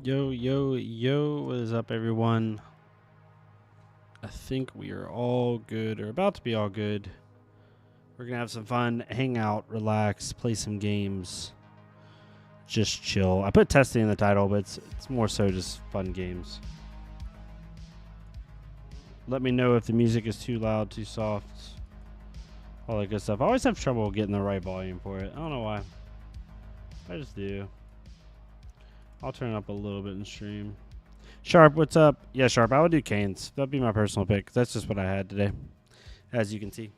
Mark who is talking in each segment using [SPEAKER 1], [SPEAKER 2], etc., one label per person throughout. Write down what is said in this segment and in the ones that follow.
[SPEAKER 1] Yo, yo, yo, what is up, everyone? I think we are all good, or about to be all good. We're going to have some fun, hang out, relax, play some games, just chill. I put testing in the title, but it's more so just fun games. Let me know if the music is too loud, too soft, all that good stuff. I always have trouble getting the right volume for it. I don't know why. I just do. I'll turn it up a little bit in stream. Sharp, what's up? Yeah, Sharp, I would do Canes. That'd be my personal pick. That's just what I had today, as you can see.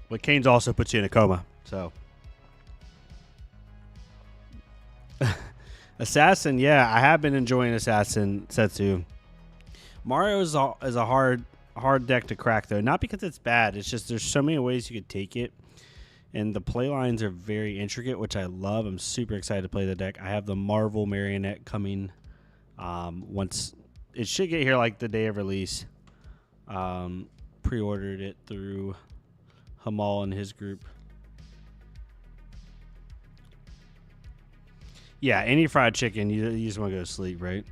[SPEAKER 1] But Canes also puts you in a coma, so. Assassin, yeah, I have been enjoying Assassin Setsu. Mario is a hard deck to crack, though. Not because it's bad. It's just there's so many ways you could take it. And the play lines are very intricate, which I love. I'm super excited to play the deck. I have the Marvel Marionette coming once. It should get here like the day of release. Pre-ordered it through Hamal and his group. Yeah, any fried chicken, you just want to go to sleep, right?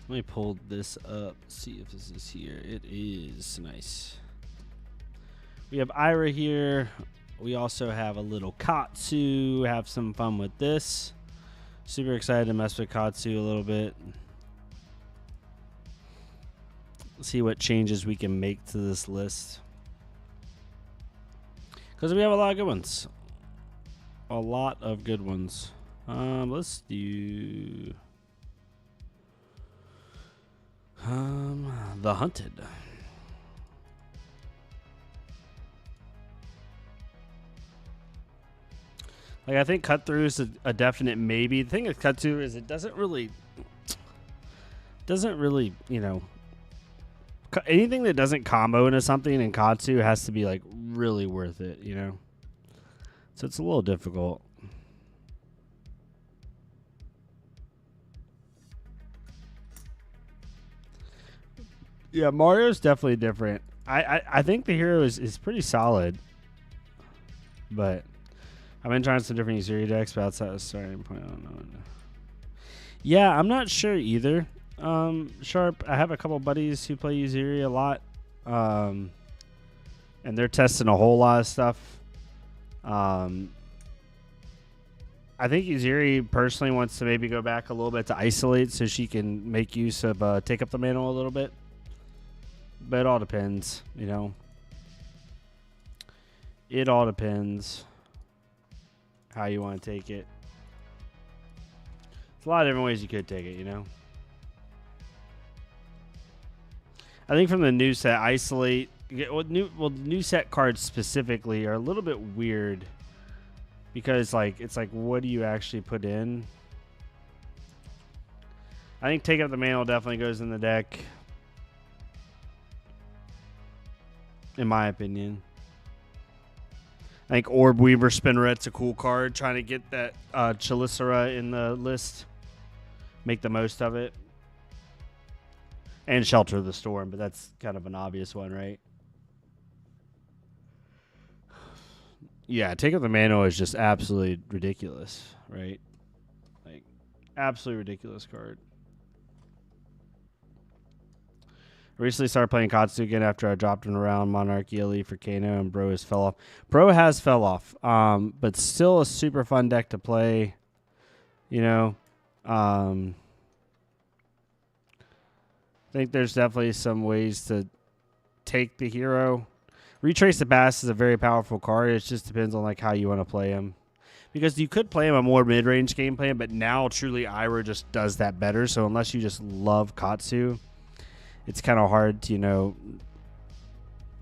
[SPEAKER 1] Let me pull this up, see if this is here. It is nice. We have Ira here. We also have a little Katsu. Have some fun with this. Super excited to mess with Katsu a little bit. See what changes we can make to this list. Because we have a lot of good ones. A lot of good ones. Let's do The Hunted. Like, I think cut through is a definite maybe. The thing with cut through is it doesn't really, you know, anything that doesn't combo into something in Katsu has to be like really worth it, you know. So it's a little difficult. Yeah, Mario's definitely different. I think the hero is pretty solid, but I've been trying some different Uzuri decks, but outside of starting point, I don't know. Yeah, I'm not sure either. Sharp, I have a couple buddies who play Uzuri a lot, and they're testing a whole lot of stuff. I think Uzuri personally wants to maybe go back a little bit to isolate so she can make use of take up the mantle a little bit. But it all depends, you know. It all depends how you want to take it. There's a lot of different ways you could take it, you know. I think from the new set, isolate. New set cards specifically are a little bit weird because it's like what do you actually put in? I think take up the mantle definitely goes in the deck, in my opinion. I think Orb Weaver Spinneret's a cool card. Trying to get that Chelicera in the list. Make the most of it. And Shelter the Storm, but that's kind of an obvious one, right? Yeah, Take Up the Mano is just absolutely ridiculous, right? Like, absolutely ridiculous card. I recently started playing Katsu again after I dropped him around Monarchy Elite for Kano, and Bro has fell off. Bro has fell off, but still a super fun deck to play. You know, I think there's definitely some ways to take the hero. Retrace the Bass is a very powerful card. It just depends on like how you want to play him. Because you could play him a more mid-range game plan, but now truly Ira just does that better. So unless you just love Katsu, it's kind of hard to, you know,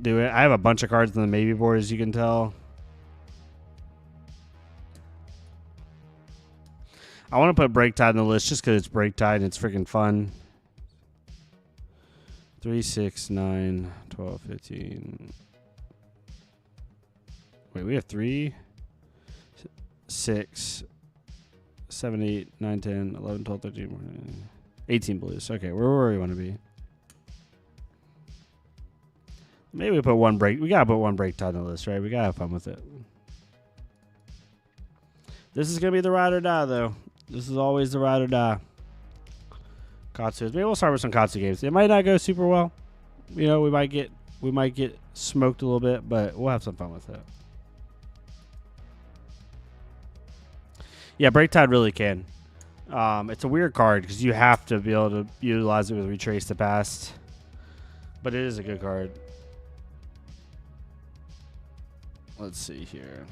[SPEAKER 1] do it. I have a bunch of cards on the maybe board, as you can tell. I want to put Break Tide in the list just because it's Break Tide and it's freaking fun. 3, 6, 9, 12, 15. Wait, we have 3, 6, 7, 8, 9, 10, 11, 12, 13, 14, 18 blues. Okay, where we want to be. Maybe we put one break. We gotta put one break on the list, right? We gotta have fun with it. This is gonna be the ride or die, though. This is always the ride or die. Katsu. Maybe we'll start with some Katsu games. It might not go super well. You know, we might get smoked a little bit, but we'll have some fun with it. Yeah, Break Tide really can. It's a weird card because you have to be able to utilize it with Retrace the Past. But it is a good card. Let's see here.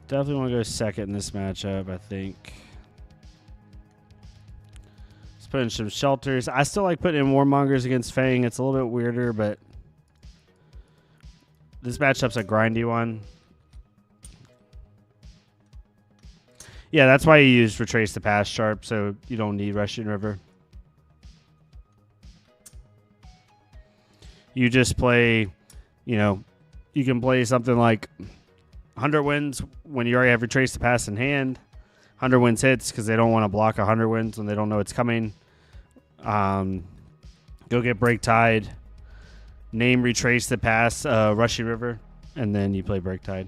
[SPEAKER 1] Definitely want to go second in this matchup, I think. Let's put in some shelters. I still like putting in Warmongers against Fang. It's a little bit weirder, but this matchup's a grindy one. Yeah, that's why you use Retrace the Past Sharp, so you don't need Rushing River. You just play, you know, you can play something like 100 wins when you already have Retrace the Past in hand. 100 wins hits because they don't want to block 100 wins when they don't know it's coming. Go get Break Tide. Name Retrace the Past, Rushing River, and then you play Break Tide.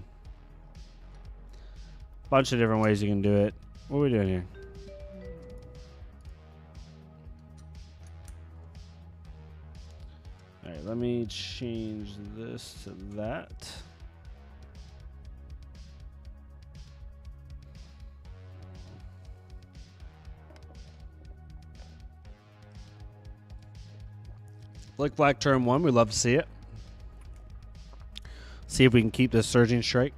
[SPEAKER 1] Bunch of different ways you can do it. What are we doing here? All right, let me change this to that. Flick Flag turn 1. We'd love to see it. See if we can keep this surging strike.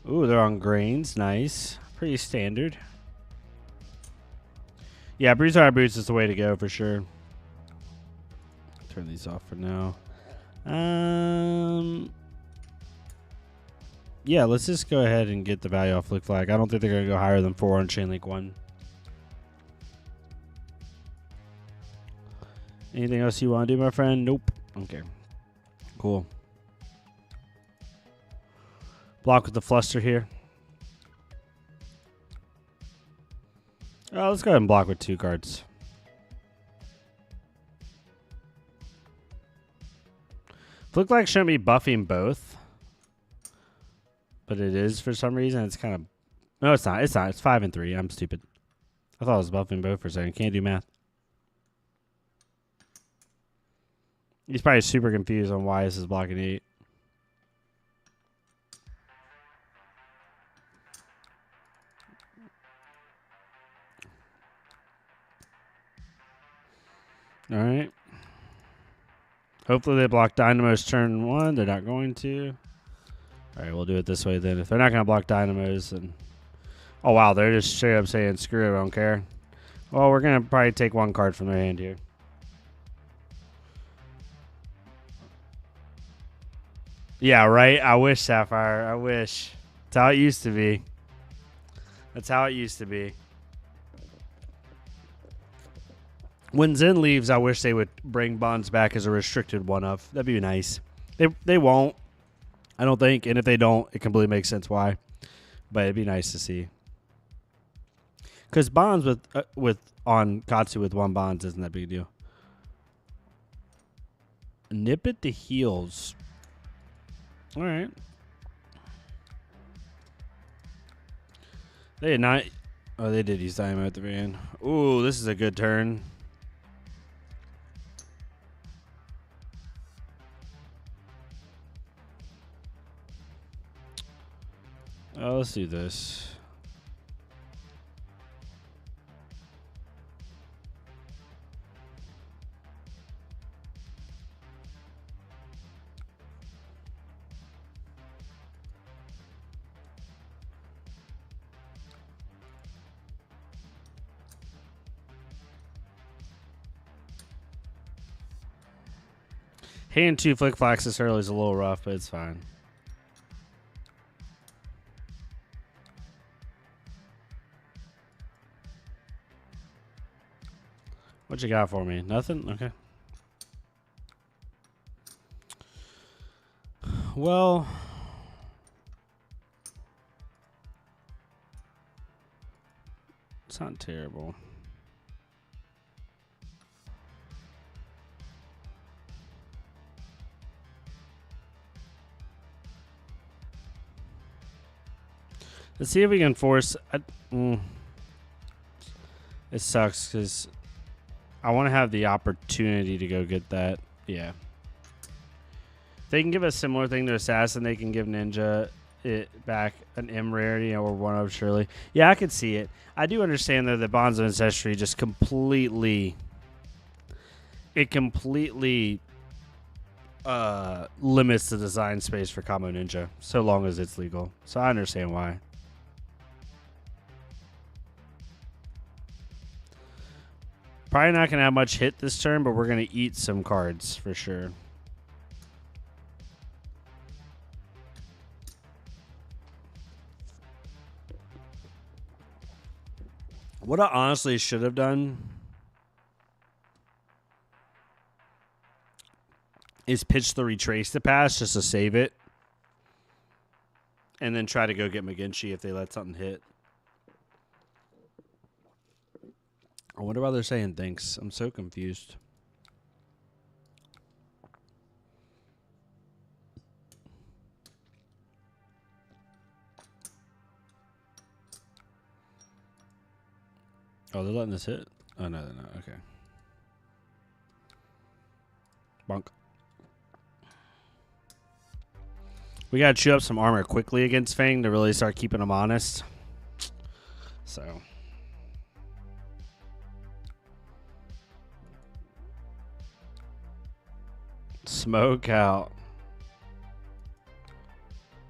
[SPEAKER 1] Ooh, they're on grains. Nice. Pretty standard. Yeah, Breeze Our Boots is the way to go for sure. Turn these off for now. Yeah, let's just go ahead and get the value off Flick Flag. I don't think they're going to go higher than 4 on Chain Link 1. Anything else you want to do, my friend? Nope. Okay. Cool. Block with the Fluster here. Let's go ahead and block with 2 cards. Flick Flag shouldn't be buffing both. But it is for some reason. It's kind of... No, it's not. It's not. It's 5 and 3. I'm stupid. I thought I was buffing both for a second. Can't do math. He's probably super confused on why this is blocking 8. All right. Hopefully they block Dynamo's turn 1. They're not going to. All right, we'll do it this way then. If they're not going to block Dynamos, then... Oh, wow. They're just straight up saying, screw it, I don't care. Well, we're going to probably take 1 card from their hand here. Yeah, right? I wish, Sapphire. I wish. That's how it used to be. That's how it used to be. When Zen leaves, I wish they would bring Bonds back as a restricted one-of. That'd be nice. They won't, I don't think. And if they don't, it completely makes sense why. But it'd be nice to see. Because Bonds with on Katsu with 1 Bonds isn't that big a deal. Nip at the heels. All right. They did not. Oh, they did use Dynamo at the very end. Ooh, this is a good turn. Oh, let's do this. Hand 2 Flick Flags this early is a little rough, but it's fine. What you got for me? Nothing? Okay. Well, it's not terrible. Let's see if we can force. It sucks because I want to have the opportunity to go get that. Yeah. They can give a similar thing to Assassin. They can give Ninja it back an M rarity or one of surely. Yeah, I could see it. I do understand that the Bonds of Ancestry just completely limits the design space for Combo Ninja so long as it's legal. So I understand why. Probably not going to have much hit this turn, but we're going to eat some cards for sure. What I honestly should have done is pitch the Retrace the Pass just to save it. And then try to go get McGinty if they let something hit. I wonder why they're saying thanks. I'm so confused. Oh, they're letting this hit? Oh, no, they're not. Okay. Bonk. We got to chew up some armor quickly against Fang to really start keeping them honest. So. Smoke out.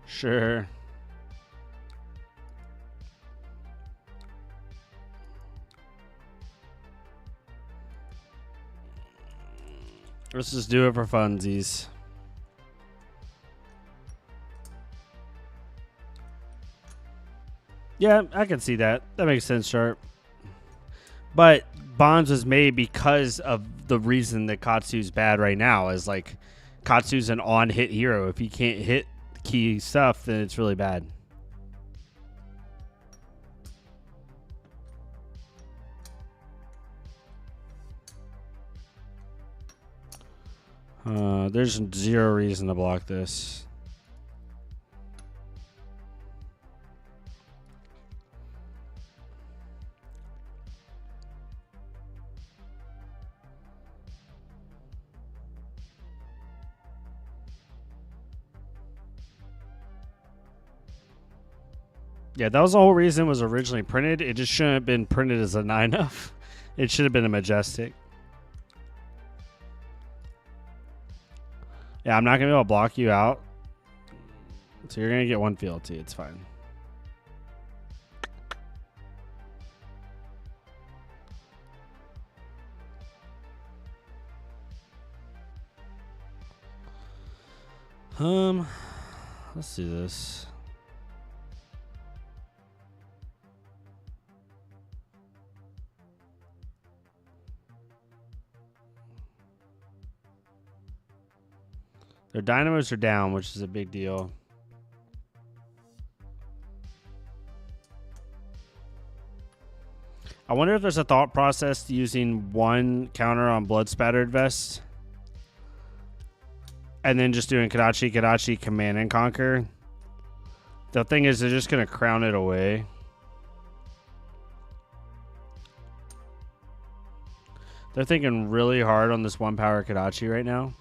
[SPEAKER 1] Sure. Let's just do it for funsies. Yeah, I can see that. That makes sense, Sharp. But Bonds was made because of the reason that Katsu's bad right now is like Katsu's an on-hit hero. If he can't hit key stuff, then it's really bad. There's zero reason to block this. Yeah, that was the whole reason it was originally printed. It just shouldn't have been printed as a 9-up. It should have been a Majestic. Yeah, I'm not going to be able to block you out. So you're going to get one fealty. It's fine. Let's do this. Their dynamos are down, which is a big deal. I wonder if there's a thought process to using one counter on Blood Spattered Vest and then just doing Kadachi, Command and Conquer. The thing is, they're just going to crown it away. They're thinking really hard on this one power Kadachi right now.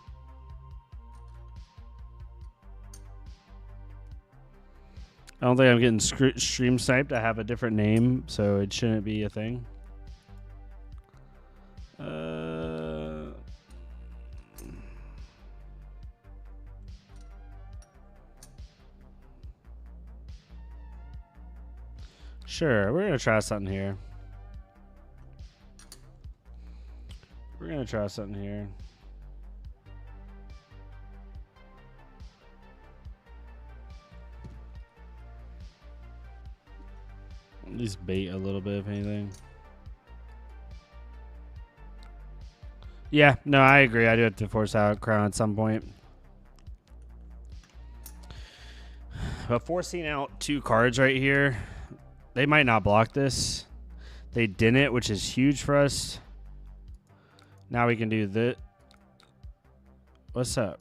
[SPEAKER 1] I don't think I'm getting stream sniped. I have a different name, so it shouldn't be a thing. Sure, we're going to try something here. We're going to try something here. At least bait a little bit, if anything. Yeah, no, I agree. I do have to force out Crown at some point. But forcing out 2 cards right here, they might not block this. They didn't, which is huge for us. Now we can do this. What's up?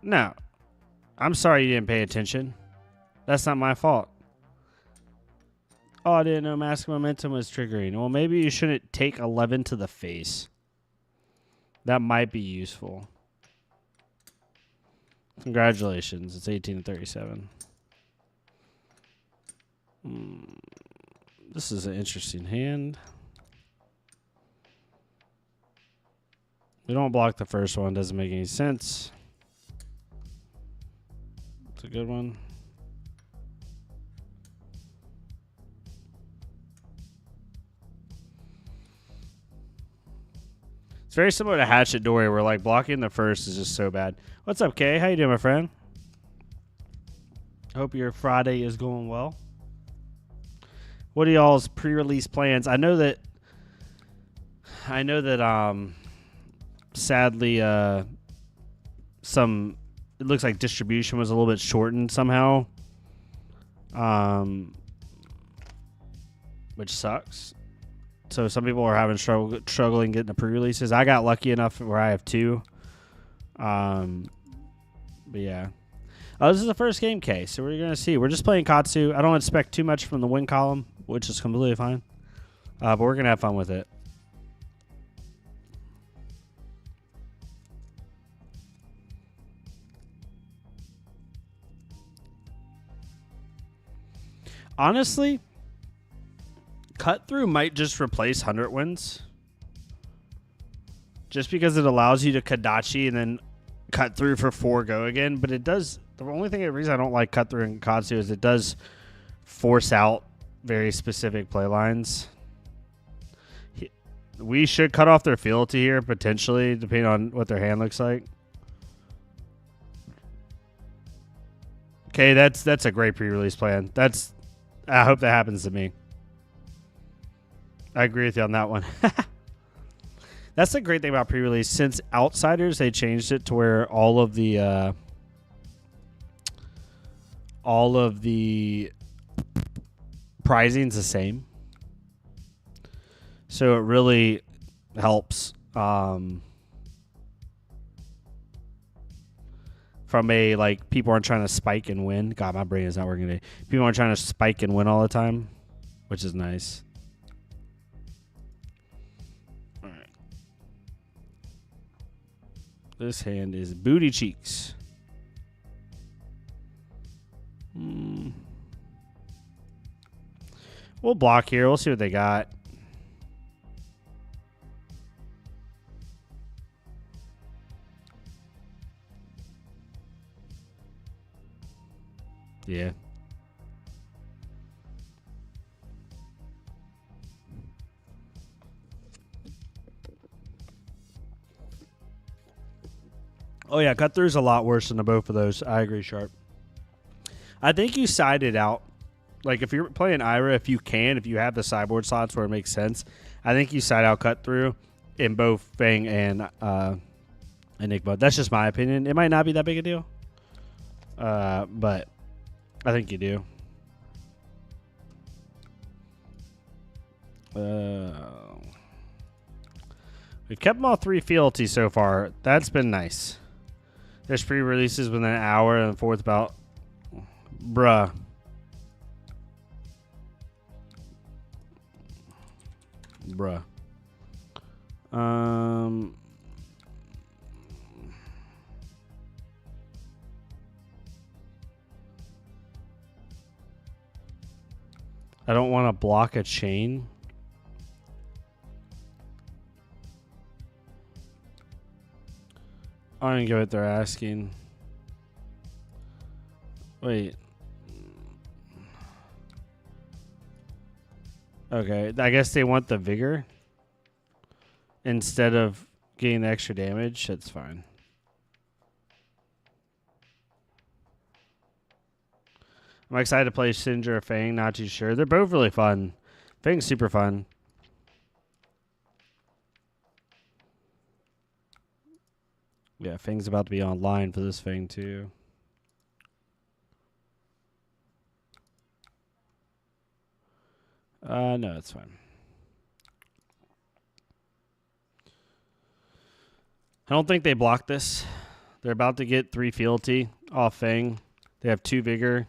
[SPEAKER 1] No. I'm sorry you didn't pay attention. That's not my fault. Oh, I didn't know Mask Momentum was triggering. Well, maybe you shouldn't take 11 to the face. That might be useful. Congratulations. It's 18-37. This is an interesting hand. We don't block the first one. Doesn't make any sense. It's a good one. It's very similar to Hatchet Dory, where like blocking the first is just so bad. What's up, Kay? How you doing, my friend? Hope your Friday is going well. What are y'all's pre-release plans? I know that sadly some it looks like distribution was a little bit shortened somehow. Which sucks. So some people are having struggling getting the pre-releases. I got lucky enough where I have 2. But yeah. This is the first game case, so we're going to see. We're just playing Katsu. I don't expect too much from the win column, which is completely fine. But we're going to have fun with it. Honestly, Cut Through might just replace 100 wins. Just because it allows you to Kadachi and then Cut Through for 4 go again. But it does... The only reason I don't like Cut Through and Katsu is it does force out very specific play lines. We should cut off their fealty here, potentially, depending on what their hand looks like. Okay, that's a great pre-release plan. I hope that happens to me. I agree with you on that one. That's the great thing about pre-release. Since Outsiders, they changed it to where all of the pricing's the same. So it really helps from a, like, people aren't trying to spike and win. God, my brain is not working today. People aren't trying to spike and win all the time, which is nice. All right. This hand is Booty Cheeks. We'll block here. We'll see what they got. Yeah. Oh, yeah. Cut Through's a lot worse than the both of those. I agree, Sharp. I think you side it out. Like, if you're playing Ira, if you have the sideboard slots where it makes sense, I think you side out Cut Through in both Fang and Enigma. That's just my opinion. It might not be that big a deal. But I think you do. We've kept them all 3 fealty so far. That's been nice. There's pre-releases within an hour and fourth bout. Bruh. I don't want to block a chain. I don't get what they're asking. Wait. Okay, I guess they want the vigor instead of getting the extra damage. That's fine. I'm excited to play Cinder or Fang. Not too sure. They're both really fun. Fang's super fun. Yeah, Fang's about to be online for this Fang too. No, it's fine. I don't think they blocked this. They're about to get 3 fealty off Fang. They have 2 vigor.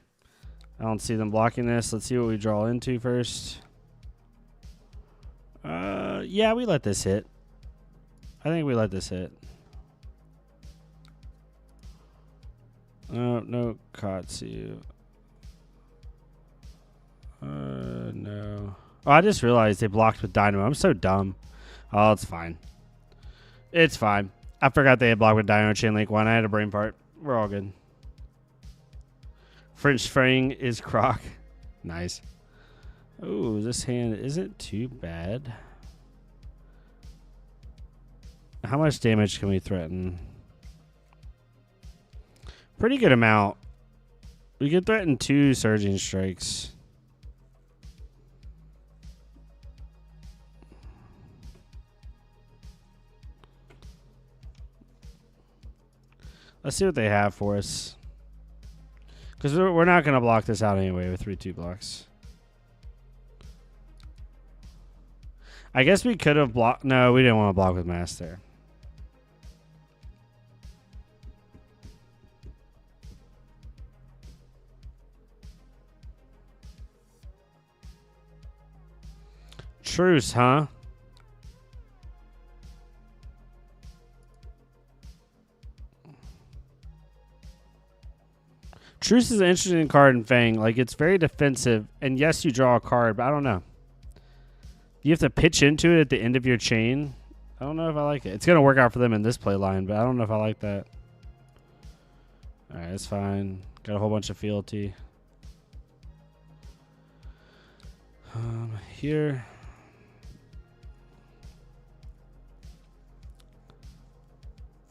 [SPEAKER 1] I don't see them blocking this. Let's see what we draw into first. Yeah, we let this hit. I think we let this hit. Oh, no Katsu. No. Oh, I just realized they blocked with Dynamo. I'm so dumb. Oh, it's fine. It's fine. I forgot they had blocked with Dynamo Chain Link 1. I had a brain part. We're all good. French Fang is Croc. Nice. Ooh, this hand isn't too bad. How much damage can we threaten? Pretty good amount. We could threaten 2 Surging Strikes. Let's see what they have for us. Because we're not going to block this out anyway with 3/2 blocks. I guess we could have blocked. No, we didn't want to block with Mass there. Truce, huh? Truce is an interesting card in Fang. Like, it's very defensive. And yes, you draw a card, but I don't know. You have to pitch into it at the end of your chain. I don't know if I like it. It's going to work out for them in this play line, but I don't know if I like that. All right, that's fine. Got a whole bunch of fealty. Here.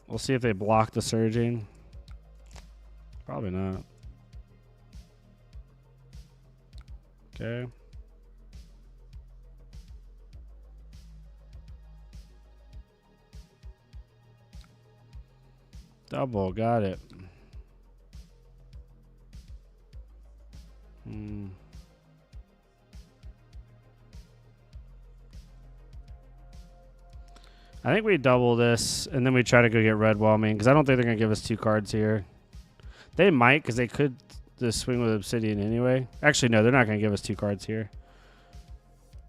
[SPEAKER 1] We'll see if they block the Surging. Probably not. Okay. Double, got it. I think we double this, and then we try to go get red whelming, because I don't think they're going to give us 2 cards here. They might, because they could just swing with Obsidian anyway. Actually, no, they're not going to give us 2 cards here.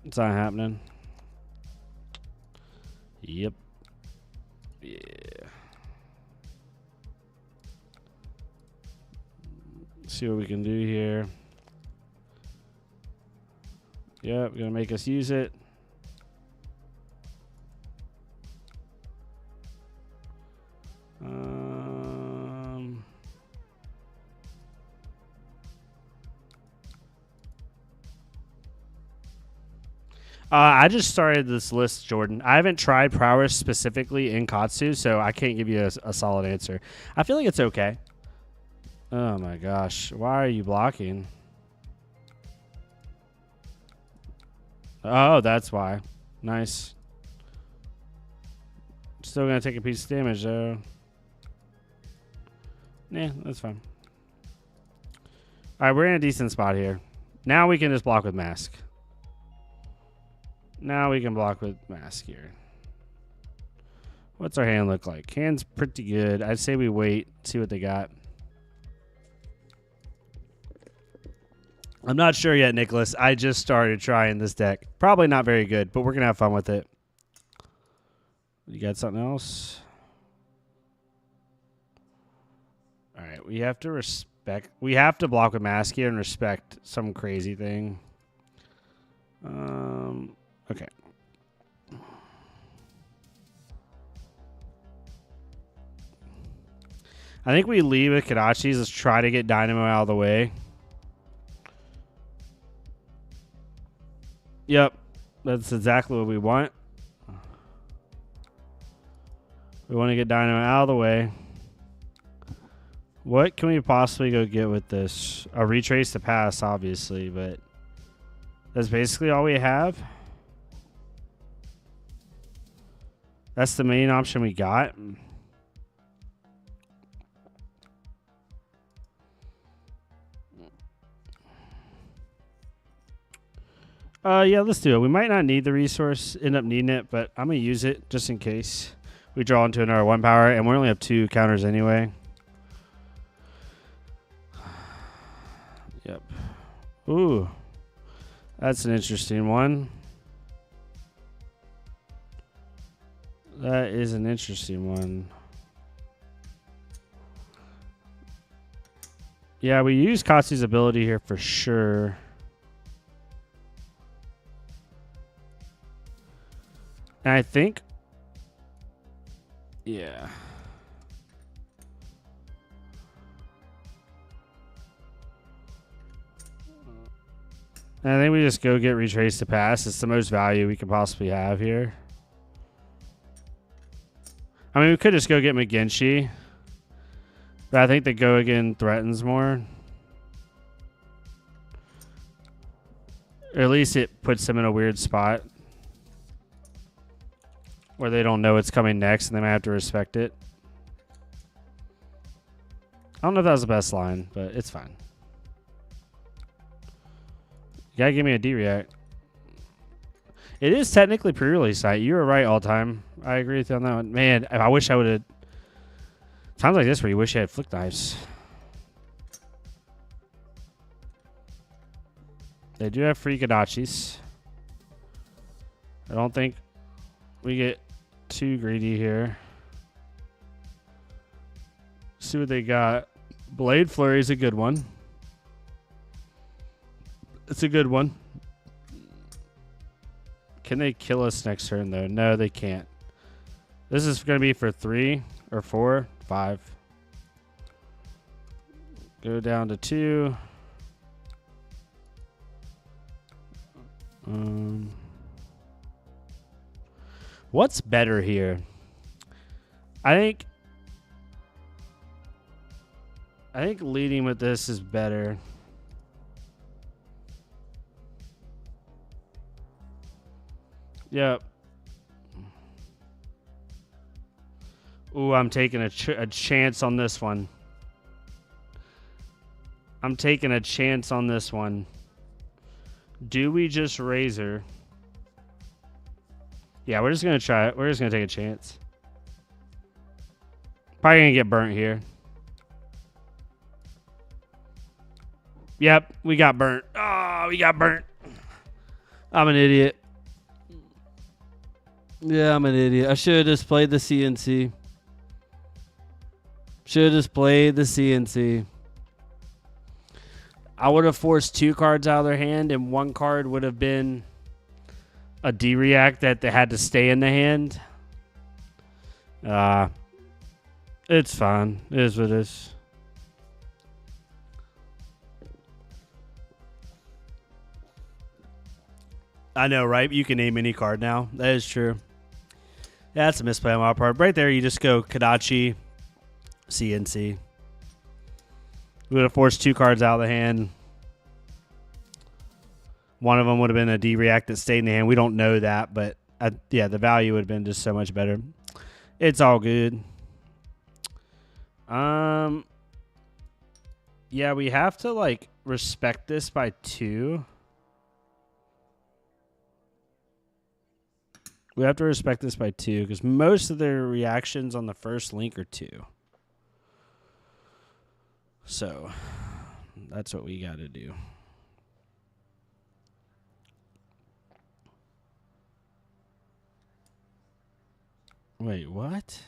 [SPEAKER 1] It's not happening. Yep. Yeah. Let's see what we can do here. Yep, going to make us use it. I just started this list, Jordan. I haven't tried Prowess specifically in Katsu, so I can't give you a solid answer. I feel like it's okay. Oh my gosh. Why are you blocking? Oh, that's why. Nice. Still going to take a piece of damage, though. Yeah, that's fine. All right, we're in a decent spot here. Now we can just block with Mask. Now we can block with Mask here. What's our hand look like? Hand's pretty good. I'd say we wait, see what they got. I'm not sure yet, Nicholas. I just started trying this deck. Probably not very good, but we're going to have fun with it. You got something else? All right, we have to respect. We have to block with Mask here and respect some crazy thing. Okay. I think we leave with Kadachi's. Let's try to get Dynamo out of the way. Yep. That's exactly what we want. We want to get Dynamo out of the way. What can we possibly go get with this? A retrace to pass, obviously, but that's basically all we have. That's the main option we got. Yeah, let's do it. We might not need the resource, end up needing it, but I'm going to use it just in case we draw into another 1 power, and we only have 2 counters anyway. Yep. Ooh. That's an interesting one. That is an interesting one. Yeah, we use Katsu's ability here for sure. And I think... Yeah. And I think we just go get Retrace to Pass. It's the most value we could possibly have here. I mean, we could just go get McGinty. But I think the go again threatens more. Or at least it puts them in a weird spot. Where they don't know what's coming next and they might have to respect it. I don't know if that was the best line, but it's fine. You gotta give me a D-React. It is technically pre-release night. You were right all time. I agree with you on that one. Man, I wish I would have... Times like this where you wish you had Flick Knives. They do have free Kadachis. I don't think we get too greedy here. See what they got. Blade Flurry is a good one. It's a good one. Can they kill us next turn, though? No, they can't. This is going to be for 3 or 4, 5. Go down to 2. What's better here? I think leading with this is better. Yep. Ooh, I'm taking a chance on this one. I'm taking a chance on this one. Do we just Razor? Yeah, we're just going to try it. We're just going to take a chance. Probably going to get burnt here. Yep, we got burnt. Oh, we got burnt. I'm an idiot. Yeah, I'm an idiot. I should have just played the CNC. Should have just played the CNC. I would have forced 2 cards out of their hand, and 1 card would have been a D-React that they had to stay in the hand. It's fine. It is what it is. I know, right? You can name any card now. That is true. Yeah, that's a misplay on my part. Right there, you just go Kadachi, CNC. We would have forced 2 cards out of the hand. One of them would have been a D-React that stayed in the hand. We don't know that, but yeah, the value would have been just so much better. It's all good. Yeah, we have to, like, respect this by 2. We have to respect this by 2 because most of their reactions on the first link are 2. So that's what we got to do. Wait, what?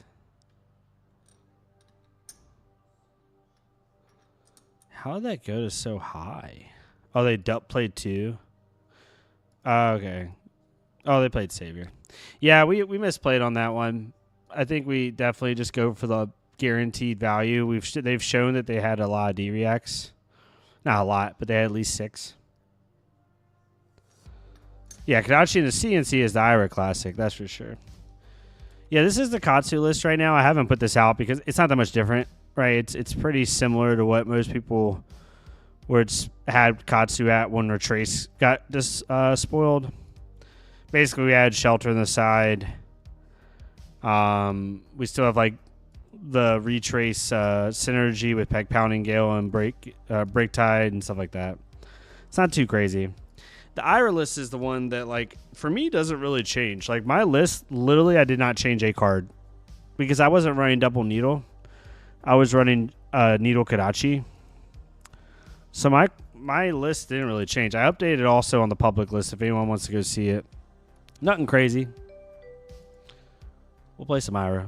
[SPEAKER 1] How did that go to so high? Oh, they played 2? Oh, okay. Oh, they played Savior. Yeah, we misplayed on that one. I think we definitely just go for the guaranteed value. They've shown that they had a lot of D-Reacts. Not a lot, but they had at least 6. Yeah, Kadachi and the CNC is the Ira Classic, that's for sure. Yeah, this is the Katsu list right now. I haven't put this out because it's not that much different, right? It's pretty similar to what most people had Katsu at when Retrace got this spoiled. Basically, we had Shelter on the side. We still have like the Retrace synergy with Peg Pounding Gale and Break Tide and stuff like that. It's not too crazy. The Ira list is the one that, like, for me, doesn't really change. Like, my list, literally, I did not change a card because I wasn't running double Needle. I was running Needle Kadachi. So my list didn't really change. I updated also on the public list if anyone wants to go see it. Nothing crazy. We'll play some Ira.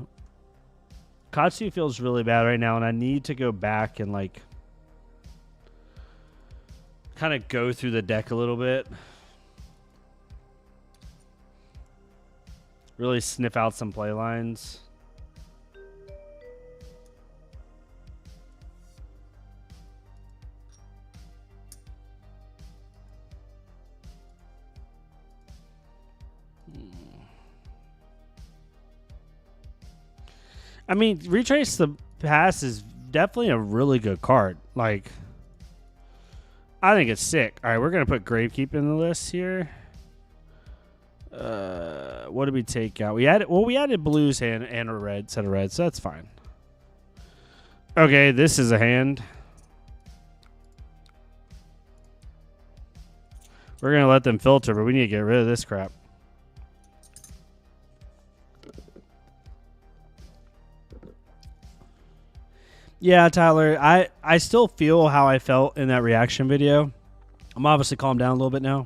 [SPEAKER 1] Katsu feels really bad right now, and I need to go back and like kind of go through the deck a little bit. Really sniff out some play lines. I mean, Retrace the Past is definitely a really good card. Like, I think it's sick. All right, we're going to put Gravekeep in the list here. What did we take out? We added blues and a red set of reds, so that's fine. Okay, this is a hand. We're going to let them filter, but we need to get rid of this crap. Yeah, Tyler, I still feel how I felt in that reaction video. I'm obviously calmed down a little bit now.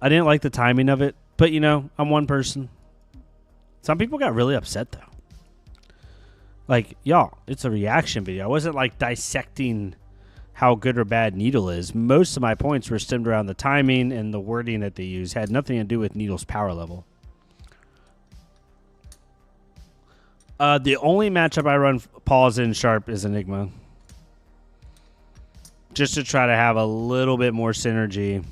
[SPEAKER 1] I didn't like the timing of it, but, you know, I'm one person. Some people got really upset, though. Like, y'all, it's a reaction video. I wasn't, like, dissecting how good or bad Needle is. Most of my points were stemmed around the timing and the wording that they use. Had nothing to do with Needle's power level. The only matchup I run Pause in Sharp is Enigma. Just to try to have a little bit more synergy.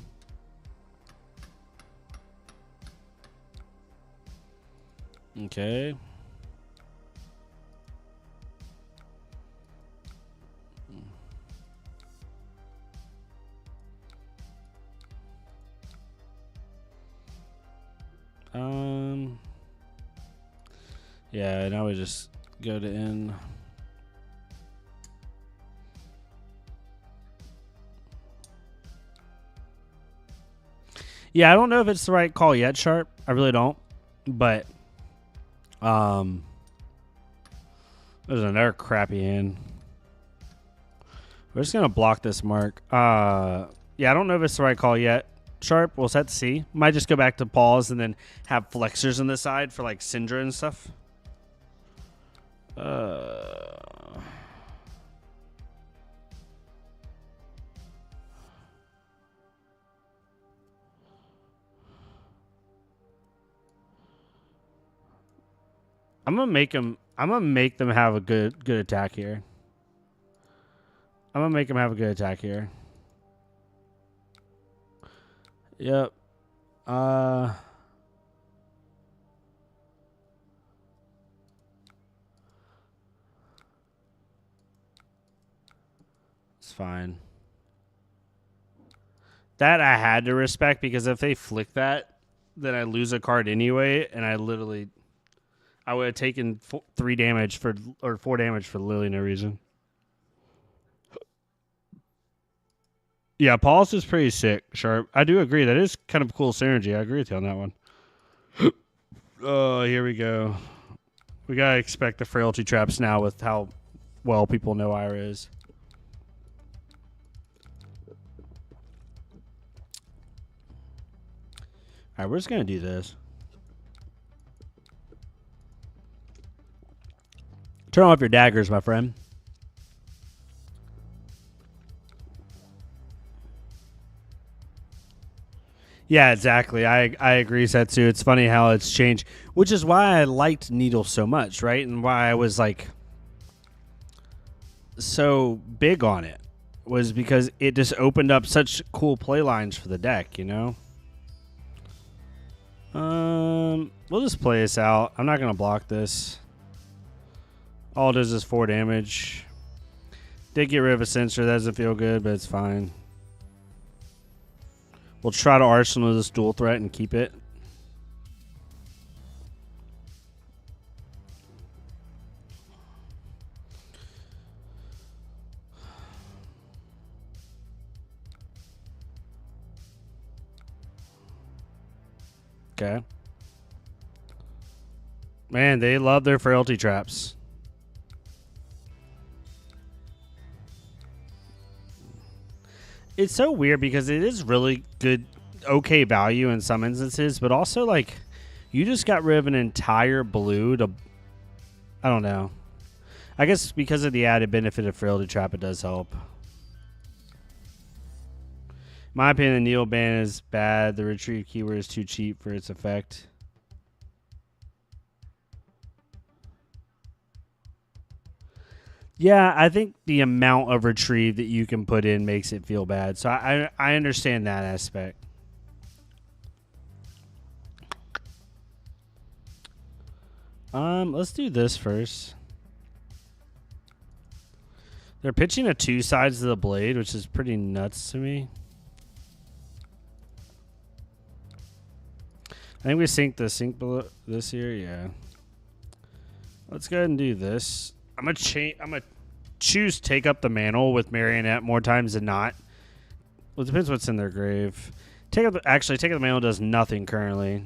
[SPEAKER 1] Okay. Yeah, now we just go to N. Yeah, I don't know if it's the right call yet, Sharp. I really don't. But there's another crappy hand. We're just gonna block this mark. Yeah, I don't know if it's the right call yet. Sharp, we'll set to C. Might just go back to pause and then have flexors on the side for like Syndra and stuff. I'm gonna make them have a good attack here. I'm gonna make them have a good attack here. Yep. It's fine. That I had to respect, because if they flick that, then I lose a card anyway, and I would have taken 4 damage for literally no reason. Yeah, Paul's is pretty sick, Sharp. I do agree. That is kind of cool synergy. I agree with you on that one. Oh, here we go. We got to expect the frailty traps now with how well people know Ira is. All right, we're just going to do this. Turn off your daggers, my friend. Yeah, exactly. I agree, Setsu. It's funny how it's changed, which is why I liked Needle so much, right? And why I was like so big on it, was because it just opened up such cool play lines for the deck, you know? We'll just play this out. I'm not going to block this. All it does is 4 damage. Did get rid of a sensor. That doesn't feel good, but it's fine. We'll try to arsenal this dual threat and keep it. Okay. Man, they love their frailty traps. It's so weird because it is really good, okay value in some instances, but also like you just got rid of an entire blue to, I don't know. I guess because of the added benefit of Frailty Trap, it does help. In my opinion, the Needle Ban is bad. The retrieve keyword is too cheap for its effect. Yeah, I think the amount of retrieve that you can put in makes it feel bad. So I understand that aspect. Let's do this first. They're pitching a 2 sides of the blade, which is pretty nuts to me. I think we sync the sync below this here, yeah. Let's go ahead and do this. I'm gonna choose take up the mantle with Marionette more times than not. Well, it depends what's in their grave. Take up the mantle does nothing currently.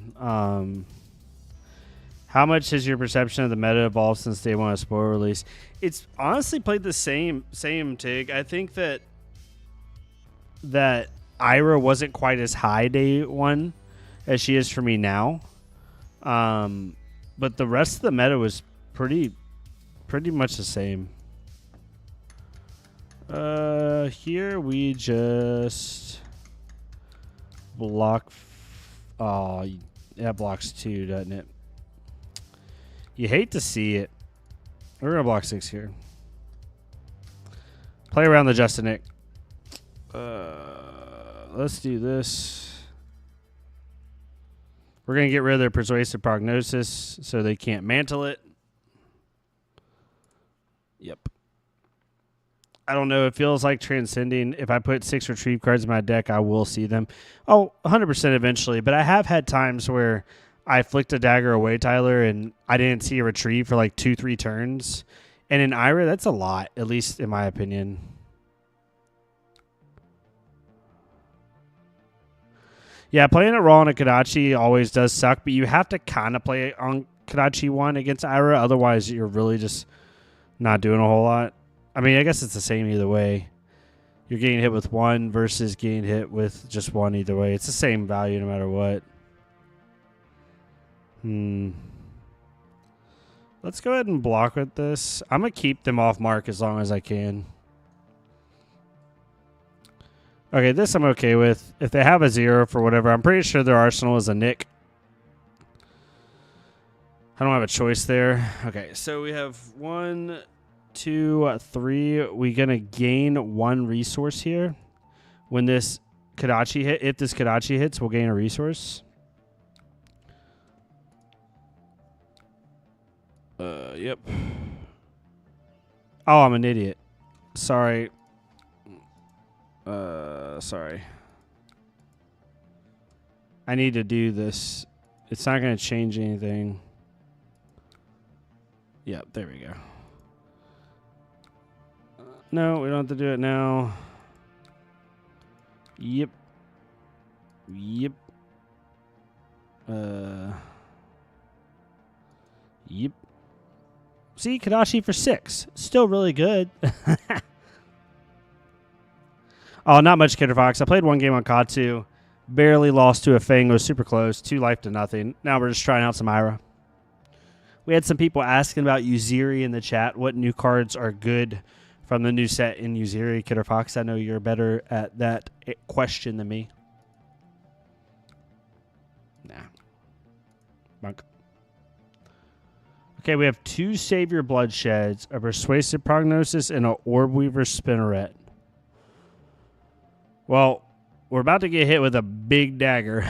[SPEAKER 1] How much has your perception of the meta evolved since day one of spoiler release? It's honestly played the same Tig. I think that Ira wasn't quite as high day one as she is for me now. But the rest of the meta was pretty much the same. Here we just block. Oh, that blocks 2, doesn't it? You hate to see it. We're gonna block 6 here. Play around the Justin Nick. Let's do this. We're gonna get rid of their persuasive prognosis so they can't mantle it. Yep. I don't know. It feels like transcending. If I put 6 retrieve cards in my deck, I will see them. Oh, 100% eventually. But I have had times where I flicked a dagger away, Tyler, and I didn't see a retrieve for like 2-3 turns. And in Ira, that's a lot, at least in my opinion. Yeah, playing it raw on a Kodachi always does suck, but you have to kind of play it on Kodachi 1 against Ira. Otherwise, you're really just not doing a whole lot. I mean, I guess it's the same either way. You're getting hit with 1 versus getting hit with just 1 either way. It's the same value no matter what. Let's go ahead and block with this. I'm going to keep them off mark as long as I can. Okay, this I'm okay with. If they have a 0 for whatever, I'm pretty sure their arsenal is a Nick. I don't have a choice there. Okay, so we have 1, 2, 3. We're going to gain 1 resource here. When this Kodachi hit, if this Kodachi hits, we'll gain a resource. Yep. Oh, I'm an idiot. Sorry. Sorry. I need to do this. It's not going to change anything. Yep, there we go. No, we don't have to do it now. Yep. Yep. Yep. See, Kodachi for 6. Still really good. Oh, not much, Kidder Fox. I played 1 game on Katsu. Barely lost to a Fang. Was super close. 2 life to nothing. Now we're just trying out some Ira. We had some people asking about Uziri in the chat. What new cards are good from the new set in Uziri? Kidder Fox, I know you're better at that question than me. Nah. Monk. Okay, we have 2 Savior Bloodsheds, a Persuasive Prognosis, and an Orb Weaver Spinneret. Well, we're about to get hit with a big dagger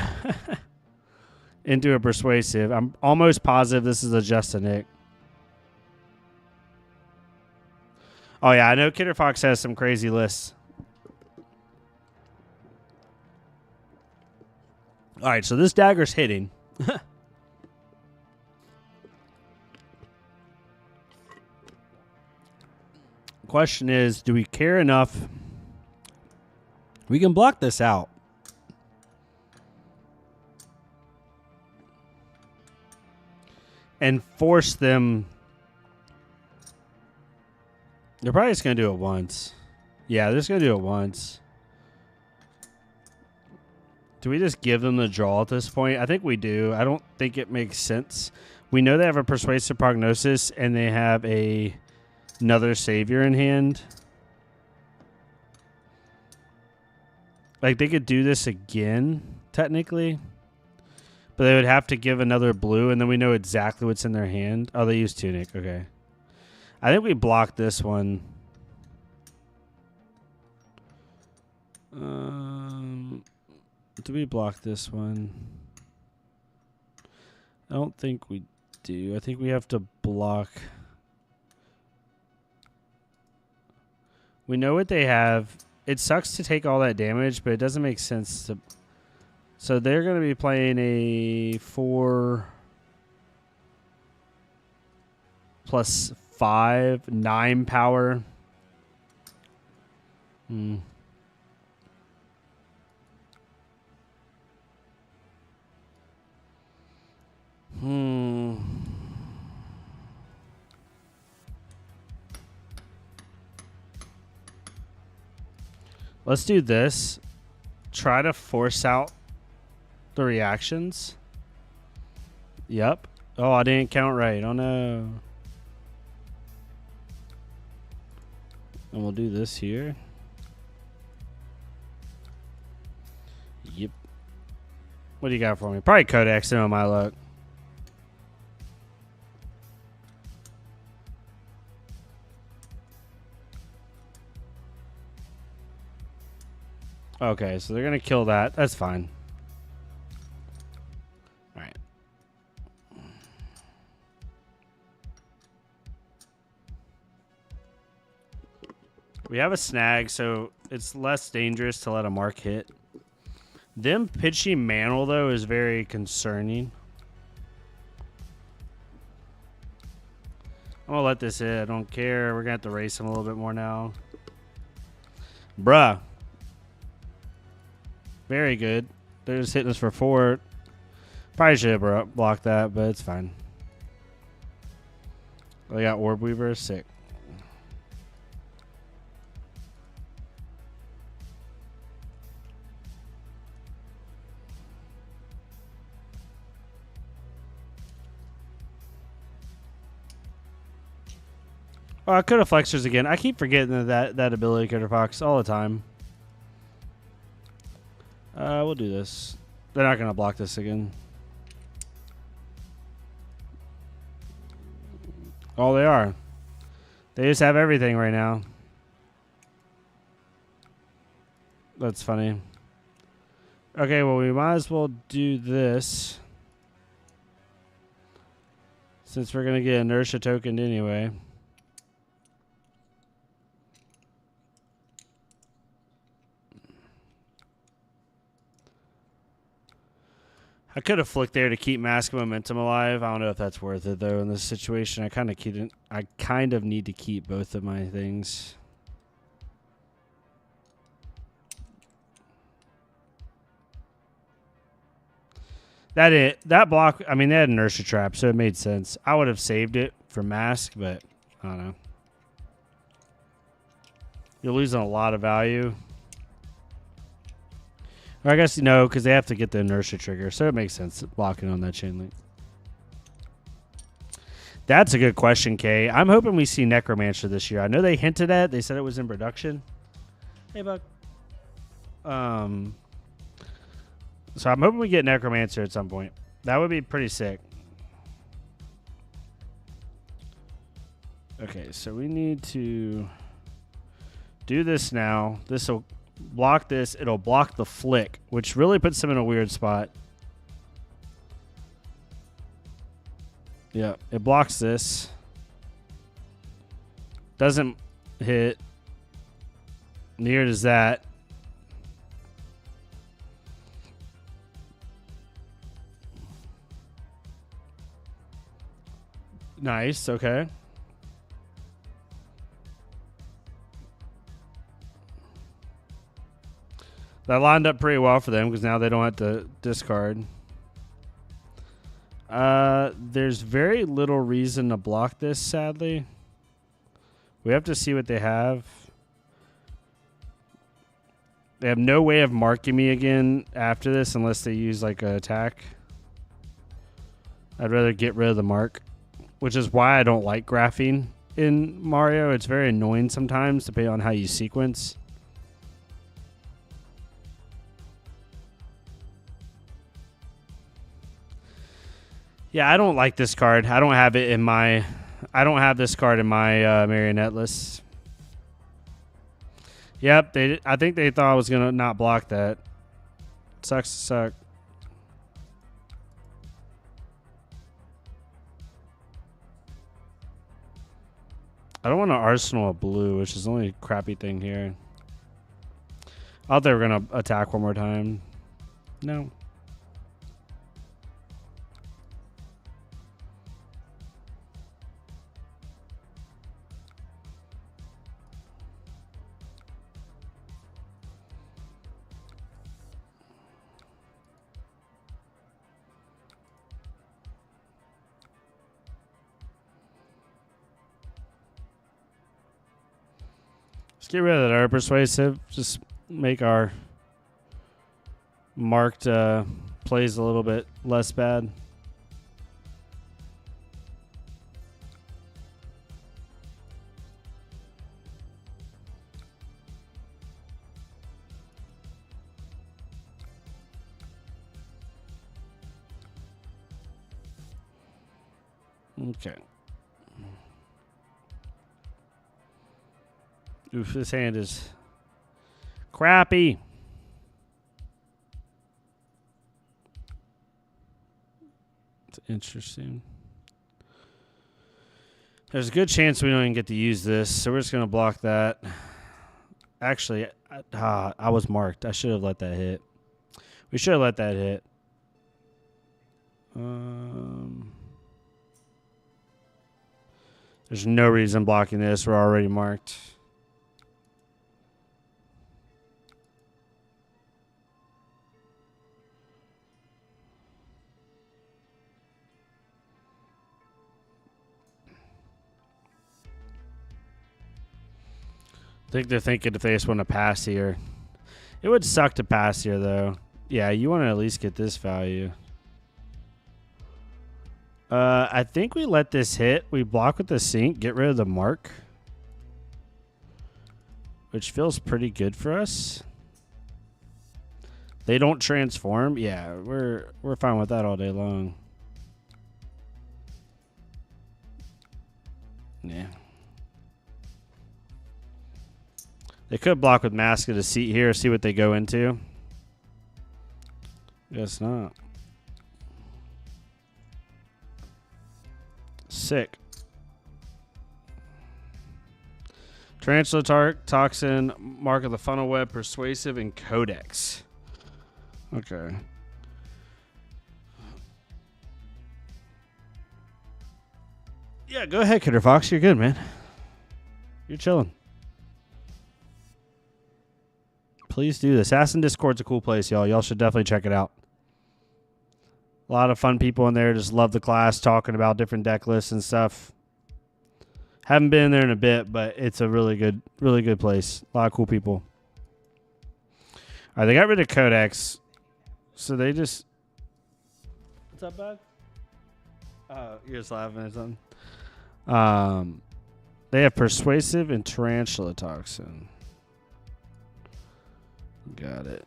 [SPEAKER 1] into a Persuasive. I'm almost positive this is a Justin Nick. Oh, yeah, I know Kidder Fox has some crazy lists. All right, so this dagger's hitting. Question is, do we care enough? We can block this out. And force them. They're probably just going to do it once. Yeah, they're just going to do it once. Do we just give them the draw at this point? I think we do. I don't think it makes sense. We know they have a Persuasive Prognosis, and they have another Savior in hand. Like, they could do this again, technically. But they would have to give another blue, and then we know exactly what's in their hand. Oh, they use Tunic. Okay. I think we block this one. Do we block this one? I don't think we do. I think we have to block. We know what they have. It sucks to take all that damage, but it doesn't make sense to... So they're going to be playing a 4 plus 5, 9 power. Let's do this. Try to force out the reactions. Yep. Oh, I didn't count right. Oh, no. And we'll do this here. Yep. What do you got for me? Probably Codex on my luck. Okay, so they're going to kill that. That's fine. All right. We have a snag, so it's less dangerous to let a mark hit. Them pitching Mantle, though, is very concerning. I'm going to let this hit. I don't care. We're going to have to race him a little bit more now. Bruh. Very good. They're just hitting us for 4. Probably should have blocked that, but it's fine. They got Orb Weaver. Sick. Oh, I could have Flexors again. I keep forgetting that ability, Critter Fox, all the time. We'll do this. They're not going to block this again. Oh, they are. They just have everything right now. That's funny. Okay, well, we might as well do this. Since we're going to get Inertia tokened anyway. I could have flicked there to keep Mask Momentum alive. I don't know if that's worth it though in this situation. I kind of need to keep both of my things. That block, I mean, they had Inertia Trap, so it made sense. I would have saved it for Mask, but I don't know. You're losing a lot of value. Or I guess, no, because they have to get the Inertia trigger, so it makes sense blocking on that chain link. That's a good question, Kay. I'm hoping we see Necromancer this year. I know they hinted at it. They said it was in production. Hey, Buck. So I'm hoping we get Necromancer at some point. That would be pretty sick. Okay, so we need to do this now. This will block this. It'll block the flick, which really puts them in a weird spot. Yeah, it blocks this. Doesn't hit. Neither does that. Nice, okay. That lined up pretty well for them because now they don't have to discard. There's very little reason to block this, sadly. We have to see what they have. They have no way of marking me again after this unless they use like an attack. I'd rather get rid of the mark, which is why I don't like graphing in Mario. It's very annoying sometimes depending on how you sequence. Yeah, I don't like this card. I don't have it in my... I don't have this card in my marionette list. Yep, I think they thought I was going to not block that. Sucks to suck. I don't want an arsenal of blue, which is the only crappy thing here. I thought they were going to attack one more time. No. Let's get rid of that persuasive. Just make our marked plays a little bit less bad. Okay. Oof, this hand is crappy. It's interesting. There's a good chance we don't even get to use this, so we're just going to block that. Actually, I was marked. I should have let that hit. We should have let that hit. There's no reason blocking this. We're already marked. I think they're thinking if they just want to pass here. It would suck to pass here, though. Yeah, you want to at least get this value. I think we let this hit. We block with the sink, get rid of the mark. Which feels pretty good for us. They don't transform. Yeah, we're fine with that all day long. Yeah. They could block with Mask of Deceit here, see what they go into. Guess not. Sick. Tarantula Toxin, Mark of the Funnel Web, Persuasive, and Codex. Okay. Yeah, go ahead, Kidder Fox. You're good, man. You're chilling. Please do. The Assassin Discord's a cool place, y'all. Y'all should definitely check it out. A lot of fun people in there. Just love the class, talking about different deck lists and stuff. Haven't been in there in a bit, but it's a really good place. A lot of cool people. All right, they got rid of Codex. So they just... What's up, bud? Oh, you're just laughing at something. They have Persuasive and Tarantula Toxin. Got it.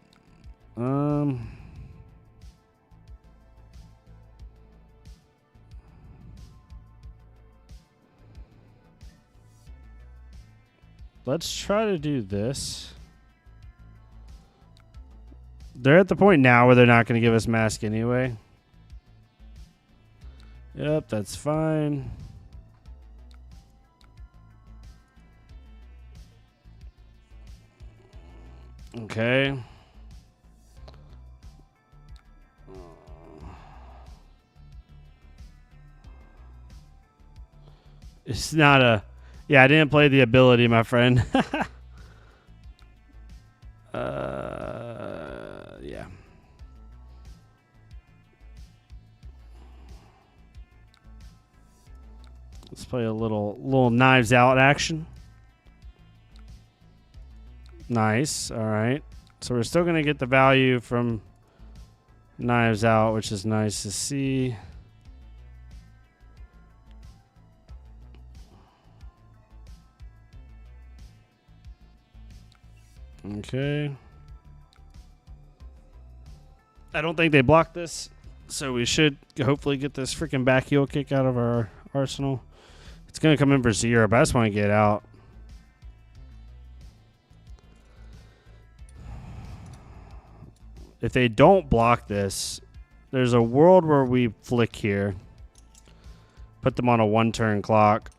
[SPEAKER 1] Let's try to do this. They're at the point now where they're not going to give us Mask anyway. Yep, that's fine. Okay. It's not a... Yeah, I didn't play the ability, my friend. Yeah. Let's play a little Knives Out action. Nice. All right. So we're still going to get the value from Knives Out, which is nice to see. Okay. I don't think they blocked this, so we should hopefully get this freaking back heel kick out of our arsenal. It's going to come in for 0, but I just want to get out. If they don't block this, there's a world where we flick here. Put them on a 1-turn clock.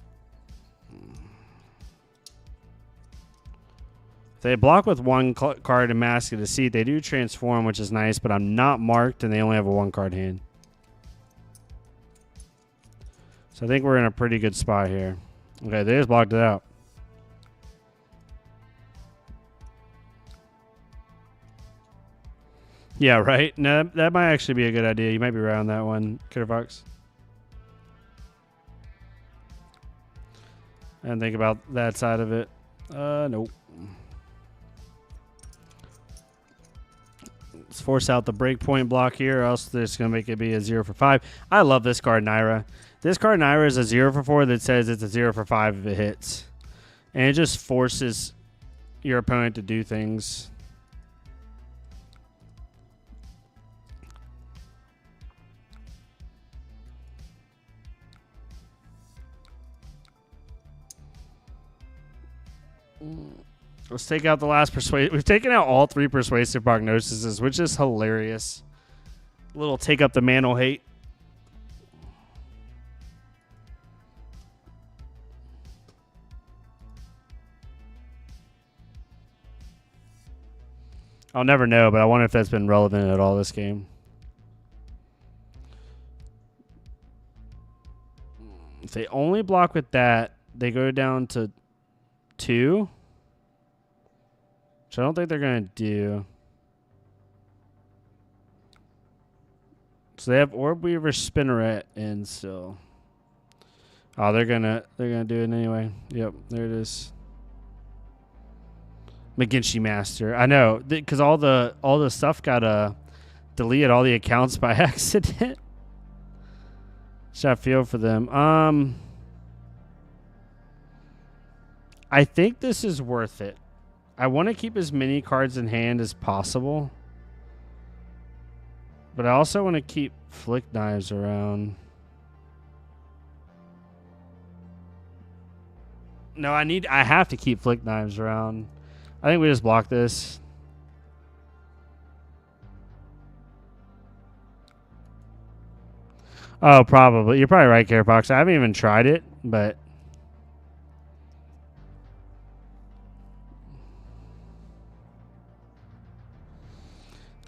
[SPEAKER 1] If they block with 1 card and Mask of Deceit, they do transform, which is nice, but I'm not marked and they only have a 1-card hand. So I think we're in a pretty good spot here. Okay, they just blocked it out. Yeah, right? No, that might actually be a good idea. You might be right on that one, Killer Fox. And think about that side of it. Nope. Let's force out the breakpoint block here, or else they're just going to make it be a 0 for 5. I love this card, Naira. This card, Naira, is a 0 for 4 that says it's a 0 for 5 if it hits. And it just forces your opponent to do things. Let's take out the last persuasive. We've taken out all 3 persuasive prognoses, which is hilarious. Little take up the mantle hate. I'll never know, but I wonder if that's been relevant at all this game. If they only block with that, they go down to 2. Which I don't think they're going to do. So they have Orb Weaver, Spinneret in still. Oh, they're gonna do it anyway. Yep, there it is. McGinty Master. I know, because all the stuff got deleted, all the accounts by accident. Should I feel for them? I think this is worth it. I want to keep as many cards in hand as possible. But I also want to keep Flick Knives around. No, I have to keep Flick Knives around. I think we just block this. Oh, probably. You're probably right, Carefox. I haven't even tried it, but...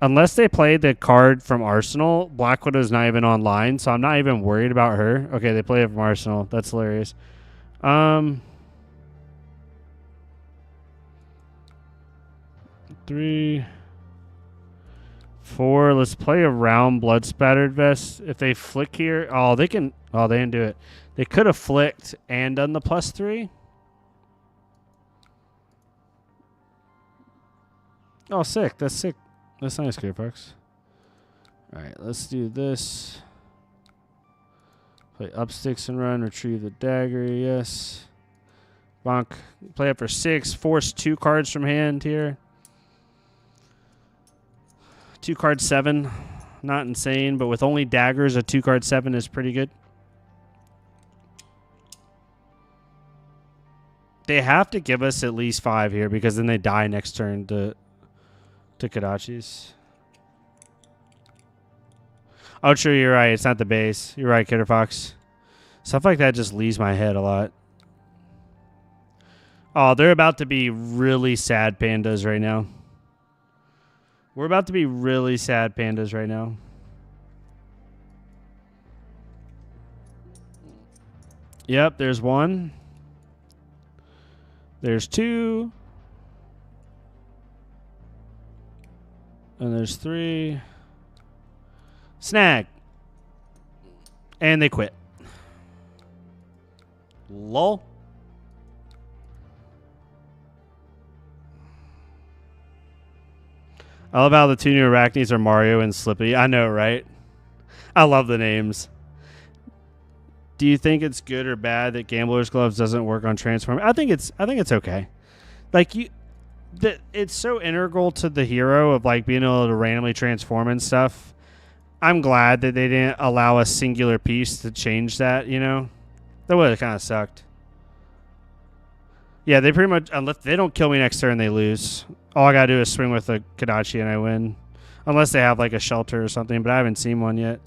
[SPEAKER 1] Unless they play the card from Arsenal, Black Widow's not even online, so I'm not even worried about her. Okay, they play it from Arsenal. That's hilarious. 3, 4. Let's play around Blood Spattered Vest. If they flick here, oh, they can. Oh, they didn't do it. They could have flicked and done the +3. Oh, sick. That's sick. That's nice, Gearbox. All right, let's do this. Play up sticks and run. Retrieve the dagger. Yes. Bonk. Play up for 6. Force 2 cards from hand here. 2 card 7. Not insane, but with only daggers, a 2 card 7 is pretty good. They have to give us at least 5 here because then they die next turn to Kodachis. Oh, true, you're right. It's not the base. You're right, Kidder Fox. Stuff like that just leaves my head a lot. Oh, they're about to be really sad pandas right now. We're about to be really sad pandas right now. Yep, there's 1. There's 2. And there's 3. Snag. And they quit. Lol. I love how the two new Arachnis are Mario and Slippy. I know, right? I love the names. Do you think it's good or bad that Gambler's Gloves doesn't work on Transform? I think it's okay. Like it's so integral to the hero of like being able to randomly transform and stuff. I'm glad that they didn't allow a singular piece to change that, you know? That would have kind of sucked. Yeah, they pretty much, unless they don't kill me next turn, they lose. All I got to do is swing with a Kadachi and I win. Unless they have like a shelter or something, but I haven't seen one yet.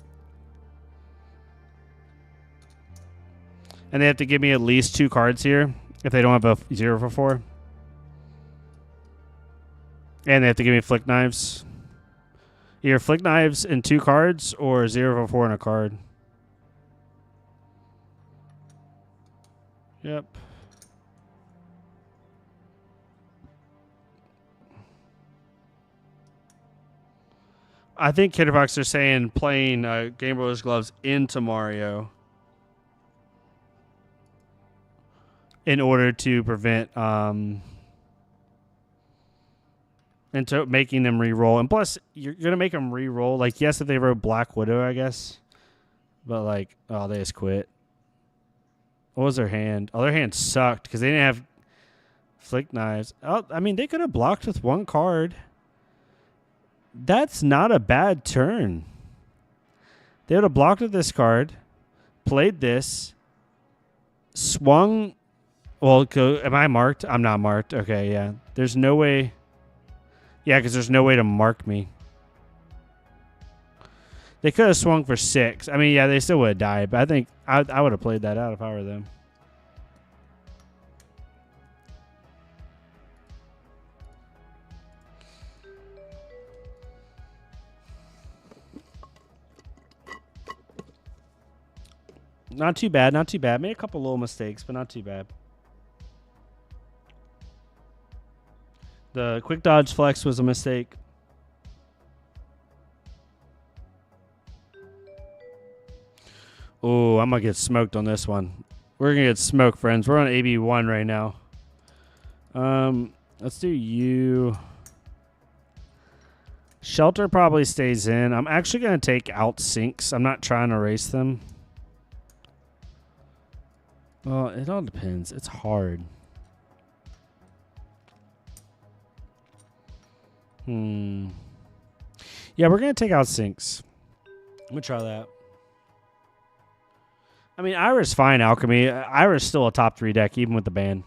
[SPEAKER 1] And they have to give me at least 2 cards here if they don't have a 0 for 4. And they have to give me Flick Knives. Either Flick Knives and 2 cards or 0 for 4 and a card. Yep. I think Kitterbox are saying playing Game Boy's Gloves into Mario in order to prevent into making them re-roll. And plus, you're going to make them re-roll. Like, yes, if they wrote Black Widow, I guess. But, like, oh, they just quit. What was their hand? Oh, their hand sucked because they didn't have Flick Knives. Oh, I mean, they could have blocked with 1 card. That's not a bad turn. They would have blocked with this card, played this, swung. Well, am I marked? I'm not marked. Okay, yeah. There's no way. Yeah, because there's no way to mark me. They could have swung for 6. I mean, yeah, they still would have died, but I think I would have played that out if I were them. Not too bad, not too bad. Made a couple little mistakes, but not too bad. The quick dodge flex was a mistake. Oh, I'm going to get smoked on this one. We're going to get smoked, friends. We're on AB1 right now. Let's do you. Shelter probably stays in. I'm actually going to take out sinks. I'm not trying to race them. Well, it all depends. It's hard. Yeah, we're going to take out sinks. I'm going to try that. I mean, Ira's fine, Alchemy. Ira's still a top 3 deck, even with the ban.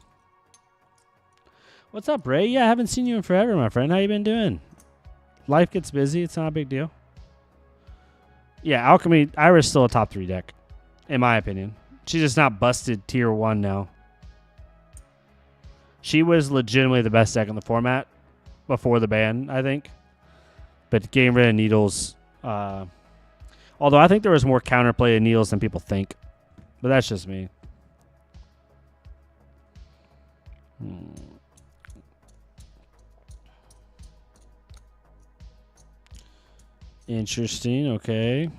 [SPEAKER 1] What's up, Ray? Yeah, I haven't seen you in forever, my friend. How you been doing? Life gets busy. It's not a big deal. Yeah, Alchemy, Ira's still a top 3 deck, in my opinion. She's just not busted tier 1 now. She was legitimately the best deck in the format before the ban, I think. But getting rid of Needles, although I think there was more counterplay of Needles than people think. But that's just me. Interesting. Okay.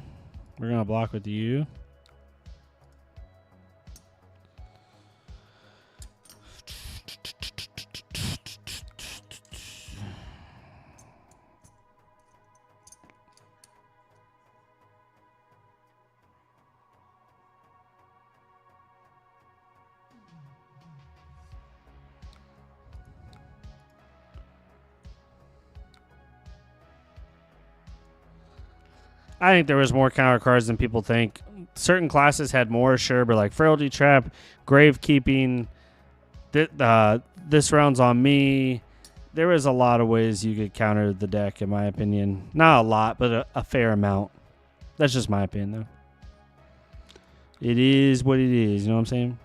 [SPEAKER 1] We're going to block with you. I think there was more counter cards than people think. Certain classes had more, sure, but like Frailty Trap, Gravekeeping, this round's on me. There was a lot of ways you could counter the deck, in my opinion. Not a lot, but a fair amount. That's just my opinion, though. It is what it is, you know what I'm saying?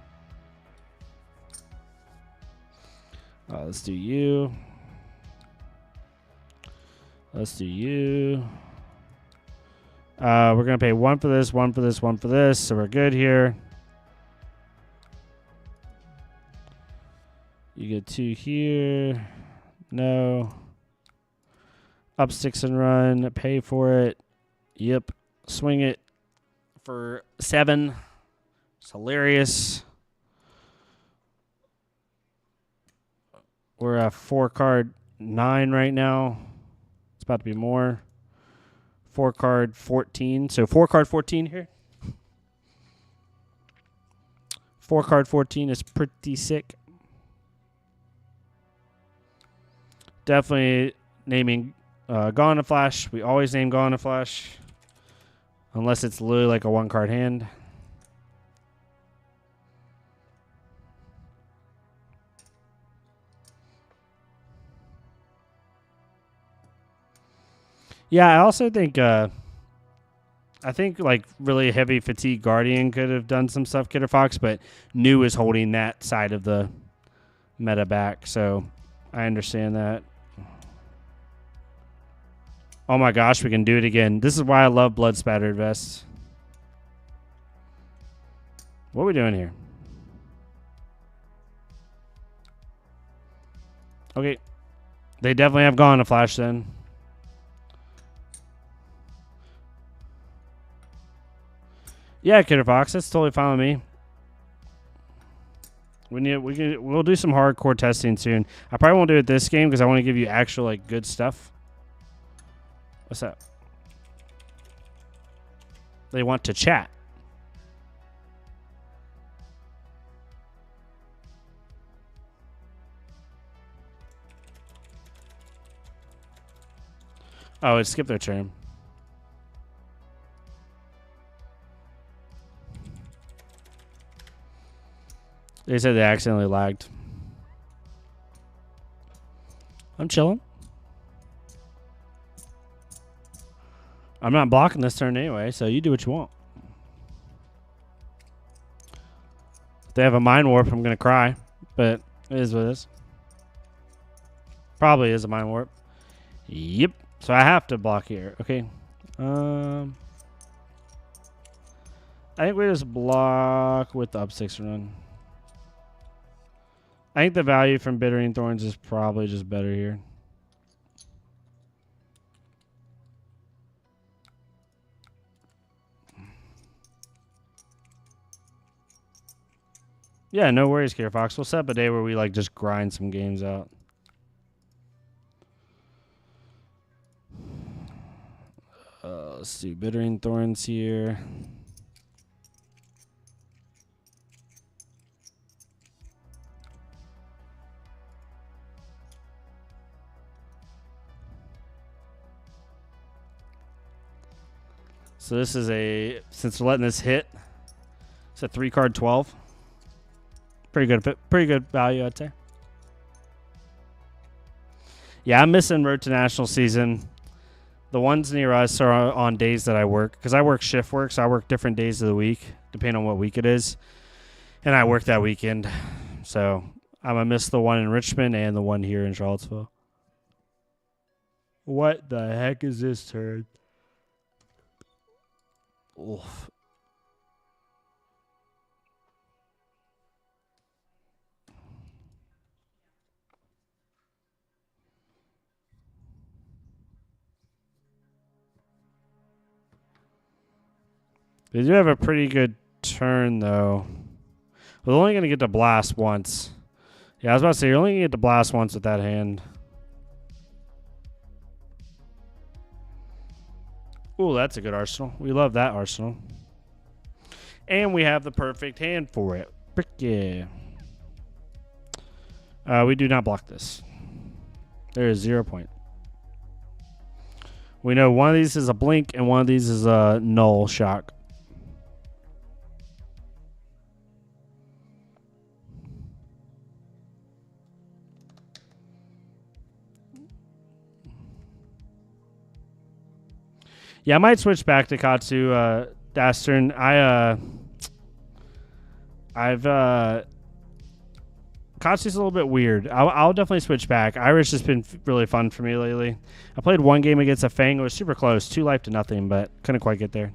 [SPEAKER 1] Let's do you. Let's do you. We're going to pay 1 for this, 1 for this, 1 for this. So we're good here. You get 2 here. No. Up 6 and run. Pay for it. Yep. Swing it for 7. It's hilarious. We're at 4 card 9 right now. Let's about to be more. 4-card 14. So 4-card 14 here. 4-card 14 is pretty sick. Definitely naming Gone in a Flash. We always name Gone in a Flash. Unless it's literally like a 1-card hand. Yeah, I also think like really heavy fatigue Guardian could have done some stuff, Kidder Fox, but New is holding that side of the meta back, so I understand that. Oh my gosh, we can do it again. This is why I love Blood Spattered Vests. What are we doing here? Okay. They definitely have Gone in a Flash then. Yeah, Kidder Fox, that's totally fine with me. We'll do some hardcore testing soon. I probably won't do it this game because I want to give you actual like good stuff. What's that? They want to chat. Oh, it skipped their turn. They said they accidentally lagged. I'm chilling. I'm not blocking this turn anyway, so you do what you want. If they have a Mind Warp, I'm going to cry. But it is what it is. Probably is a Mind Warp. Yep. So I have to block here. Okay. I think we just block with the up 6 run. I think the value from Bittering Thorns is probably just better here. Yeah, no worries, Kidder Fox. We'll set up a day where we like just grind some games out. Let's do Bittering Thorns here. So this is since we're letting this hit, it's a 3-card 12. Pretty good value, I'd say. Yeah, I'm missing Road to National season. The ones near us are on days that I work, because I work shift work, so I work different days of the week, depending on what week it is. And I work that weekend. So I'm going to miss the one in Richmond and the one here in Charlottesville. What the heck is this turd? Oof. They do have a pretty good turn, though. We're only going to get to blast once. Yeah, I was about to say, you're only going to get to blast once with that hand. Ooh, that's a good arsenal. We love that arsenal. And we have the perfect hand for it. Frick yeah. We do not block this. There is 0 point. We know one of these is a blink and one of these is a null shock. Yeah, I might switch back to Katsu Dastern. Katsu's a little bit weird. I'll definitely switch back. Irish has been really fun for me lately. I played one game against a Fang. It was super close. 2 life to nothing, but couldn't quite get there.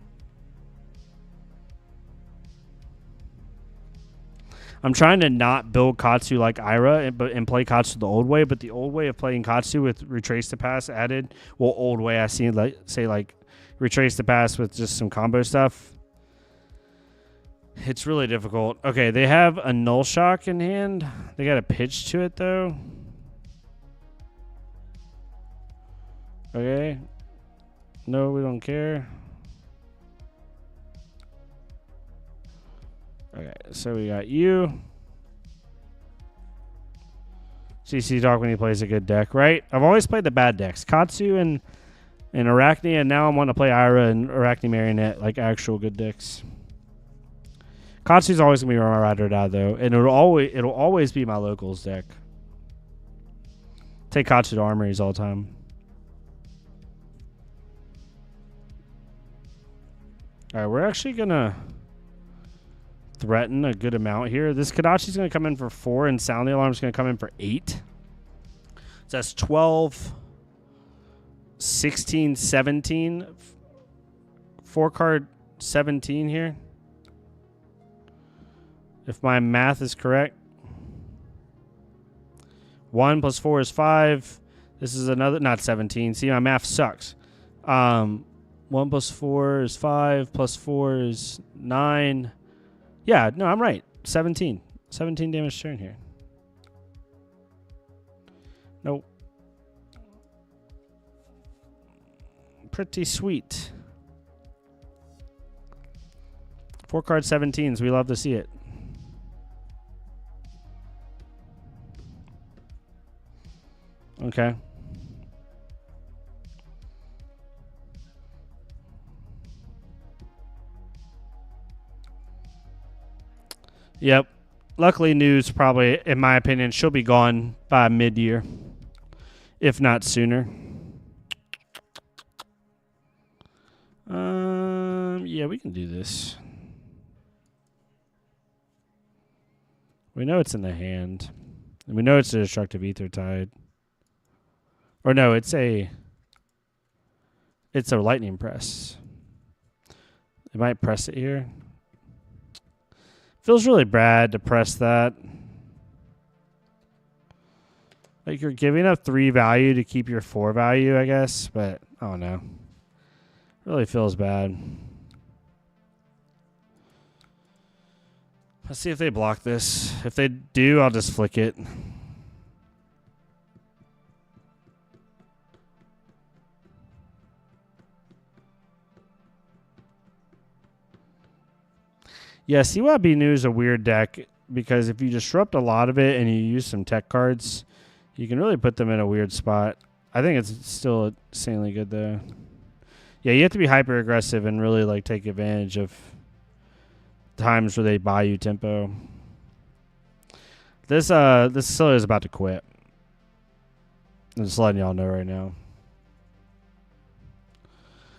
[SPEAKER 1] I'm trying to not build Katsu like Ira and play Katsu the old way, but the old way of playing Katsu with Retrace the Pass added, well, old way I see like Retrace the Pass with just some combo stuff. It's really difficult. Okay, they have a null shock in hand. They got a pitch to it though. Okay. No, we don't care. Okay, so we got you. CC talk when he plays a good deck, right? I've always played the bad decks. Katsu and Arakni, and now I'm wanting to play Ira and Arakni Marionette, like actual good decks. Katsu's always gonna be my ride or die though, and it'll always be my locals deck. Take Katsu to Armories all the time. Alright, we're actually gonna threaten a good amount here. This Kadachi's gonna come in for 4, and Sound the Alarm's gonna come in for 8. So that's 12, 16, 17. 4 card 17 here. If my math is correct. 1 plus 4 is 5. This is another, not 17. See, my math sucks. 1 plus 4 is 5. Plus 4 is 9. Yeah, no, I'm right. 17. 17 damage turn here. Nope. Pretty sweet. 4 card 17s. We love to see it. Okay. Yep. Luckily, News probably, in my opinion, she'll be gone by mid-year, if not sooner. Yeah, we can do this. We know it's in the hand. And we know it's a Destructive Ether Tide. Or no, it's a Lightning Press. It might press it here. Feels really bad to press that. Like you're giving up 3 value to keep your 4 value, I guess. But I don't know. Really feels bad. Let's see if they block this. If they do, I'll just flick it. Yeah, CYB New is a weird deck because if you disrupt a lot of it and you use some tech cards, you can really put them in a weird spot. I think it's still insanely good though. Yeah, you have to be hyper aggressive and really like take advantage of times where they buy you tempo. This Cecilia is about to quit. I'm just letting y'all know right now.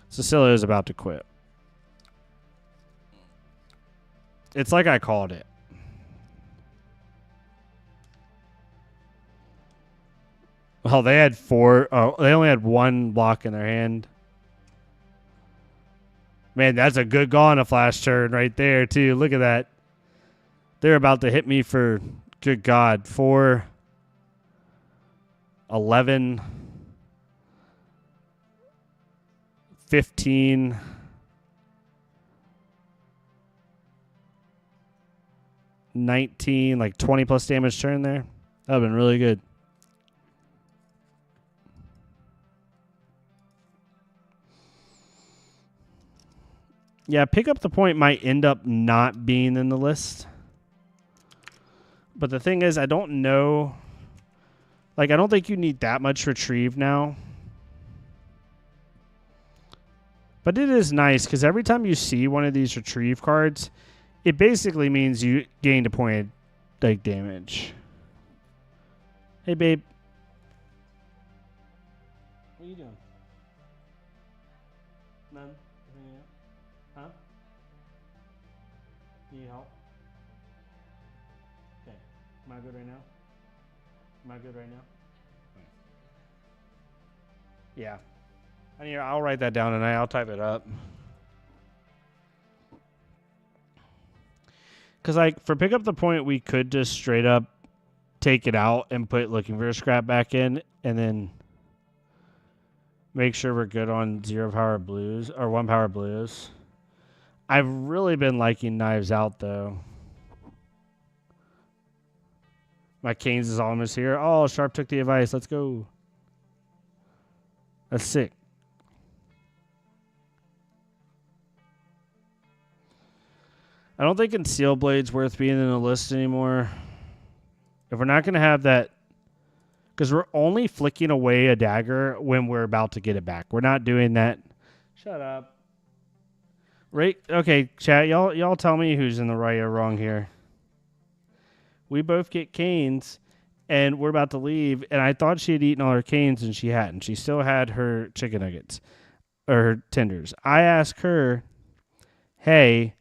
[SPEAKER 1] Cecilia is about to quit. It's like I called it. Well, they had 4. Oh, they only had 1 block in their hand. Man, that's a good go on a flash turn right there, too. Look at that. They're about to hit me for, good God, 4, 11, 15, 19, like 20 plus damage turn there. That would have been really good. Yeah, pick up the point might end up not being in the list. But the thing is, I don't know. Like, I don't think you need that much retrieve now. But it is nice because every time you see one of these retrieve cards, it basically means you gained a point of like damage. Hey, babe. What are you doing? None. Huh? Need help? Okay. Am I good right now? Am I good right now? Yeah. I'll write that down tonight. I'll type it up. Because, like, for pick up the point, we could just straight up take it out and put looking for a scrap back in and then make sure we're good on 0 power blues or 1 power blues. I've really been liking Knives Out, though. My Canes is almost here. Oh, Sharp took the advice. Let's go. That's sick. I don't think Conceal Blade's worth being in the list anymore. If we're not going to have that, because we're only flicking away a dagger when we're about to get it back. We're not doing that. Shut up. Right? Okay, chat. Y'all tell me who's in the right or wrong here. We both get canes, and we're about to leave, and I thought she had eaten all her canes, and she hadn't. She still had her chicken nuggets, or her tenders. I asked her, hey,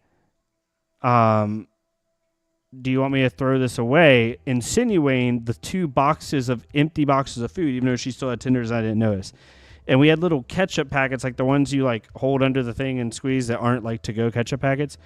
[SPEAKER 1] do you want me to throw this away? Insinuating the 2 boxes of empty boxes of food, even though she still had tenders I didn't notice. And we had little ketchup packets, like the ones you like hold under the thing and squeeze that aren't like to-go ketchup packets.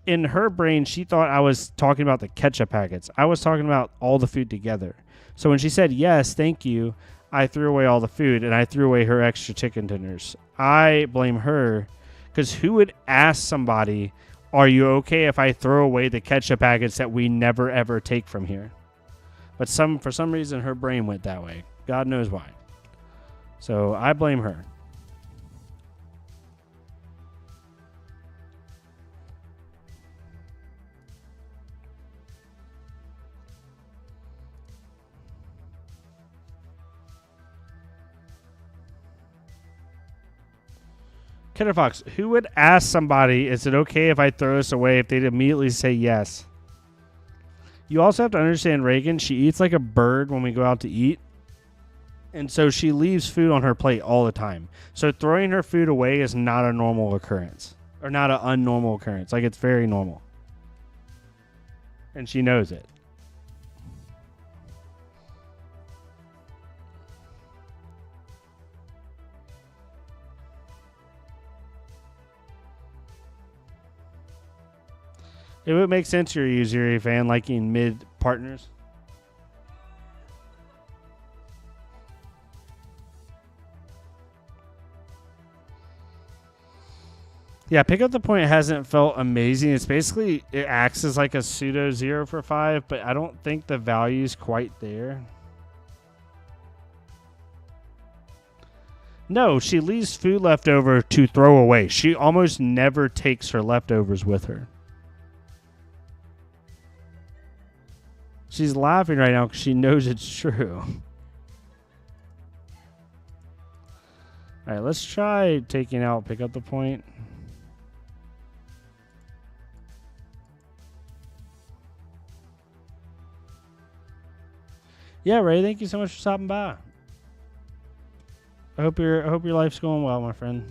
[SPEAKER 1] In her brain, she thought I was talking about the ketchup packets. I was talking about all the food together. So when she said, yes, thank you, I threw away all the food, and I threw away her extra chicken tenders. I blame her, because who would ask somebody, are you okay if I throw away the ketchup packets that we never, ever take from here? But for some reason, her brain went that way. God knows why. So I blame her. Killer Fox, who would ask somebody, is it okay if I throw this away, if they'd immediately say yes? You also have to understand Reagan, she eats like a bird when we go out to eat. And so she leaves food on her plate all the time. So throwing her food away is not a normal occurrence. Or not an unnormal occurrence. Like, it's very normal. And she knows it. It would make sense you're a Uzuri fan, liking mid partners. Yeah, pick up the point hasn't felt amazing. It's basically, it acts as like a pseudo 0 for 5, but I don't think the value's quite there. No, she leaves food left over to throw away. She almost never takes her leftovers with her. She's laughing right now because she knows it's true. All right, let's try taking out pick up the point. Yeah, Ray, thank you so much for stopping by. I hope your life's going well, my friend.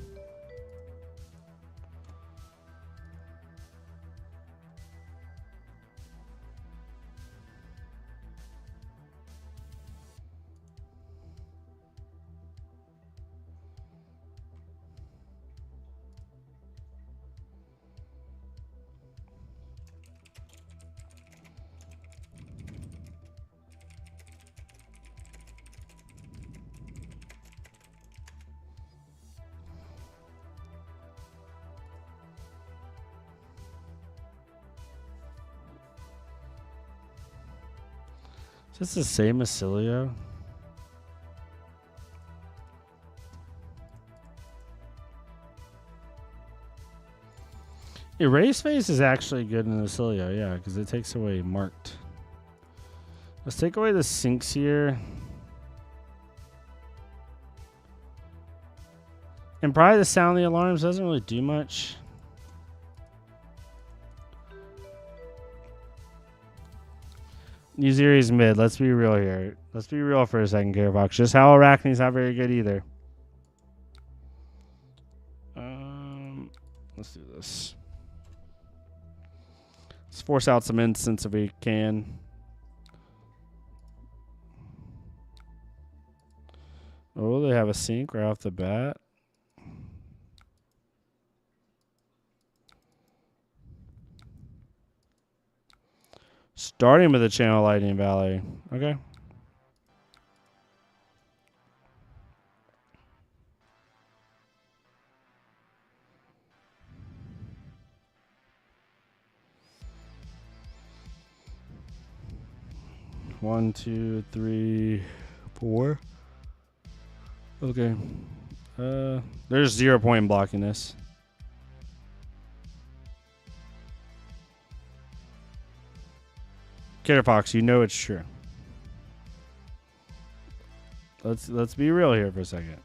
[SPEAKER 1] Is this the same as Cilio? Erase face is actually good in the Cilio, yeah, because it takes away marked. Let's take away the sinks here. And probably the sound of the alarms doesn't really do much. Uziri's mid. Let's be real here. Let's be real for a second, Gearbox. Just how Arakni's not very good either. Let's do this. Let's force out some instants if we can. Oh, they have a sink right off the bat. Starting with a channel Lightning Valley. Okay. One, two, three, four. Okay. There's 0 point blocking this. Killer Fox, you know it's true. Let's be real here for a second.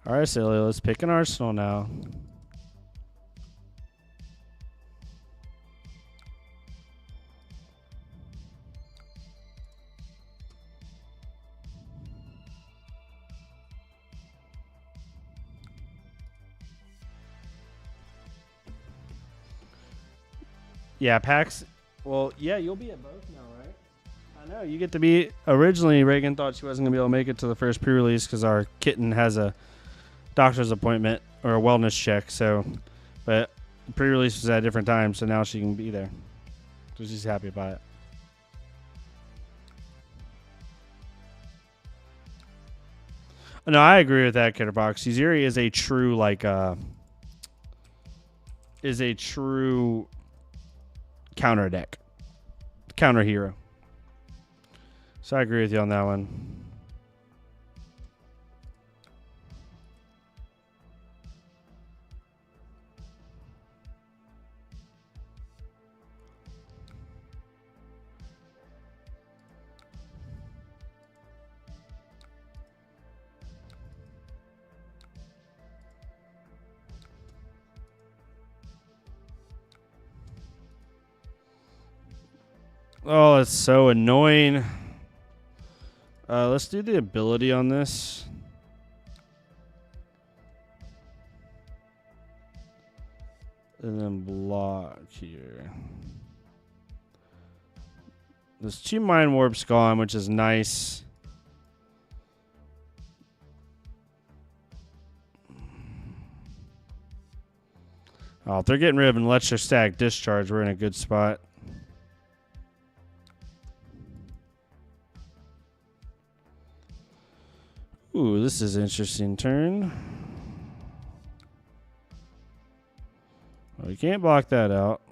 [SPEAKER 1] All right, Silly, let's pick an arsenal now. Yeah, PAX. Well, yeah, you'll be at both now, right? I know. You get to be. Originally, Reagan thought she wasn't going to be able to make it to the first pre-release because our kitten has a doctor's appointment or a wellness check. So, but the pre-release was at a different time, so now she can be there. So she's happy about it. No, I agree with that, Kitterbox. Uziri is a true counter deck, counter hero. So I agree with you on that one. Oh, it's so annoying. Let's do the ability on this. And then block here. There's 2 Mind Warps gone, which is nice. Oh, if they're getting rid of an electrostatic discharge, we're in a good spot. Ooh, this is an interesting turn. Well, you can't block that out.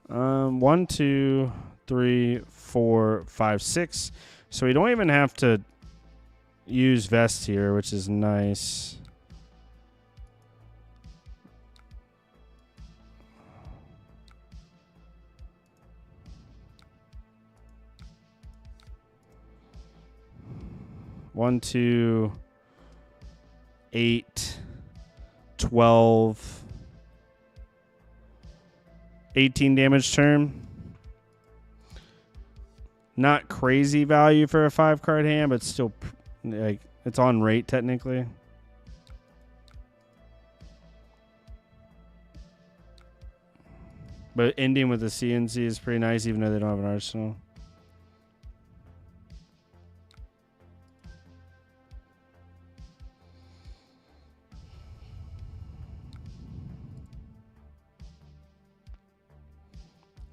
[SPEAKER 1] One, 2, 3, 4, 5, 6. So we don't even have to use Vest here, which is nice. One, 2, 8, 12, 18 damage turn. Not crazy value for a 5-card hand, but still, like, it's on rate technically. But ending with a CNC is pretty nice, even though they don't have an arsenal.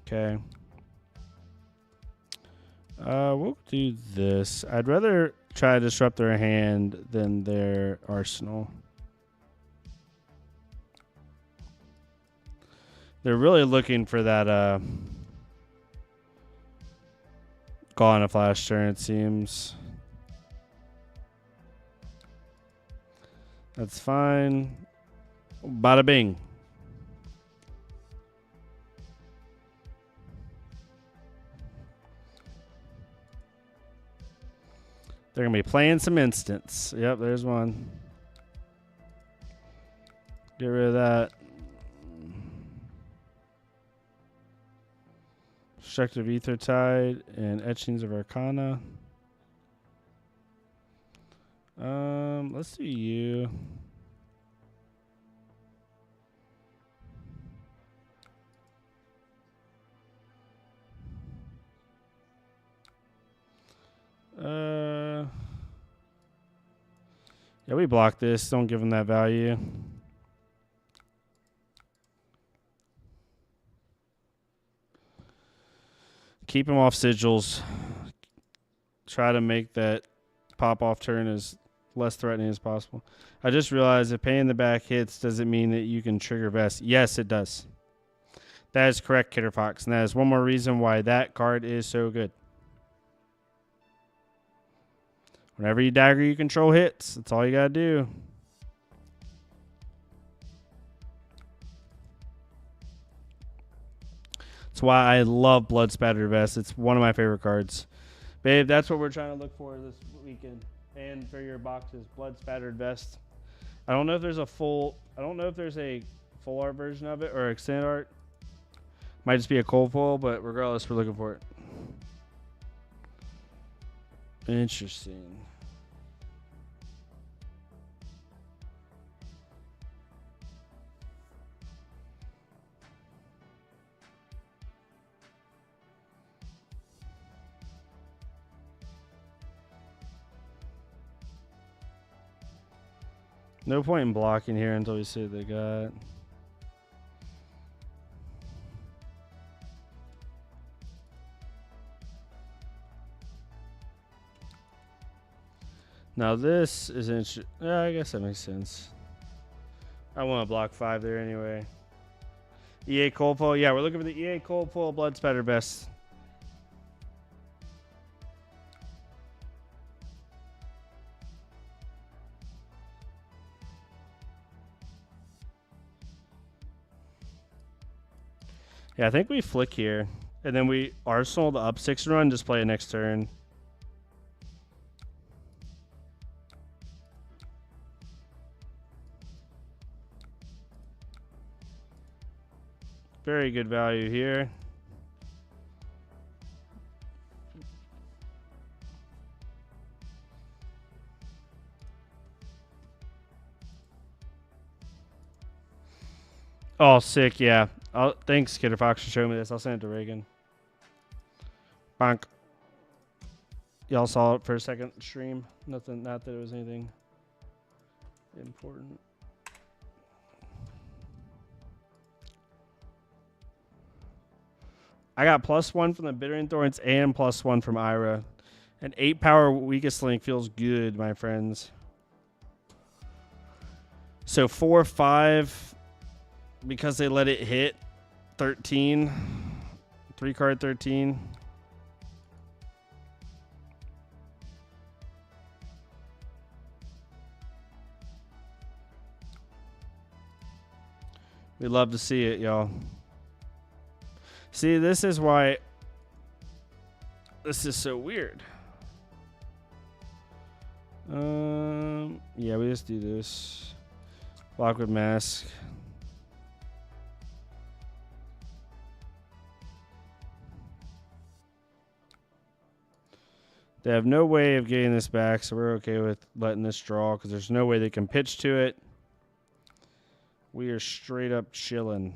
[SPEAKER 1] Okay. We'll do this. I'd rather try to disrupt their hand than their arsenal. They're really looking for that call on a flash turn, it seems. That's fine. Bada bing. They're going to be playing some instants. Yep, there's one. Get rid of that. Destructive Ether Tide and Etchings of Arcana. Let's do you. Yeah, we block this. Don't give them that value. Keep them off sigils. try to make that pop-off turn as less threatening as possible. I just realized if paying the back hits doesn't mean that you can trigger Vest. Yes, it does. That is correct, Kidder Fox. And that is one more reason why that card is so good. Whenever you dagger, you control hits. That's all you got to do. That's why I love Blood Spattered Vest. It's one of my favorite cards. Babe, that's what we're trying to look for this weekend. And for your boxes, Blood Spattered Vest. I don't know if there's a full art version of it or extended art. Might just be a cold foil, but regardless, we're looking for it. Interesting. No point in blocking here until we see what they got. Now this is interesting. Yeah, I guess that makes sense. I want to block 5 there anyway. EA Cold Foil. Yeah, we're looking for the EA Cold Foil Blood Spatter Vest. Yeah, I think we flick here. And then we Arsenal the up 6 run, just play it next turn. Very good value here. Oh, sick, yeah. Thanks, Kidder Fox, for showing me this. I'll send it to Reagan. Bonk. Y'all saw it for a second stream. Nothing, not that it was anything important. I got +1 from the Bittering Thorns and +1 from Ira. An 8 power weakest link feels good, my friends. So 4/5 because they let it hit 13. 3 card 13. We'd love to see it, y'all. See, this is why this is so weird. Yeah, we just do this. Block with mask. They have no way of getting this back, so we're okay with letting this draw because there's no way they can pitch to it. We are straight up chilling.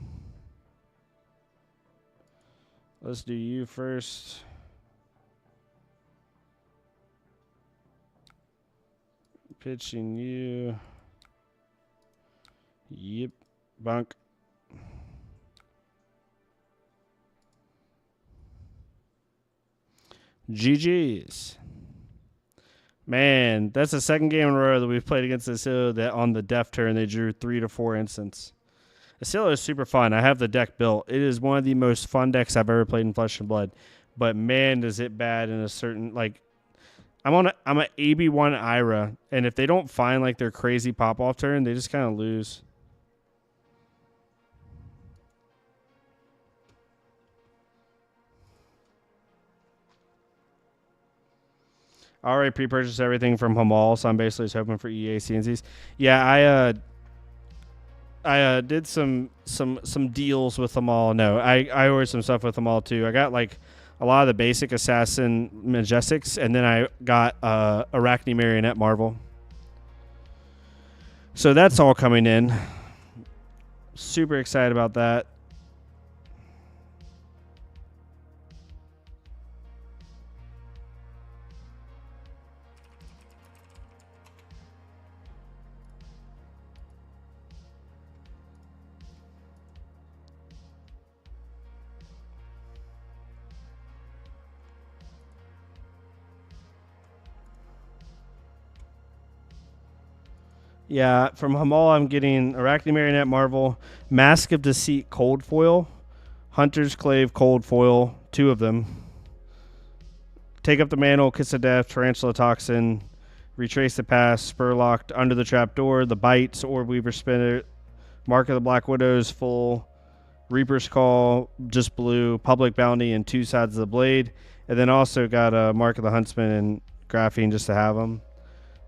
[SPEAKER 1] Let's do you first. Pitching you. Yep. Bunk. GG's. Man, that's the second game in a row that we've played against Asilo that on the def turn they drew 3 to 4 instants. Asilo is super fun. I have the deck built. It is one of the most fun decks I've ever played in Flesh and Blood. But man, does it bad in a certain like I'm an AB1 Ira, and if they don't find like their crazy pop off turn, they just kind of lose. I already pre-purchased everything from Hamal, so I'm basically just hoping for EA CNCs. Yeah, I did some deals with them all. No, I ordered some stuff with them all too. I got like a lot of the basic Assassin Majestics, and then I got Arakni Marionette Marvel. So that's all coming in. Super excited about that. Yeah, from Hamal, I'm getting Arachne Marionette Marvel, Mask of Deceit Cold Foil, Hunter's Clave Cold Foil, 2 of them. Take Up the Mantle, Kiss of Death, Tarantula Toxin, Retrace the Past, Spurlocked, Under the Trapdoor, The Bites, Orb Weaver Spinner, Mark of the Black Widows, Full, Reaper's Call, just blue, Public Bounty, and 2 Sides of the Blade. And then also got a Mark of the Huntsman and Graphene just to have them.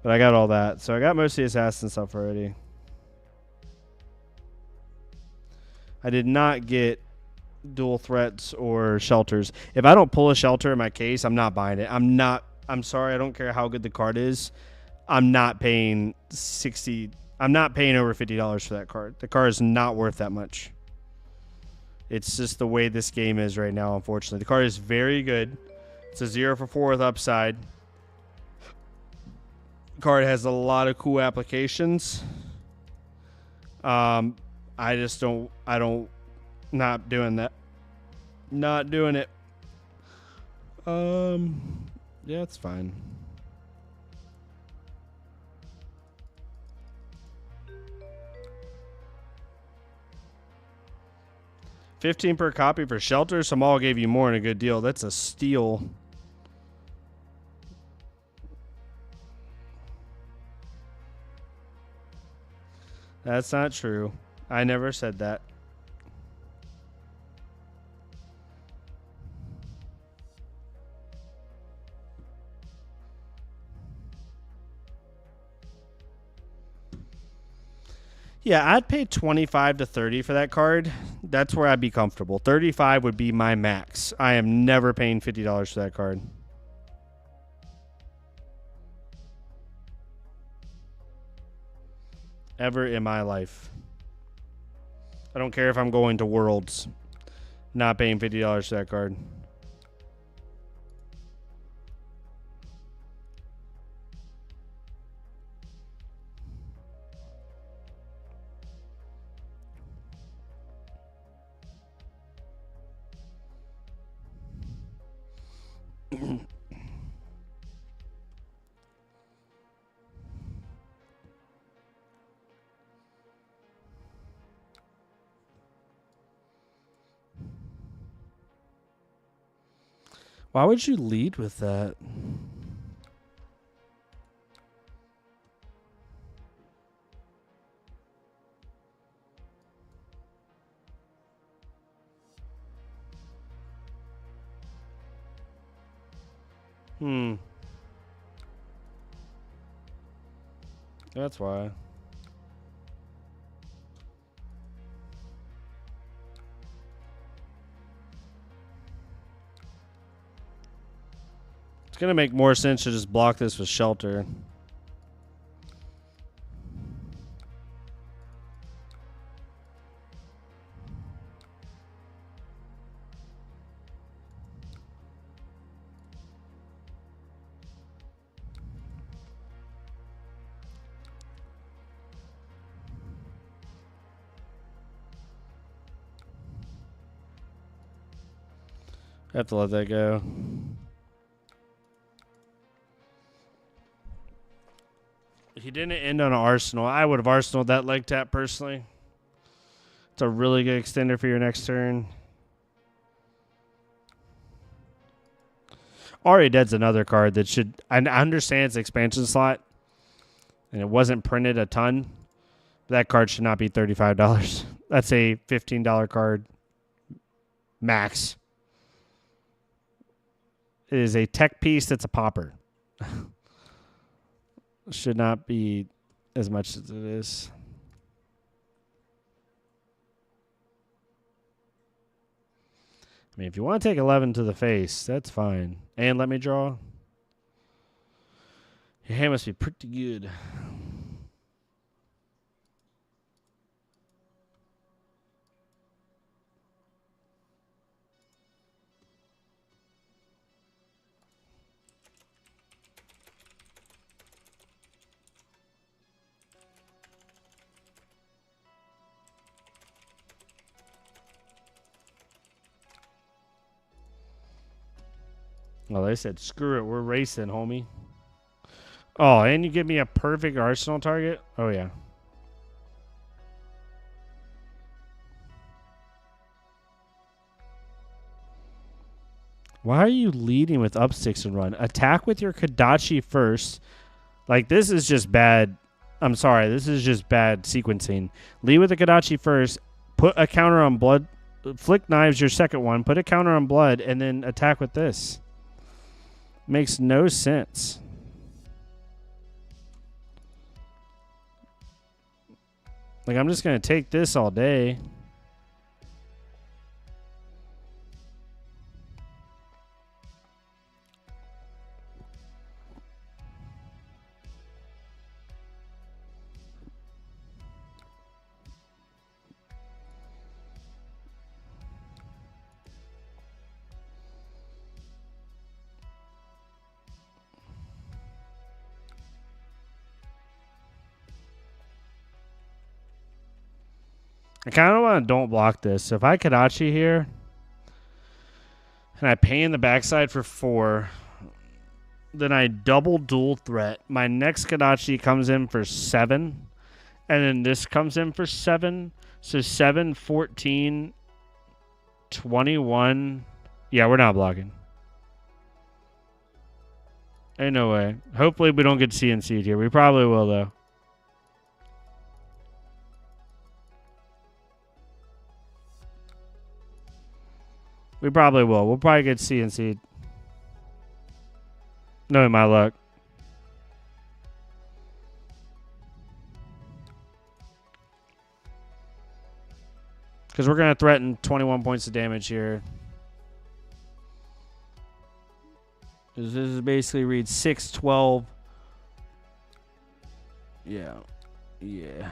[SPEAKER 1] But I got all that. So I got most of the assassin stuff already. I did not get dual threats or shelters. If I don't pull a shelter in my case, I'm not buying it. I'm sorry, I don't care how good the card is. I'm not paying I'm not paying over $50 for that card. The card is not worth that much. It's just the way this game is right now, unfortunately. The card is very good. It's a 0 for 4 with upside. The card has a lot of cool applications. I don't not doing that. Not doing it. Yeah, it's fine. $15 per copy for shelter. Samal gave you more and a good deal. That's a steal. That's not true. I never said that. Yeah, I'd pay 25 to 30 for that card. That's where I'd be comfortable. 35 would be my max. I am never paying $50 for that card. Ever in my life. I don't care if I'm going to Worlds. Not paying $50 for that card. Why would you lead with that? That's why. It's going to make more sense to just block this with shelter. I have to let that go. He didn't end on an Arsenal. I would have Arsenaled that leg tap personally. It's a really good extender for your next turn. Already Dead's another card that should... I understand it's expansion slot, and it wasn't printed a ton. That card should not be $35. That's a $15 card max. It is a tech piece that's a popper. Should not be as much as it is. I mean, if you want to take 11 to the face, that's fine. And let me draw. Your hand must be pretty good. Well, they said, screw it, we're racing, homie. Oh, and you give me a perfect arsenal target? Oh, yeah. Why are you leading with up 6 and run? Attack with your Kodachi first. Like, this is just bad. I'm sorry. This is just bad sequencing. Lead with the Kodachi first. Put a counter on blood. Flick knives your second one. Put a counter on blood. And then attack with this. Makes no sense. Like, I'm just going to take this all day. I kind of want to don't block this. So if I Kodachi here, and I pay in the backside for 4, then I double dual threat. My next Kodachi comes in for 7, and then this comes in for 7. So 7, 14, 21. Yeah, we're not blocking. Ain't no way. Hopefully we don't get CNC'd here. We probably will, though. We probably will. We'll probably get CNC'd. Knowing my luck. Because we're going to threaten 21 points of damage here. This is basically reads 6, 12. Yeah. Yeah.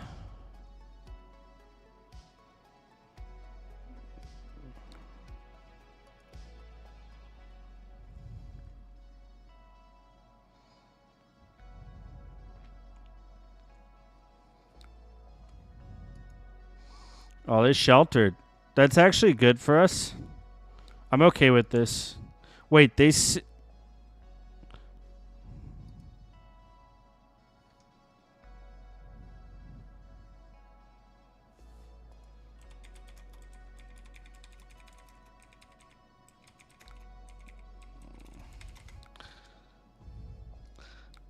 [SPEAKER 1] Oh, they sheltered. That's actually good for us. I'm okay with this. Wait, they...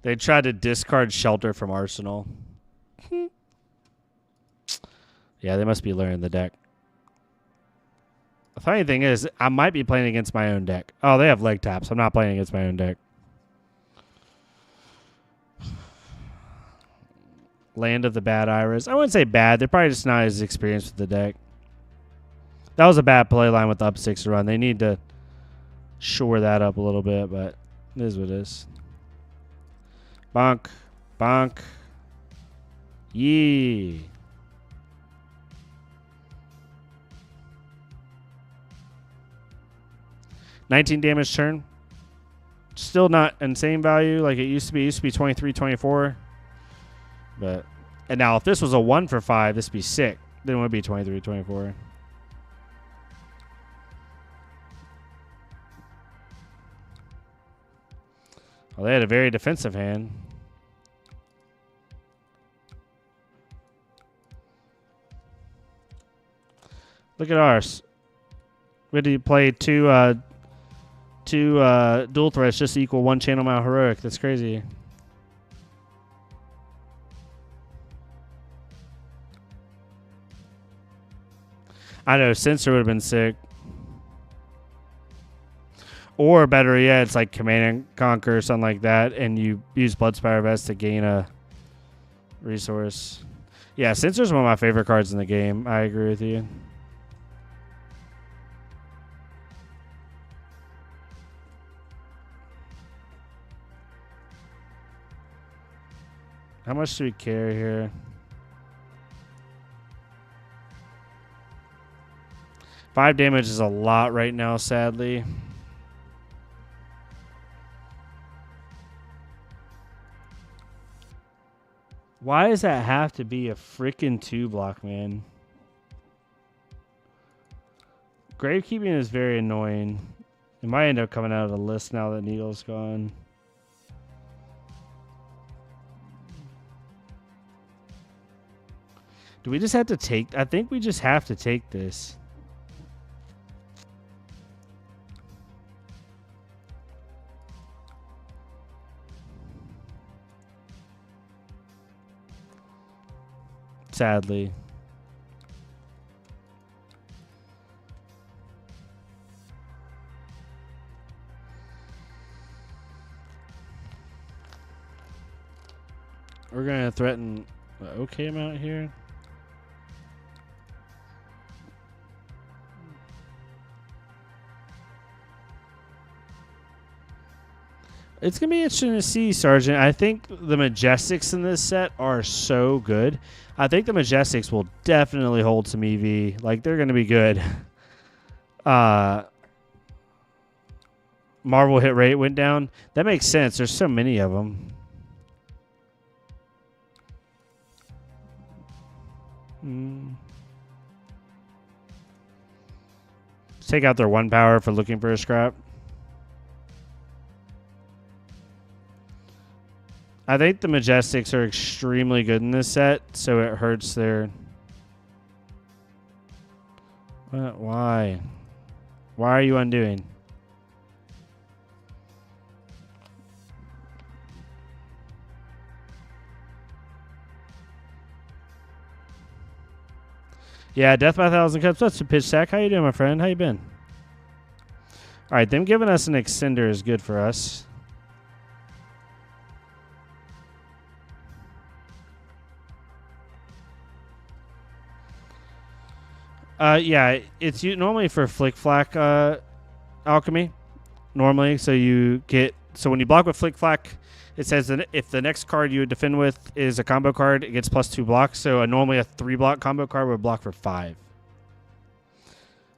[SPEAKER 1] They tried to discard shelter from Arsenal. Yeah, they must be learning the deck. The funny thing is, I might be playing against my own deck. Oh, they have leg taps. I'm not playing against my own deck. Land of the Bad Iris. I wouldn't say bad. They're probably just not as experienced with the deck. That was a bad play line with the up 6 run. They need to shore that up a little bit, but it is what it is. Bonk. Bonk. Yee. $19 damage turn. Still not insane value like it used to be. It used to be 23, 24. But, and now if this was a 1 for 5, this would be sick. Then it would be 23, 24. Well, they had a very defensive hand. Look at ours. We had to play two dual threats just to equal 1 channel mount heroic. That's crazy. I know, Sensor would have been sick. Or better yet, it's like Command and Conquer or something like that, and you use Bloodspire Vest to gain a resource. Yeah, Sensor's one of my favorite cards in the game. I agree with you. How much do we carry here? 5 damage is a lot right now, sadly. Why does that have to be a freaking 2 block, man? Gravekeeping is very annoying. It might end up coming out of the list now that Needle's gone. Do we just have to take... I think we just have to take this. Sadly. We're going to threaten an okay amount here. It's going to be interesting to see, Sergeant. I think the Majestics in this set are so good. I think the Majestics will definitely hold some EV. Like, they're going to be good. Marvel hit rate went down. That makes sense. There's so many of them. Let's take out their 1 power for looking for a scrap. I think the Majestics are extremely good in this set, so it hurts their... Why? Why are you undoing? Yeah, Death by 1,000 Cups. That's a pitch sack. How you doing, my friend? How you been? All right, them giving us an extender is good for us. Yeah, it's normally for Flick Flack alchemy. Normally, so when you block with Flick Flack, it says that if the next card you would defend with is a combo card, it gets +2 blocks. So normally a 3-block combo card would block for 5.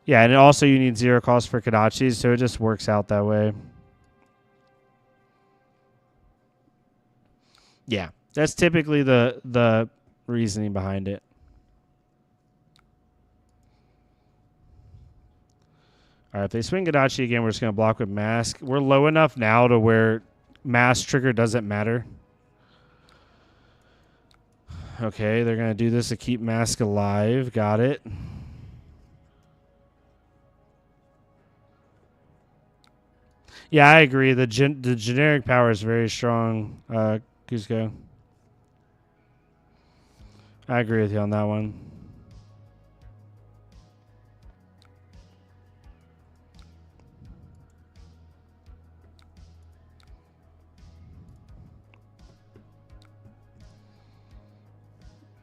[SPEAKER 1] Yeah, and also you need 0 cost for Kodachis, so it just works out that way. Yeah, that's typically the reasoning behind it. All right, if they swing Kodachi again, we're just going to block with Mask. We're low enough now to where Mask trigger doesn't matter. Okay, they're going to do this to keep Mask alive. Got it. Yeah, I agree. The generic power is very strong, Cusco. I agree with you on that one.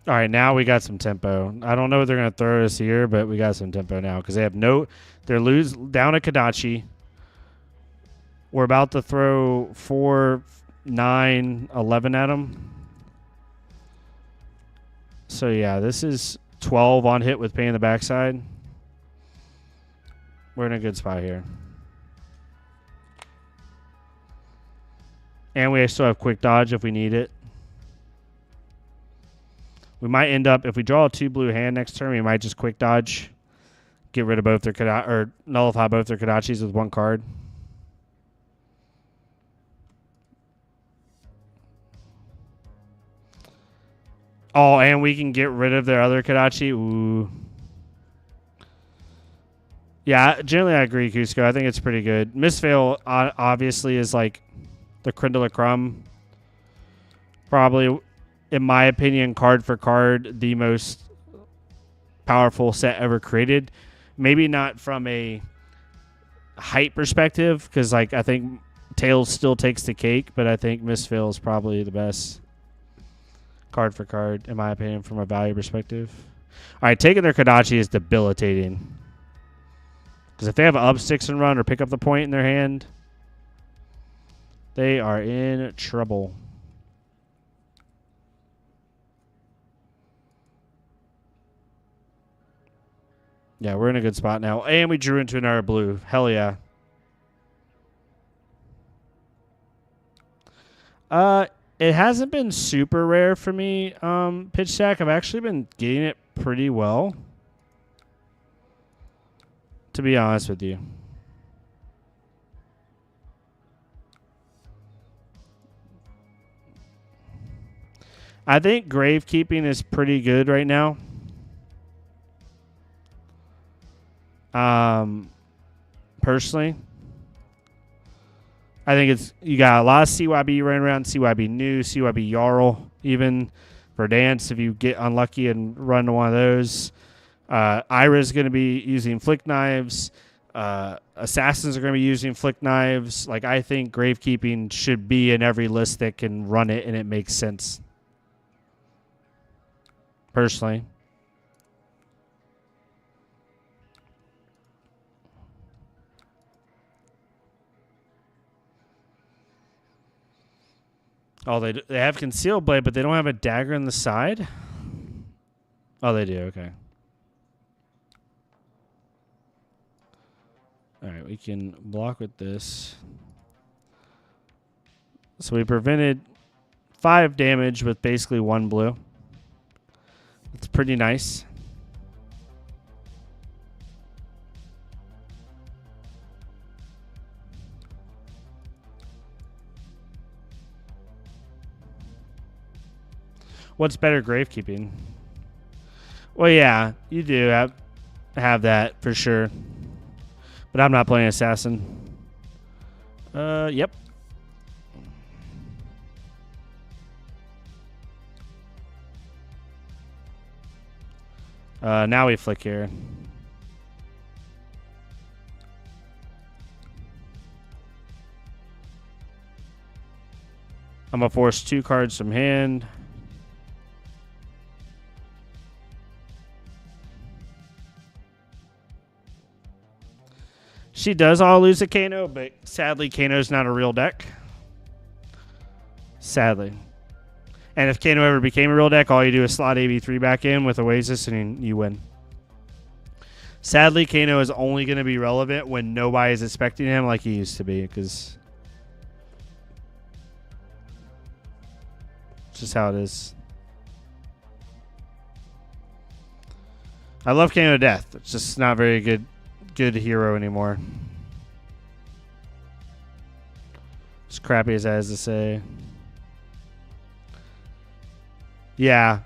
[SPEAKER 1] All right, now we got some tempo. I don't know what they're going to throw us here, but we got some tempo now because they have they're down at Kodachi. We're about to throw 4, 9, 11 at them. So, yeah, this is 12 on hit with pain in the backside. We're in a good spot here. And we still have quick dodge if we need it. We might end up, if we draw a 2 blue hand next turn, we might just quick dodge, get rid of both their or nullify both their Kodachis with 1 card. Oh, and we can get rid of their other Kodachi. Ooh. Yeah, generally I agree, Cusco. I think it's pretty good. Misfail obviously is like the creme de la creme. Probably, in my opinion, card for card, the most powerful set ever created. Maybe not from a height perspective, because like I think Tails still takes the cake, but I think Misfail is probably the best card for card, in my opinion, from a value perspective. All right, taking their Kodachi is debilitating. Because if they have an up 6 and run or pick up the point in their hand, they are in trouble. Yeah, we're in a good spot now. And we drew into another blue. Hell yeah. It hasn't been super rare for me, pitch stack. I've actually been getting it pretty well, to be honest with you. I think gravekeeping is pretty good right now. Personally, I think it's you got a lot of CYB running around, CYB new, CYB Jarl, even for dance if you get unlucky and run to one of those. Ira's going to be using flick knives. Assassins are going to be using flick knives. Like, I think Gravekeeping should be in every list that can run it and it makes sense. Personally. Oh, they have Concealed Blade, but they don't have a dagger on the side? Oh, they do. Okay. All right, we can block with this. So we prevented 5 damage with basically 1 blue. It's pretty nice. What's better, Gravekeeping? Well, yeah, you do have that for sure. But I'm not playing Assassin. Yep. Now we flick here. I'm going to force 2 cards from hand. She does all lose a Kano, but sadly, Kano's not a real deck. Sadly. And if Kano ever became a real deck, all you do is slot AB3 back in with Oasis and you win. Sadly, Kano is only going to be relevant when nobody is expecting him like he used to be, because it's just how it is. I love Kano to death. It's just not very good hero anymore. As crappy as that is to say. Yeah,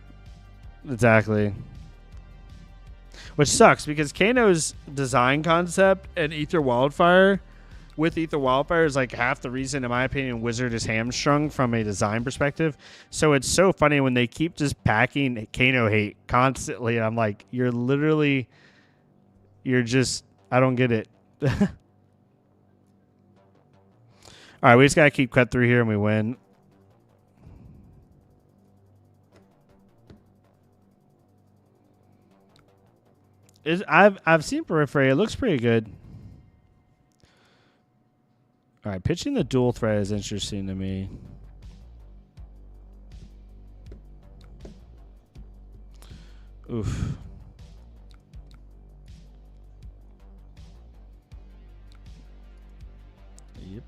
[SPEAKER 1] exactly. Which sucks because Kano's design concept and Ether Wildfire with Ether Wildfire is like half the reason, in my opinion, Wizard is hamstrung from a design perspective. So it's so funny when they keep just packing Kano hate constantly. I'm like, you're just, I don't get it. All right, we just got to keep cut through here and we win. I've seen Periphery. It looks pretty good. All right, pitching the dual threat is interesting to me. Oof. Yep.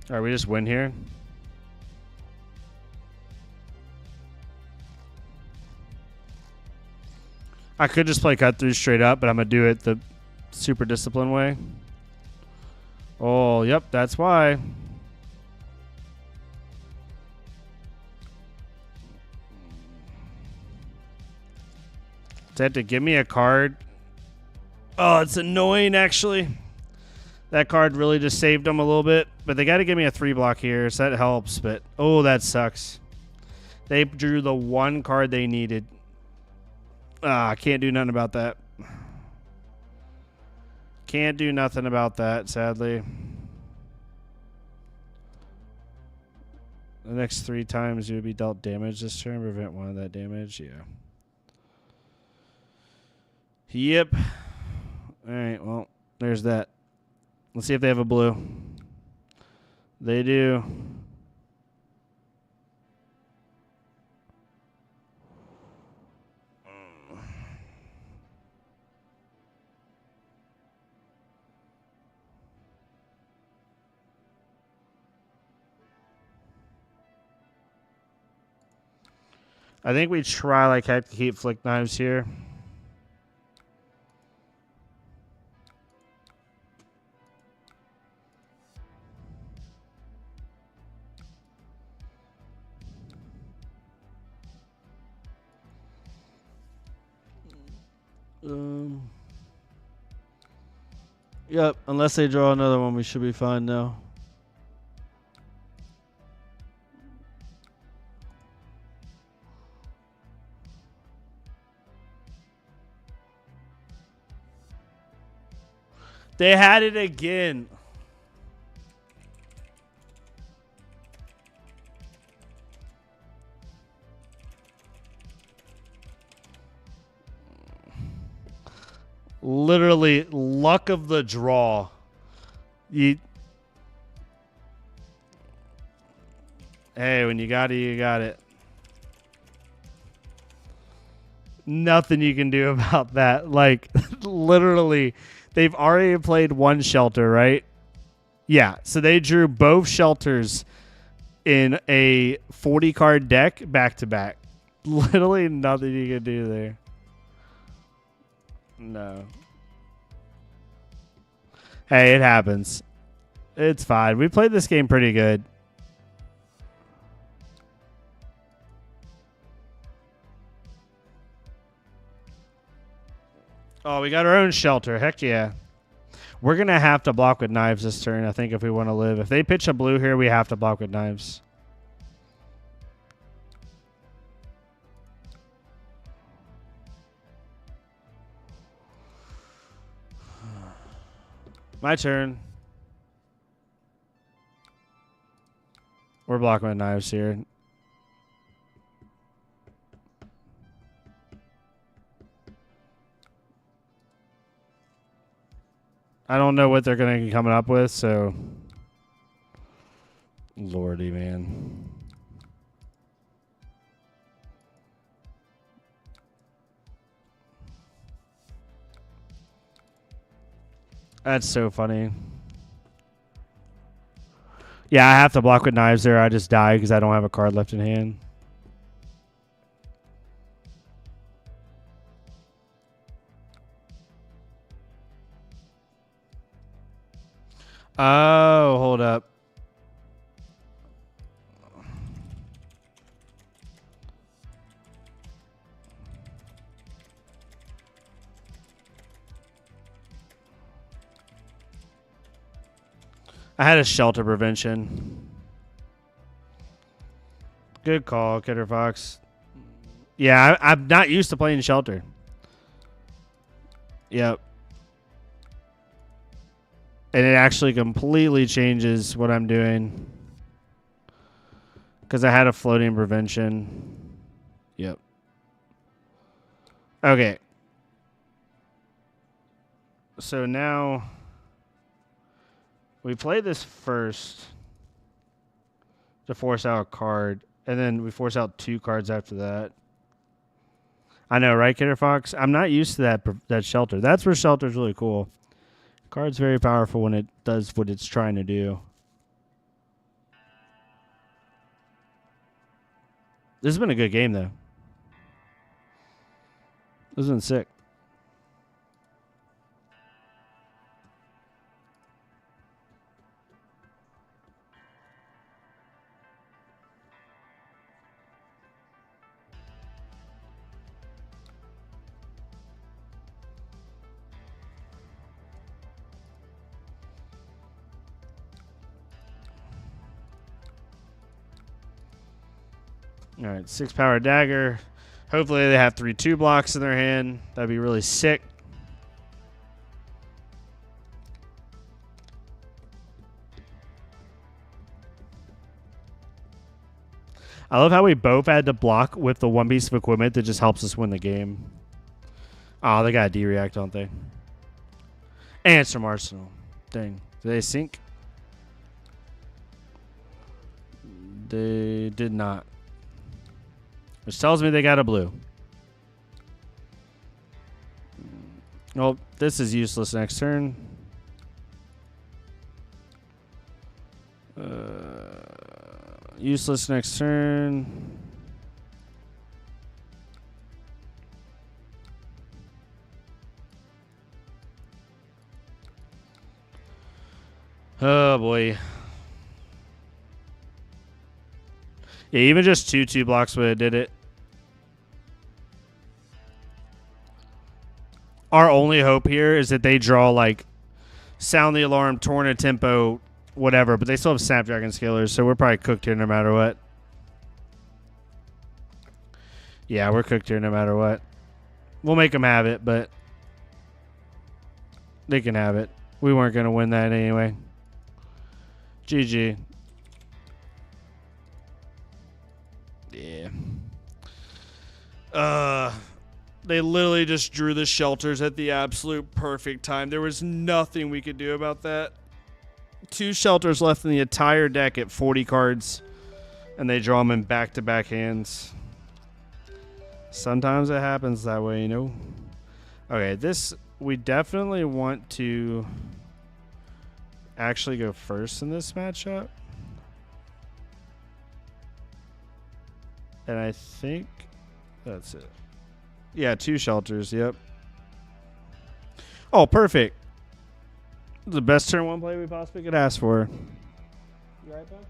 [SPEAKER 1] All right, we just win here. I could just play cut through straight up, but I'm going to do it the super disciplined way. Oh, yep, that's why. They had to give me a card. Oh, it's annoying, actually. That card really just saved them a little bit. But they got to give me a 3 block here, so that helps. But, oh, that sucks. They drew the 1 card they needed. I can't do nothing about that. Can't do nothing about that, sadly. The next 3 times you would be dealt damage this turn. Prevent 1 of that damage. Yeah. Yep. All right, well, there's that. Let's see if they have a blue. They do. I think we try like heck to keep flick knives here. Yep, unless they draw another one, we should be fine now. They had it again. Literally, luck of the draw. Hey, when you got it, you got it. Nothing you can do about that. Like, literally, they've already played one shelter, right? Yeah, so they drew both shelters in a 40-card deck back-to-back. Literally nothing you can do there. No. Hey, it happens. It's fine. We played this game pretty good. Oh, we got our own shelter. Heck yeah. We're going to have to block with knives this turn, I think, if we want to live. If they pitch a blue here, we have to block with knives. My turn. We're blocking with knives here. I don't know what they're going to be coming up with, so... Lordy, man. That's so funny. Yeah, I have to block with knives there. I just die because I don't have a card left in hand. Oh, hold up. I had a shelter prevention. Good call, Kidder Fox. Yeah, I'm not used to playing shelter. Yep. And it actually completely changes what I'm doing. Because I had a floating prevention. Yep. Okay. So now... we play this first to force out a card, and then we force out 2 cards after that. I know, right, Kidder Fox? I'm not used to that shelter. That's where shelter's really cool. Card's very powerful when it does what it's trying to do. This has been a good game, though. This has been sick. All right, 6 power dagger. Hopefully they have 3/2 blocks in their hand. That'd be really sick. I love how we both had to block with the one piece of equipment that just helps us win the game. Oh, they got a D-react, don't they? And it's from Arsenal. Dang. Did they sink? They did not. Which tells me they got a blue. Well, this is useless next turn. Useless next turn. Oh, boy. Yeah, even just 2/2 blocks would have did it. Our only hope here is that they draw, like, Sound the Alarm, Torn a Tempo, whatever, but they still have Snapdragon Scalers, so we're probably cooked here no matter what. Yeah, we're cooked here no matter what. We'll make them have it, but they can have it. We weren't going to win that anyway. GG. Yeah. They literally just drew the shelters at the absolute perfect time. There was nothing we could do about that. 2 shelters left in the entire deck at 40 cards, and they draw them in back-to-back hands. Sometimes it happens that way, you know. Okay, this, we definitely want to actually go first in this matchup. And I think that's it. Yeah, 2 shelters, yep. Oh, perfect. The best turn 1 play we possibly could ask for. You right, bud?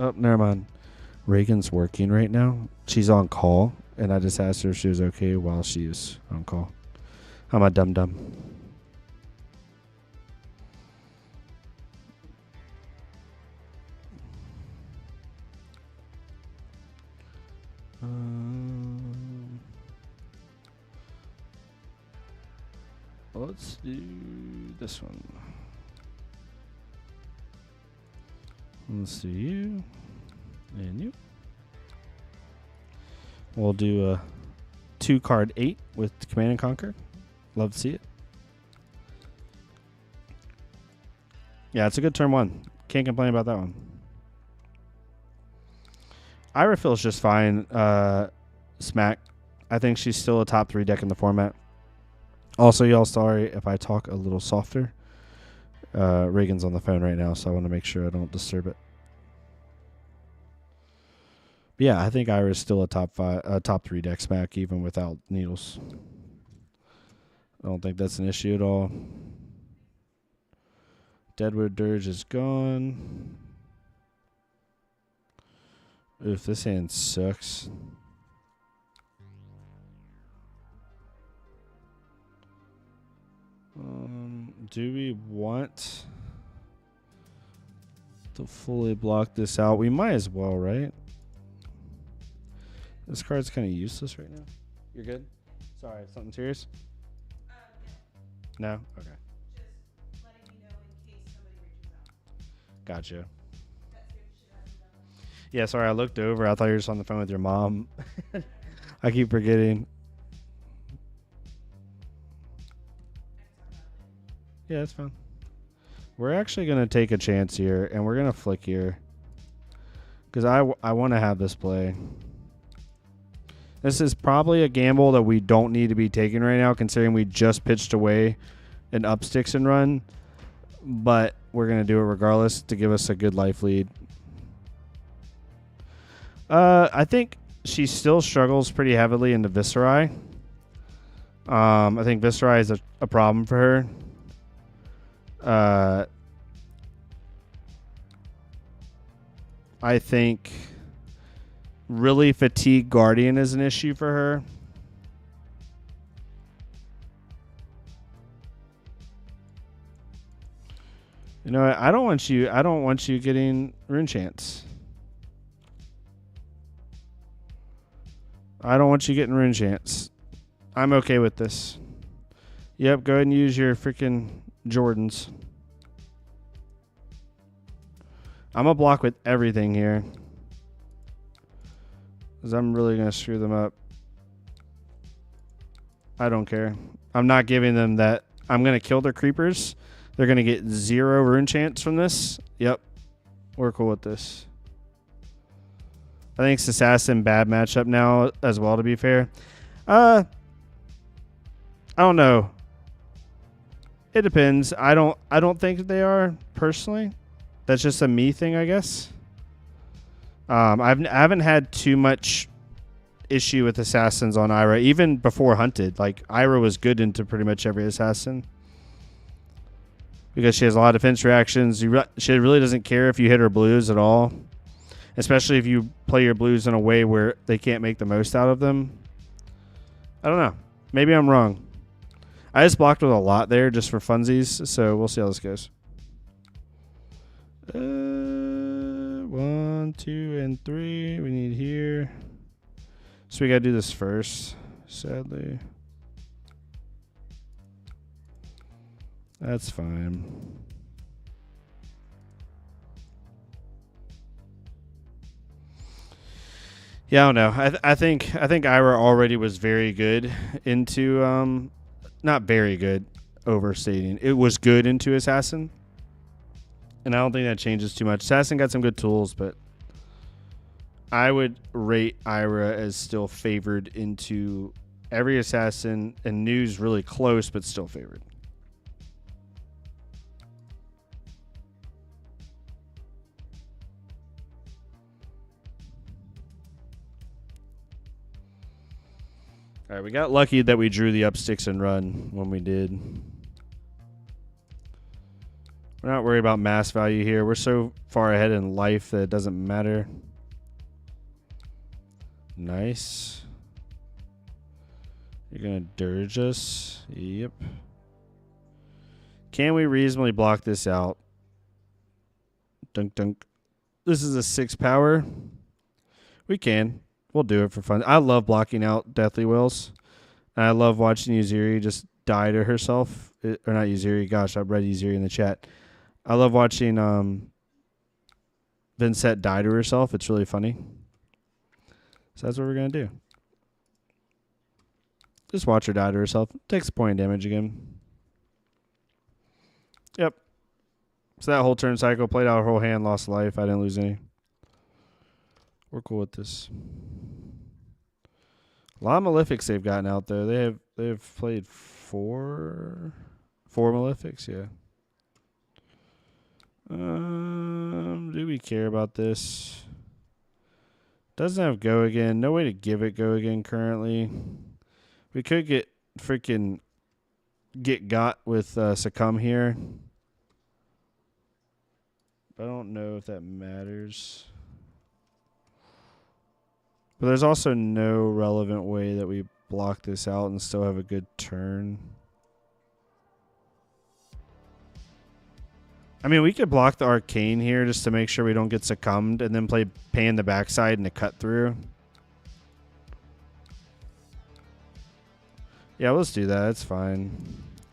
[SPEAKER 1] Oh, never mind. Reagan's working right now. She's on call, and I just asked her if she was okay while she's on call. I'm a dum-dum. Let's do this one. Let's do you and you. We'll do a 2-card 8 with Command and Conquer. Love to see it. Yeah, it's a good turn 1. Can't complain about that one. Ira feels just fine. Smack. I think she's still a top 3 deck in the format. Also, y'all, sorry if I talk a little softer. Reagan's on the phone right now, so I want to make sure I don't disturb it. But yeah, I think Ira's still a top 3 deck Smack, even without Needles. I don't think that's an issue at all. Deadwood Dirge is gone. Oof, this hand sucks. Do we want to fully block this out? We might as well, right? This card's kind of useless right now. You're good? Sorry, something serious? No? Okay.
[SPEAKER 2] Just letting me know in case somebody reaches out.
[SPEAKER 1] Gotcha.
[SPEAKER 2] That's if she hasn't done.
[SPEAKER 1] Yeah, sorry, I looked over. I thought you were just on the phone with your mom. I keep forgetting. Yeah, that's fine. We're actually going to take a chance here, and we're going to flick here. Because I want to have this play. This is probably a gamble that we don't need to be taking right now, considering we just pitched away an up sticks and run. But we're going to do it regardless to give us a good life lead. I think she still struggles pretty heavily into Viscerai. I think Viscerai is a problem for her. I think really Fatigue Guardian is an issue for her. You know what? I don't want you getting Rune Chance. I don't want you getting Rune Chance. I'm okay with this. Yep, go ahead and use your freaking Jordans. I'm going to block with everything here. Because I'm really going to screw them up. I don't care. I'm not giving them that. I'm going to kill their creepers. They're going to get 0 rune chance from this. Yep. We're cool with this. I think it's Assassin bad matchup now as well, to be fair. I don't know. It depends. I don't think they are personally. That's just a me thing, I guess. I haven't had too much issue with assassins on Ira, even before Hunted. Like, Ira was good into pretty much every assassin. Because she has a lot of defense reactions. She really doesn't care if you hit her blues at all. Especially if you play your blues in a way where they can't make the most out of them. I don't know. Maybe I'm wrong. I just blocked with a lot there just for funsies. So we'll see how this goes. 1, 2, and 3. We need here. So we got to do this first, sadly. That's fine. Yeah, I don't know. I think Ira already was very good into not very good, overstating. It was good into Assassin. And I don't think that changes too much. Assassin got some good tools, but I would rate Ira as still favored into every Assassin, and News really close, but still favored. All right, we got lucky that we drew the up sticks and run when we did. We're not worried about mass value here. We're so far ahead in life that it doesn't matter. Nice. You're going to dirge us. Yep. Can we reasonably block this out? Dunk, dunk. This is a 6 power. We can. We'll do it for fun. I love blocking out Deathly Wills. And I love watching Uziri just die to herself. Or not Uziri. Gosh, I read Uziri in the chat. I love watching Vincent die to herself. It's really funny. So that's what we're going to do. Just watch her die to herself. Takes a point of damage again. Yep. So that whole turn cycle, played out her whole hand, lost life. I didn't lose any. We're cool with this. A lot of Malefics they've gotten out there. They've played four Malefics, yeah. Do we care about this? Doesn't have go again. No way to give it go again currently. We could get got with succumb here. But I don't know if that matters. But there's also no relevant way that we block this out and still have a good turn. I mean, we could block the arcane here just to make sure we don't get succumbed and then play pan the backside and a cut through. Yeah, let's do that. It's fine.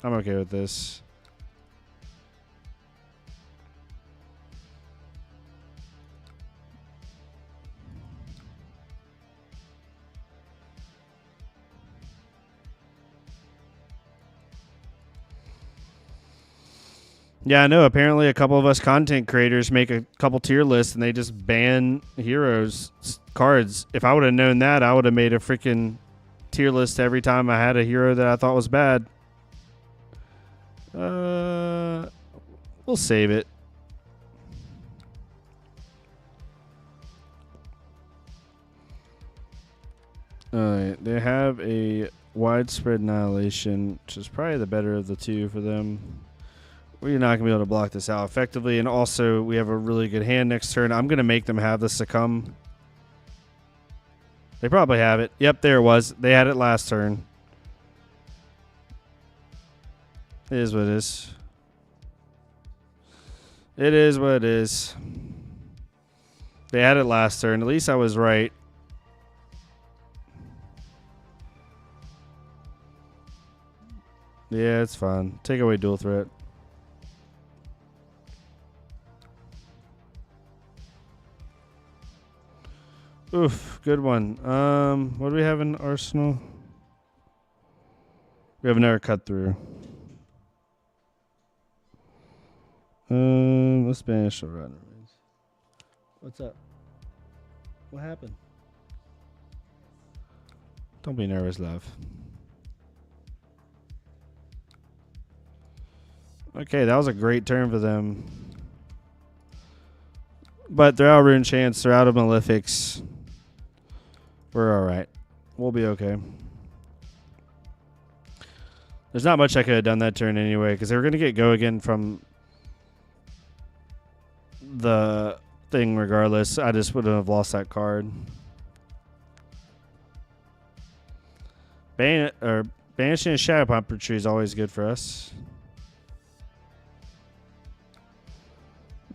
[SPEAKER 1] I'm okay with this. Yeah, I know. Apparently, a couple of us content creators make a couple tier lists and they just ban heroes cards. If I would have known that, I would have made a freaking tier list every time I had a hero that I thought was bad. We'll save it. Alright, they have a widespread annihilation, which is probably the better of the two for them. We're not going to be able to block this out effectively. And also, we have a really good hand next turn. I'm going to make them have the succumb. They probably have it. Yep, there it was. They had it last turn. It is what it is. It is what it is. They had it last turn. At least I was right. Yeah, it's fine. Take away dual threat. Oof, good one. What do we have in Arsenal? We have another cut through. Let's banish the runner. What's up? What happened? Don't be nervous, love. Okay, that was a great turn for them. But they're out of Rune Chance. They're out of Malefics. We're all right. We'll be okay. There's not much I could have done that turn anyway, because they were going to get go again from the thing regardless. I just wouldn't have lost that card. Banishing a Shadow Pumper Tree is always good for us.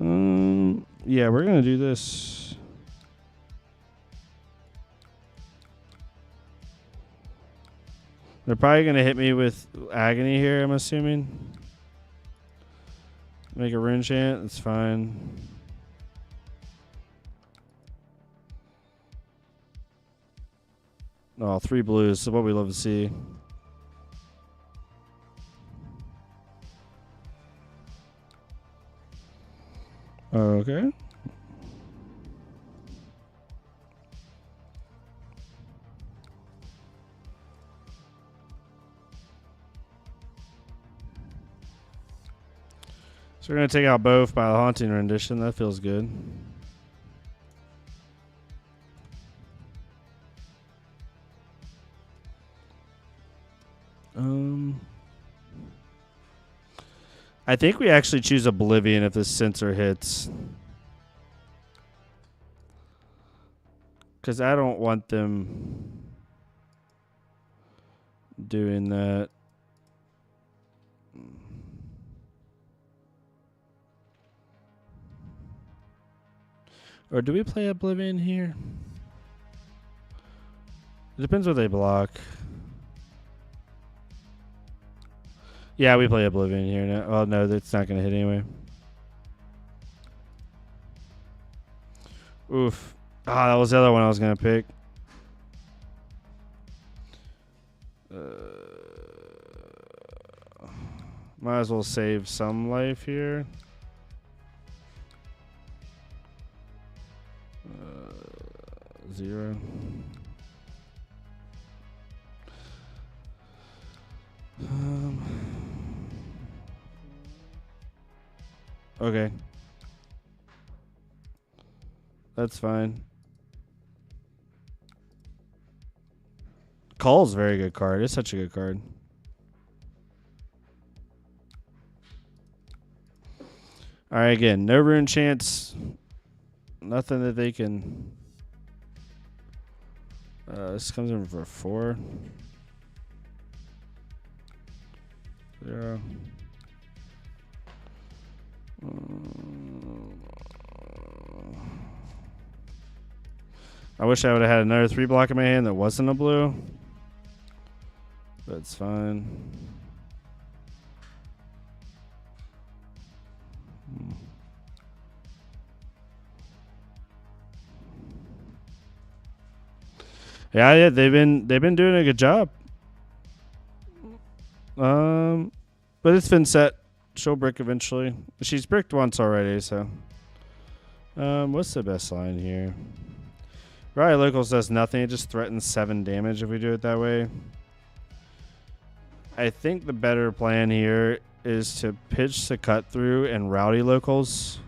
[SPEAKER 1] Yeah, we're going to do this. They're probably going to hit me with Agony here, I'm assuming. Make a Rune Chant, that's fine. Oh, 3 blues, so what we love to see. Okay. So we're going to take out both by the Haunting Rendition. That feels good. I think we actually choose Oblivion if this Censor hits. Because I don't want them doing that. Or do we play Oblivion here? It depends what they block. Yeah, we play Oblivion here now. Oh, no, that's not going to hit anyway. Oof. Ah, that was the other one I was going to pick. Might as well save some life here. 0. Okay. That's fine. Call's a very good card. It's such a good card. Alright, again, no Rune Chance. Nothing that they can... this comes in for 4. 0. I wish I would have had another 3 block in my hand that wasn't a blue. That's fine. Yeah, they've been doing a good job. But it's been set. She'll brick eventually. She's bricked once already, so. What's the best line here? Rowdy Locals does nothing. It just threatens 7 damage if we do it that way. I think the better plan here is to pitch the cut through and Rowdy Locals.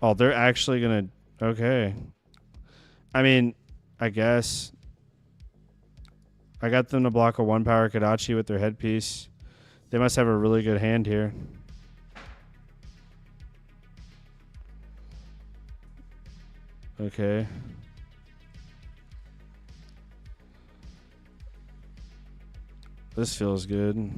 [SPEAKER 1] Oh, they're actually going to... Okay. I mean, I guess. I got them to block a 1-power Kodachi with their headpiece. They must have a really good hand here. Okay. This feels good.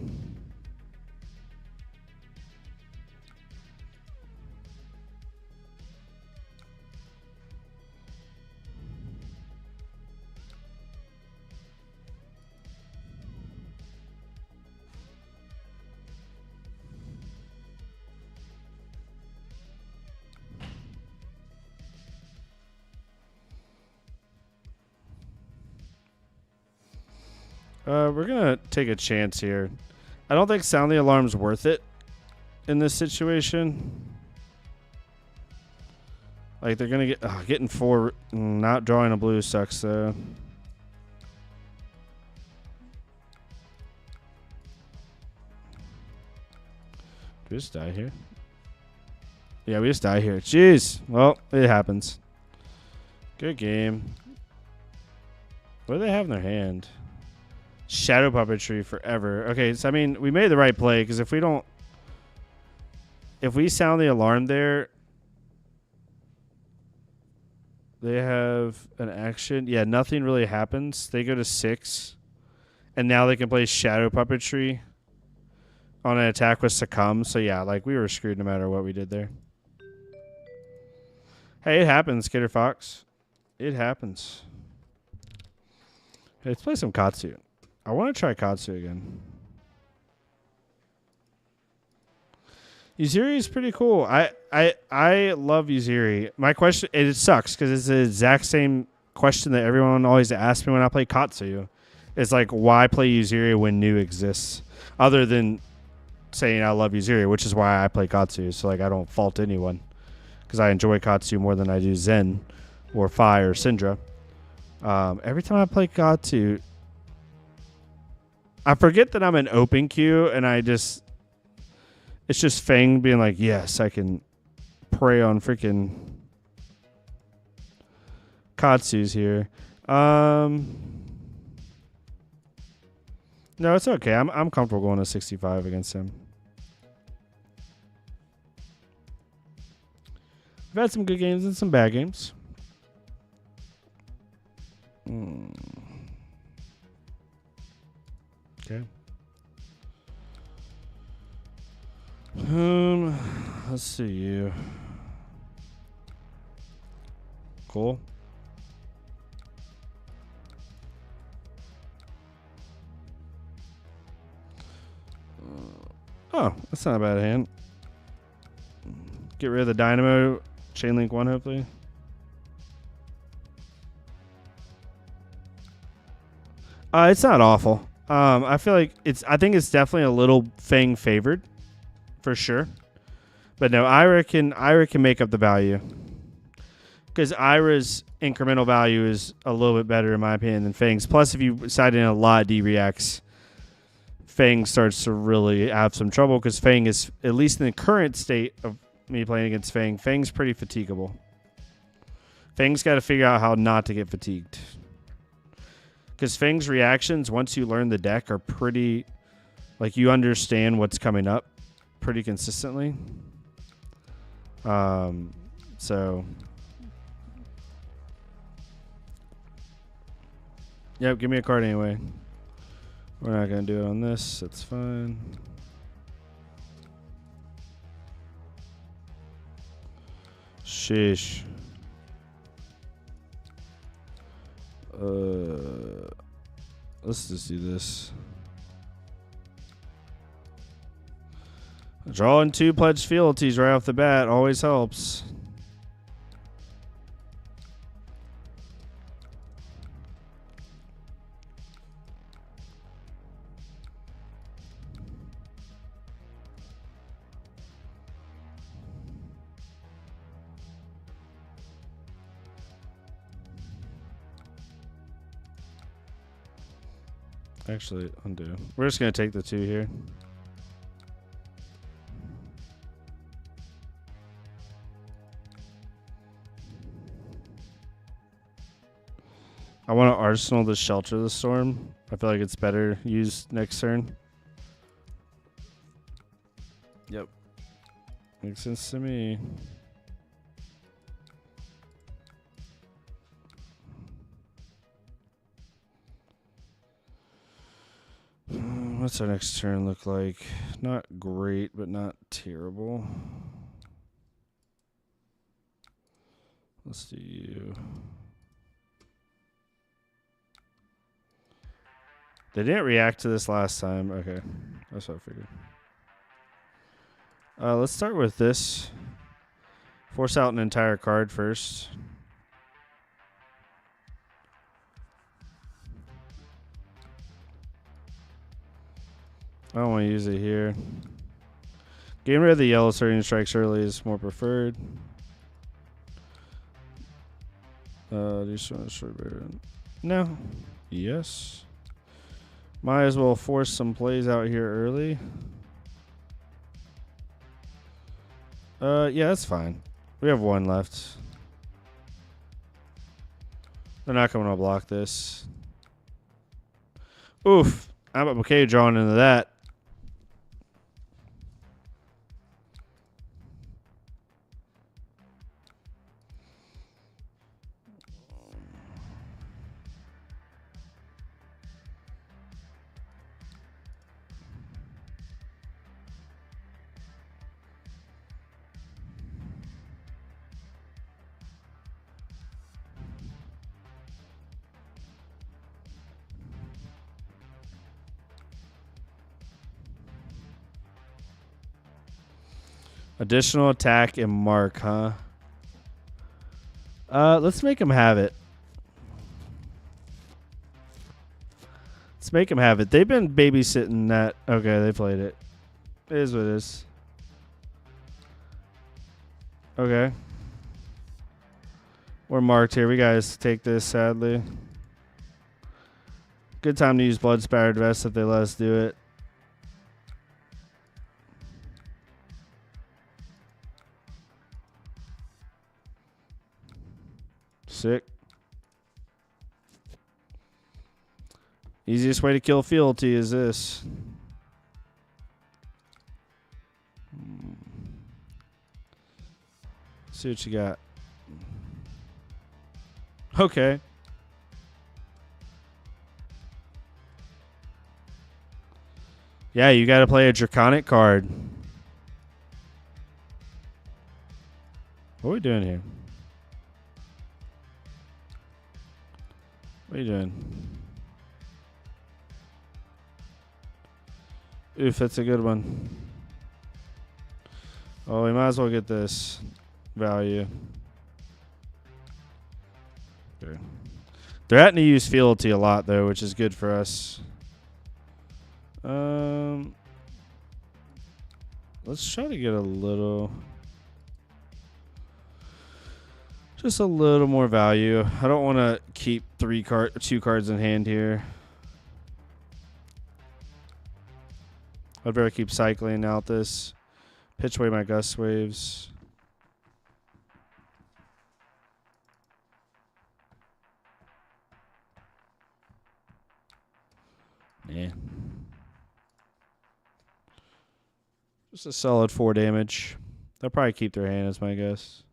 [SPEAKER 1] We're going to take a chance here. I don't think Sound the Alarm's worth it in this situation. Like, they're going to get... getting 4... Not drawing a blue sucks, though. Do we just die here? Yeah, we just die here. Jeez. Well, it happens. Good game. What do they have in their hand? Shadow puppetry forever. Okay, so I mean, we made the right play because if we sound the alarm there, they have an action. Yeah, nothing really happens. They go to 6, and now they can play shadow puppetry on an attack with succumb. So yeah, like we were screwed no matter what we did there. Hey, it happens, Kidder Fox. It happens. Okay, let's play some Katsu. I want to try Katsu again. Uziri is pretty cool. I love Uziri. My question, it sucks because it's the exact same question that everyone always asks me when I play Katsu. It's like, why play Uziri when new exists? Other than saying I love Uziri, which is why I play Katsu. So like I don't fault anyone because I enjoy Katsu more than I do Zen or Fi or Syndra. Every time I play Katsu, I forget that I'm an open queue and it's just Fang being like, yes, I can prey on freaking Katsu's here. No, it's okay. I'm comfortable going to 65 against him. We've had some good games and some bad games. Okay. Let's see you. Cool. Oh, that's not a bad hand. Get rid of the Dynamo. Chain Link 1, hopefully. It's not awful. I feel like I think it's definitely a little Fang favored. For sure. But no, Ira can make up the value. Because Ira's incremental value is a little bit better in my opinion than Fang's. Plus, if you side in a lot of D-reacts, Fang starts to really have some trouble because Fang is, at least in the current state of me playing against Fang, Fang's pretty fatigable. Fang's got to figure out how not to get fatigued. Because Fang's reactions, once you learn the deck, are pretty, like you understand what's coming up pretty consistently. So yep, give me a card anyway. We're not gonna do it on this, that's fine. Sheesh. Let's just do this. Drawing 2 pledged fealties right off the bat always helps. Actually, undo. We're just going to take the 2 here. I want to Arsenal to Shelter the Storm. I feel like it's better used next turn. Yep. Makes sense to me. What's our next turn look like? Not great, but not terrible. Let's do you. They didn't react to this last time. Okay. That's what I figured. Let's start with this. Force out an entire card first. I don't want to use it here. Getting rid of the yellow surging strikes early is more preferred. Do you want to short bear? No. Yes. Might as well force some plays out here early. Yeah, that's fine. We have 1 left. They're not going to block this. Oof. I'm okay drawing into that. Additional attack and mark, huh? Let's make him have it. Let's make him have it. They've been babysitting that. Okay, they played it. It is what it is. Okay. We're marked here. We guys take this, sadly. Good time to use Blood Spattered Vest if they let us do it. Sick. Easiest way to kill fealty is this. See what you got. Okay. Yeah, you got to play a Draconic card. What are we doing here? What are you doing? Oof, that's a good one. Oh, we might as well get this value. Okay. They're having to use fealty a lot, though, which is good for us. Let's try to get a little... Just a little more value. I don't want to keep 2 cards in hand here. I'd rather keep cycling out this. Pitch away my gust waves. Yeah. Just a solid 4 damage. They'll probably keep their hand, is my guess.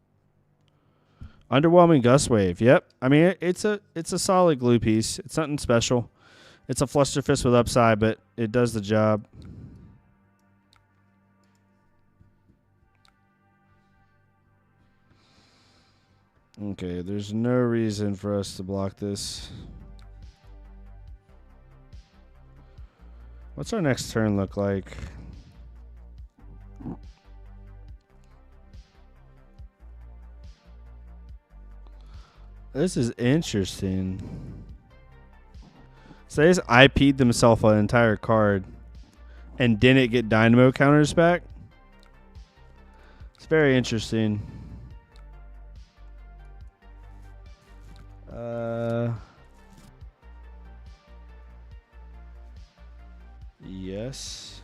[SPEAKER 1] Underwhelming gust wave. Yep. I mean, it's a solid glue piece. It's nothing special. It's a fluster fist with upside, but it does the job. Okay, there's no reason for us to block this. What's our next turn look like? This is interesting. So they just IP'd themselves an entire card and didn't get Dynamo counters back. It's very interesting. Yes.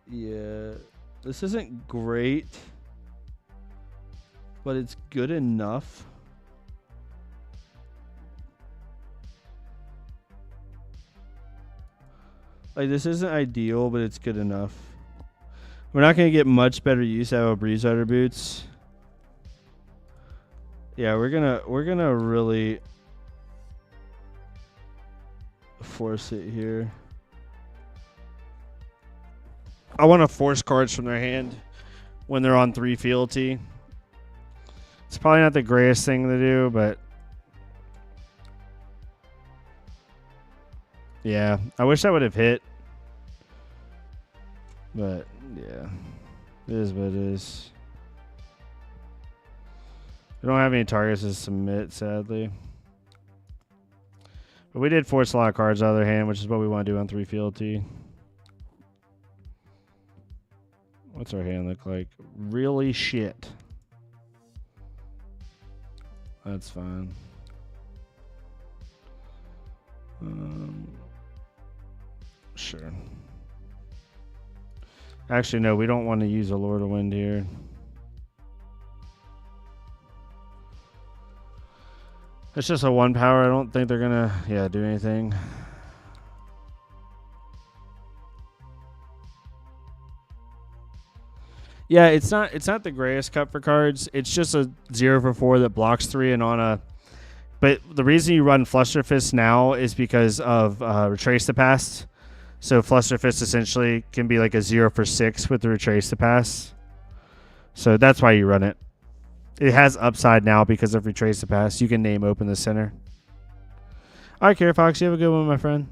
[SPEAKER 1] Yeah, this isn't great, but it's good enough. Like, this isn't ideal, but it's good enough. We're not going to get much better use out of Breeze Rider Boots. Yeah, we're gonna really force it here. I want to force cards from their hand when they're on 3 fealty. It's probably not the greatest thing to do, but yeah, I wish I would have hit. But yeah, it is what it is. We don't have any targets to submit, sadly. But we did force a lot of cards out of their hand, which is what we want to do on 3 fealty. What's our hand look like? Really shit. That's fine. Sure. Actually, no, we don't want to use a Lord of Wind here. It's just a 1 power. I don't think they're gonna, do anything. Yeah, it's not the greatest cut for cards. It's just a 0 for 4 that blocks 3 and on a. But the reason you run Fluster Fist now is because of Retrace the Past. So Fluster Fist essentially can be like a 0 for 6 with the Retrace the Past. So that's why you run it. It has upside now because of Retrace the Past. You can name Open the Center. All right, Carrie Fox, you have a good one, my friend.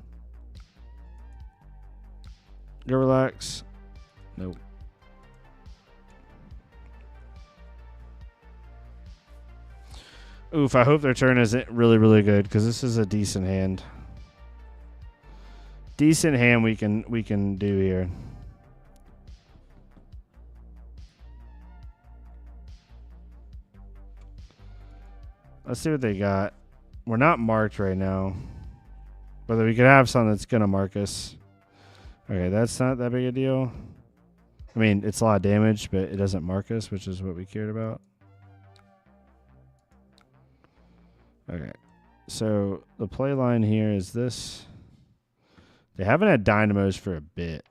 [SPEAKER 1] Go relax. Nope. Oof, I hope their turn isn't really, really good because this is a decent hand. Decent hand we can do here. Let's see what they got. We're not marked right now. But we could have something that's going to mark us. Okay, that's not that big a deal. I mean, it's a lot of damage, but it doesn't mark us, which is what we cared about. Okay, so the play line here is this. They haven't had dynamos for a bit.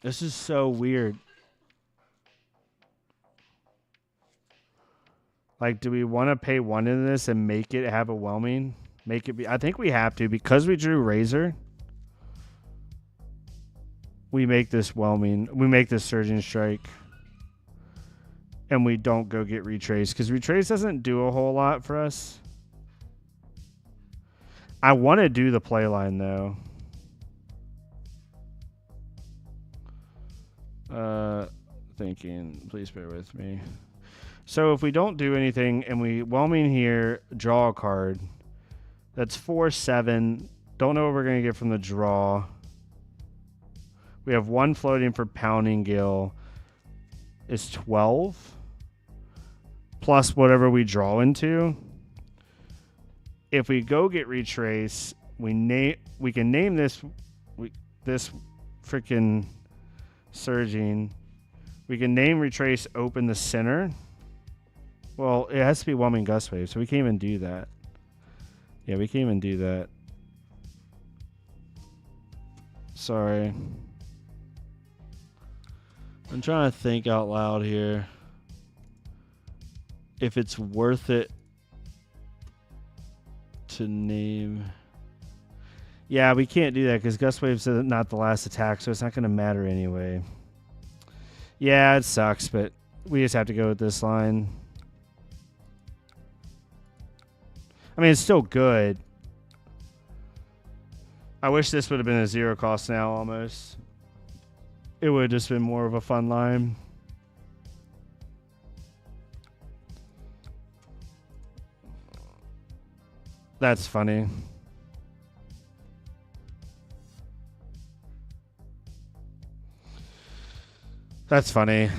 [SPEAKER 1] This is so weird. Like, do we want to pay 1 in this and make it have a whelming? Make it be. I think we have to because we drew Razor. We make this whelming. We make this Surging Strike. And we don't go get Retrace because Retrace doesn't do a whole lot for us. I want to do the play line though. Thinking, please bear with me. So if we don't do anything and we whelming here, draw a card. That's 4/7. Don't know what we're gonna get from the draw. We have 1 floating for Pounding Gale. Is 12 plus whatever we draw into. If we go get Retrace, we can name this this freaking Surging. We can name Retrace Open the Center. Well, it has to be Whelming Gust Wave, so we can't even do that. Yeah, we can't even do that. Sorry. I'm trying to think out loud here. If it's worth it to name. Yeah, we can't do that because Gust Wave's not the last attack, so it's not going to matter anyway. Yeah, it sucks, but we just have to go with this line. I mean, it's still good. I wish this would have been a 0 cost now almost. It would have just been more of a fun line. That's funny. That's funny.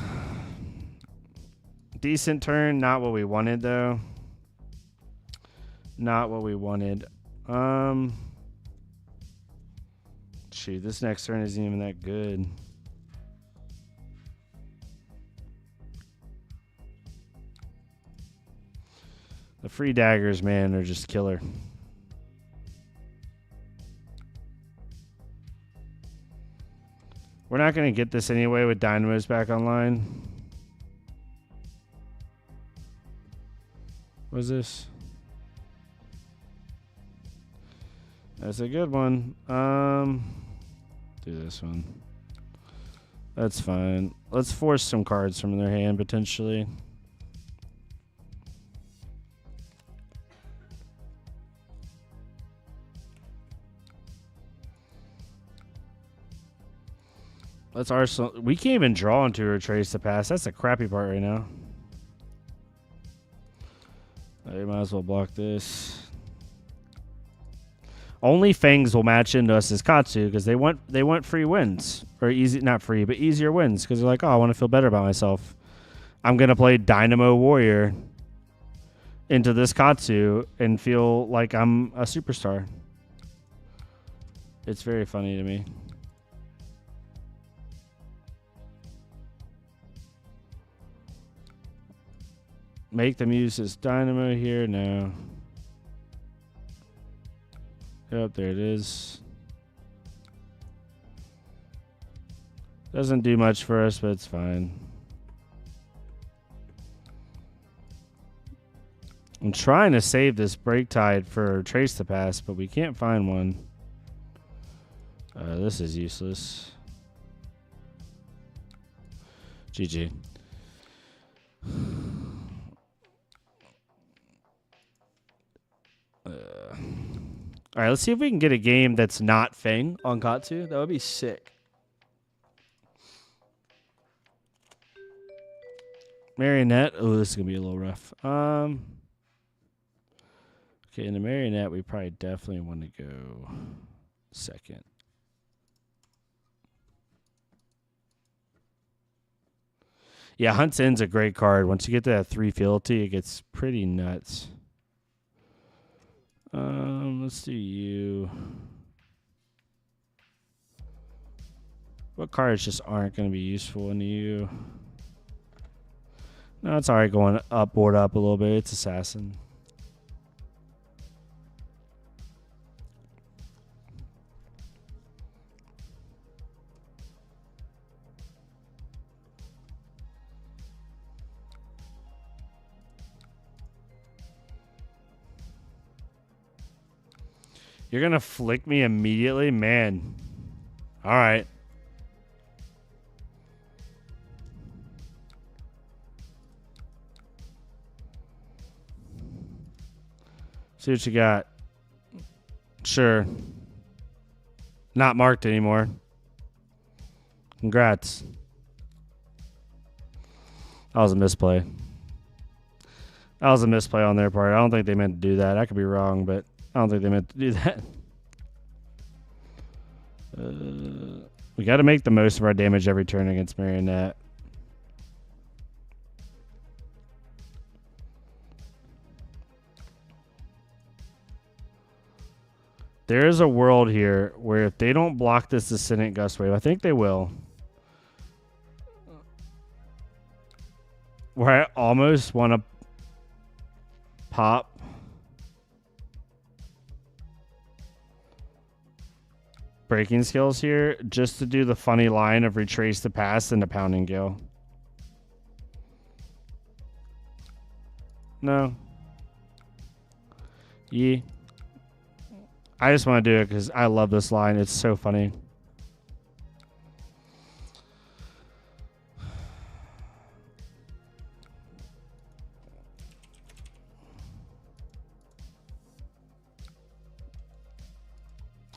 [SPEAKER 1] Decent turn, not what we wanted though. Not what we wanted. Shoot, this next turn isn't even that good. The free daggers, man, are just killer. We're not going to get this anyway with Dynamos back online. What is this? That's a good one. Do this one. That's fine. Let's force some cards from their hand, potentially. Let's arsenal. We can't even draw into a Retrace the Past. That's the crappy part right now. You might as well block this. Only Fangs will match into us as Katsu because they want free wins or easy, not free, but easier wins because they're like, oh, I want to feel better about myself. I'm gonna play Dynamo Warrior into this Katsu and feel like I'm a superstar. It's very funny to me. Make them use this Dynamo here. No. Yep, there it is. Doesn't do much for us, but it's fine. I'm trying to save this Break Tide for Trace the Pass, but we can't find one. This is useless. GG. All right, let's see if we can get a game that's not Fang on Katsu. That would be sick. Marionette. Oh, this is going to be a little rough. Okay, in the Marionette, we probably definitely want to go second. Yeah, Hunt's End's a great card. Once you get to that 3 fealty, it gets pretty nuts. Let's do you. What cards just aren't going to be useful in you? No, it's alright going up, board up a little bit. It's Assassin. You're going to flick me immediately? Man. All right. See what you got. Sure. Not marked anymore. Congrats. That was a misplay. That was a misplay on their part. I don't think they meant to do that. I could be wrong, but I don't think they meant to do that. We got to make the most of our damage every turn against Marionette. There is a world here where if they don't block this Ascendant Gust Wave, I think they will, where I almost want to pop Breaking Skills here just to do the funny line of Retrace the Past into Pounding Gale. No. Yeah. I just want to do it because I love this line. It's so funny.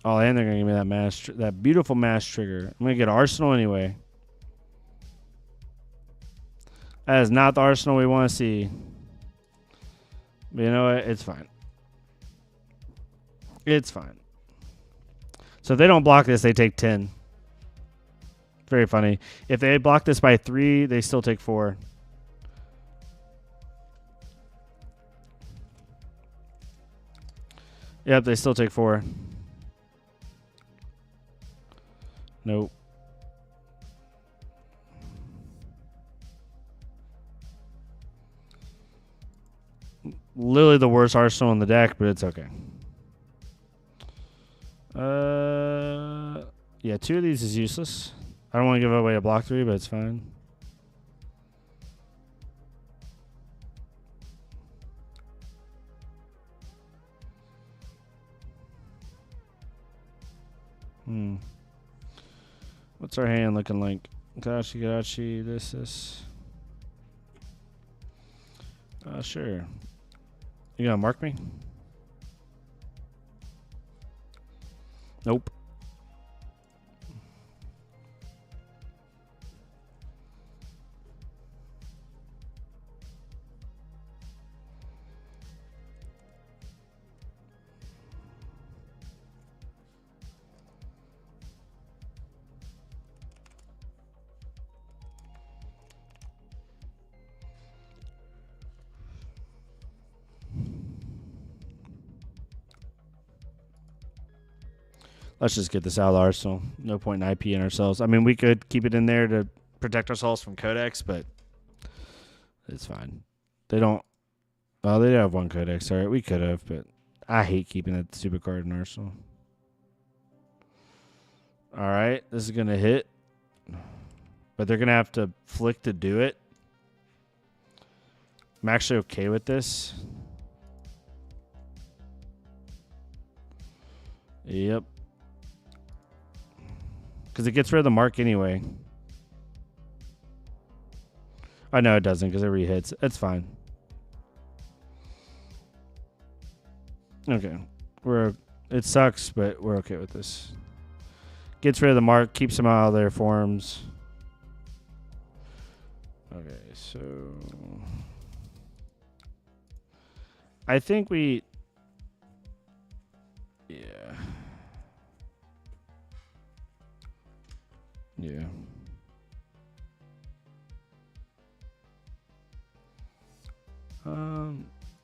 [SPEAKER 1] Oh, and they're going to give me that beautiful mass trigger. I'm going to get Arsenal anyway. That is not the Arsenal we want to see. But you know what? It's fine. It's fine. So if they don't block this, they take 10. Very funny. If they block this by 3, they still take 4. Yep, they still take 4. Nope. Literally the worst arsenal in the deck, but it's okay. Yeah, 2 of these is useless. I don't want to give away a block 3, but it's fine. What's our hand looking like? Gachi, this. Sure. You gonna mark me? Nope. Let's just get this out of the arsenal. No point in IPing ourselves. I mean, we could keep it in there to protect ourselves from codex, but it's fine. They don't. Oh, they do have one codex. All right, we could have, but I hate keeping that stupid card in arsenal. All right, this is gonna hit, but they're gonna have to flick to do it. I'm actually okay with this. Yep. Because it gets rid of the mark anyway. I know it doesn't because it re-hits. It's fine. Okay. It sucks, but we're okay with this. Gets rid of the mark, keeps them out of their forms. Okay, so I think we Yeah.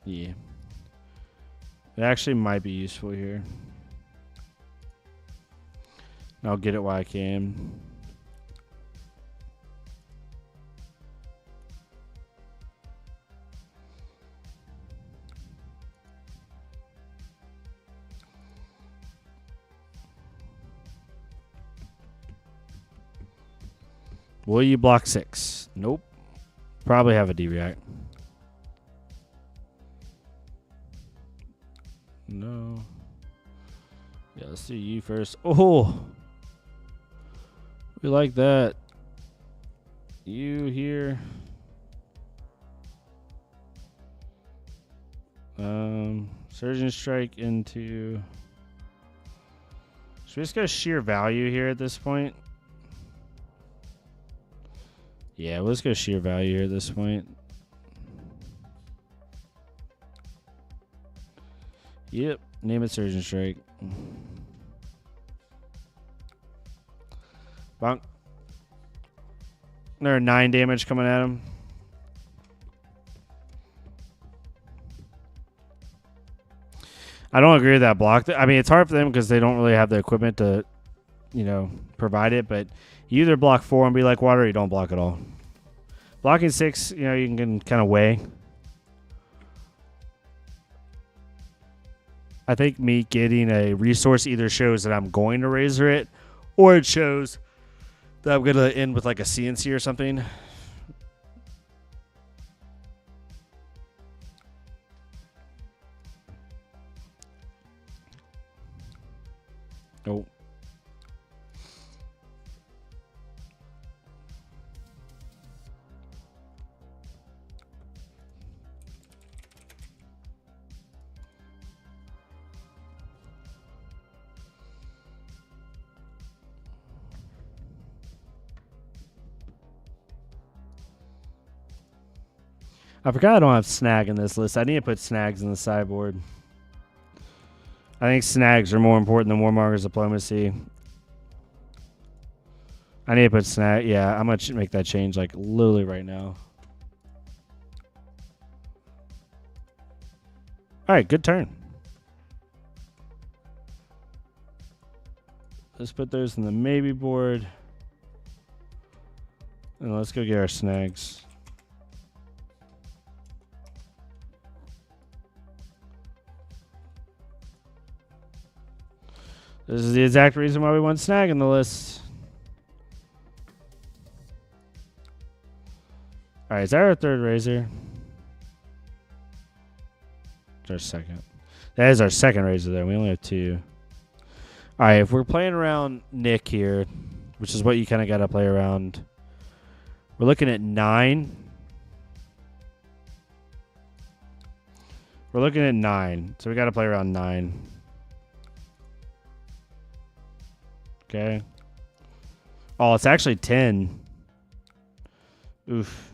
[SPEAKER 1] Yeah. It actually might be useful here. I'll get it while I can. Will you block 6? Nope. Probably have a D-React. No. Yeah, let's do you first. Oh! We like that. You here. Surgeon Strike into... Should we just go sheer value here at this point? Yeah, let's go sheer value here at this point. Yep, name it Surgeon Strike. Bonk. There are 9 damage coming at him. I don't agree with that block. I mean, it's hard for them because they don't really have the equipment to, provide it. But you either block 4 and be like water, or you don't block at all. Blocking 6, you can kind of weigh. I think me getting a resource either shows that I'm going to razor it, or it shows that I'm going to end with like a CNC or something. Oh. I forgot I don't have snag in this list. I need to put snags in the sideboard. I think snags are more important than Warmonger's Diplomacy. I need to put snag. Yeah, I'm going to make that change like literally right now. All right, good turn. Let's put those in the maybe board. And let's go get our snags. This is the exact reason why we want snag in the list. All right, is that our third razor? It's our second. That is our second razor, though. We only have 2. All right, if we're playing around Nick here, which is what you kind of got to play around, we're looking at 9. We're looking at 9, so we got to play around 9. Okay. Oh, it's actually 10. Oof.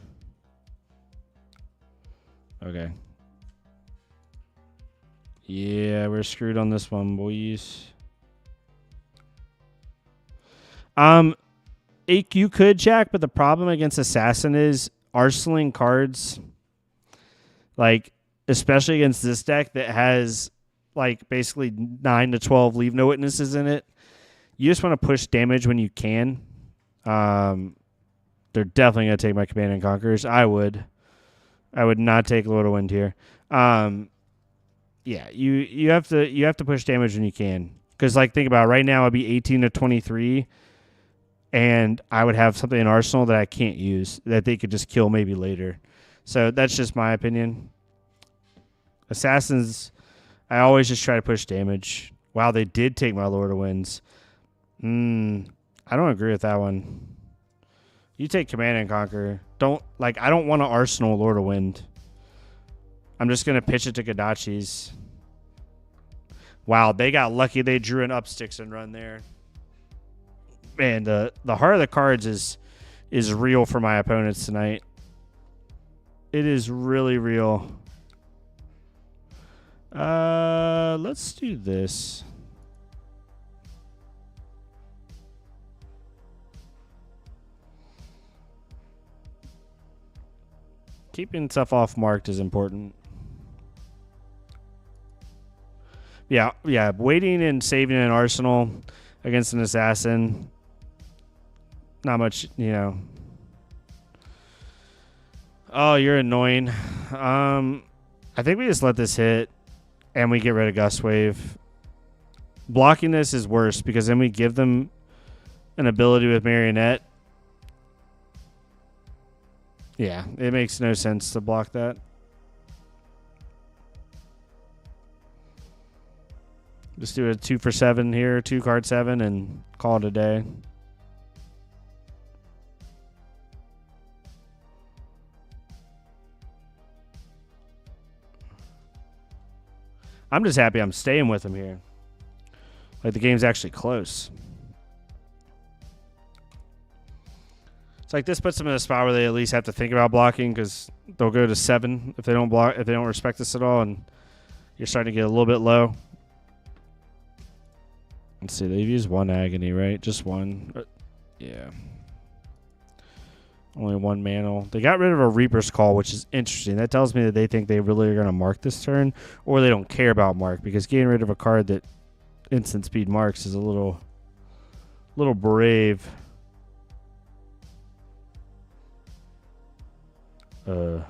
[SPEAKER 1] Okay. Yeah, we're screwed on this one, boys. You could jack, but the problem against Assassin is arsenaling cards, like, especially against this deck that has, like, basically 9 to 12 leave no witnesses in it. you just want to push damage when you can. They're definitely going to take my Command and Conquerors. I would not take Lord of Wind here. Yeah, you have to push damage when you can. Because, like, think about it. Right now, I'd be 18 to 23, and I would have something in Arsenal that I can't use that they could just kill maybe later. So that's just my opinion. Assassins, I always just try to push damage. Wow, they did take my Lord of Winds. I don't agree with that one. You take Command and Conquer. I don't want to Arsenal Lord of Wind. I'm just going to pitch it to Gadachi's. Wow, they got lucky they drew an up sticks and run there. Man, the heart of the cards is real for my opponents tonight. It is really real. Let's do this. Keeping stuff off marked is important. Yeah. Waiting and saving an Arsenal against an Assassin. Not much, Oh, you're annoying. I think we just let this hit and we get rid of Gust Wave. Blocking this is worse because then we give them an ability with Marionette. Yeah, it makes no sense to block that. Just do a 2 for 7 here, 2 card 7, and call it a day. I'm just happy I'm staying with him here. Like, the game's actually close. It's like this puts them in a spot where they at least have to think about blocking because they'll go to 7 if they don't block, if they don't respect this at all, and you're starting to get a little bit low. Let's see, they've used 1 Agony, right? Just 1. Yeah. Only 1 Mantle. They got rid of a Reaper's Call, which is interesting. That tells me that they think they really are going to mark this turn, or they don't care about mark, because getting rid of a card that instant speed marks is a little brave. I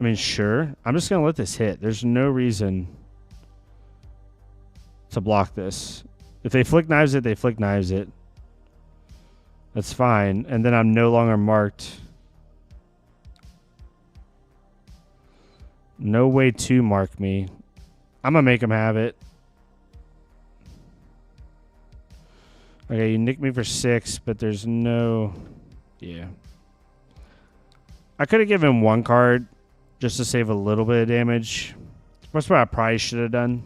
[SPEAKER 1] mean, sure. I'm just going to let this hit. There's no reason to block this. If they flick knives it, they flick knives it. That's fine. And then I'm no longer marked. No way to mark me. I'm going to make them have it. Okay, you nicked me for 6, but there's no... Yeah. I could have given him 1 card just to save a little bit of damage. That's what I probably should have done.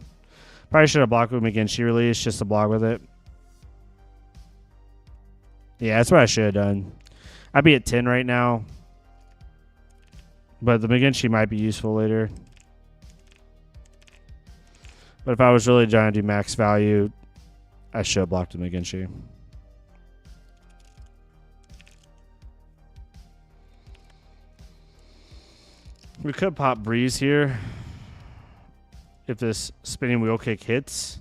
[SPEAKER 1] Probably should have blocked with McGinty release just to block with it. Yeah, that's what I should have done. I'd be at 10 right now. But the McGinty might be useful later. But if I was really trying to do max value, I should have blocked the McGinty. We could pop Breeze here if this spinning wheel kick hits.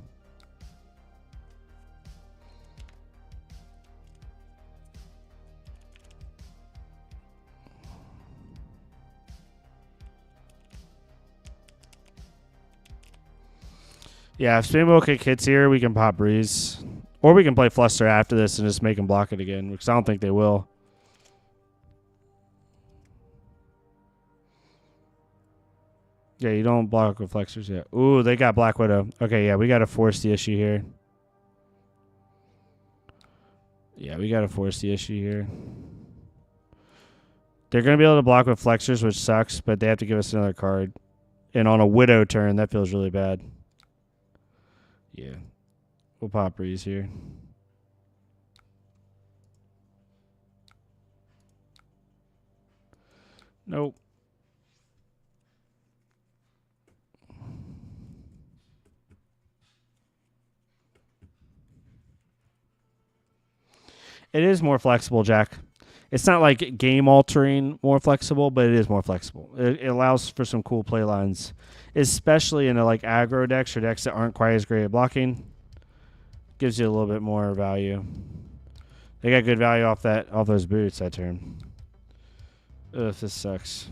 [SPEAKER 1] Yeah, if spinning wheel kick hits here, we can pop Breeze. Or we can play Fluster after this and just make them block it again, because I don't think they will. Yeah, you don't block with Flexors yet. Ooh, they got Black Widow. Okay, yeah, we got to force the issue here. Yeah, we got to force the issue here. They're going to be able to block with Flexors, which sucks, but they have to give us another card. And on a Widow turn, that feels really bad. Yeah. We'll pop Breeze here. Nope. It is more flexible, Jack. It's not like game altering more flexible, but it is more flexible. It allows for some cool play lines, especially in like aggro decks or decks that aren't quite as great at blocking. Gives you a little bit more value. They got good value off those boots that turn. Ugh, this sucks.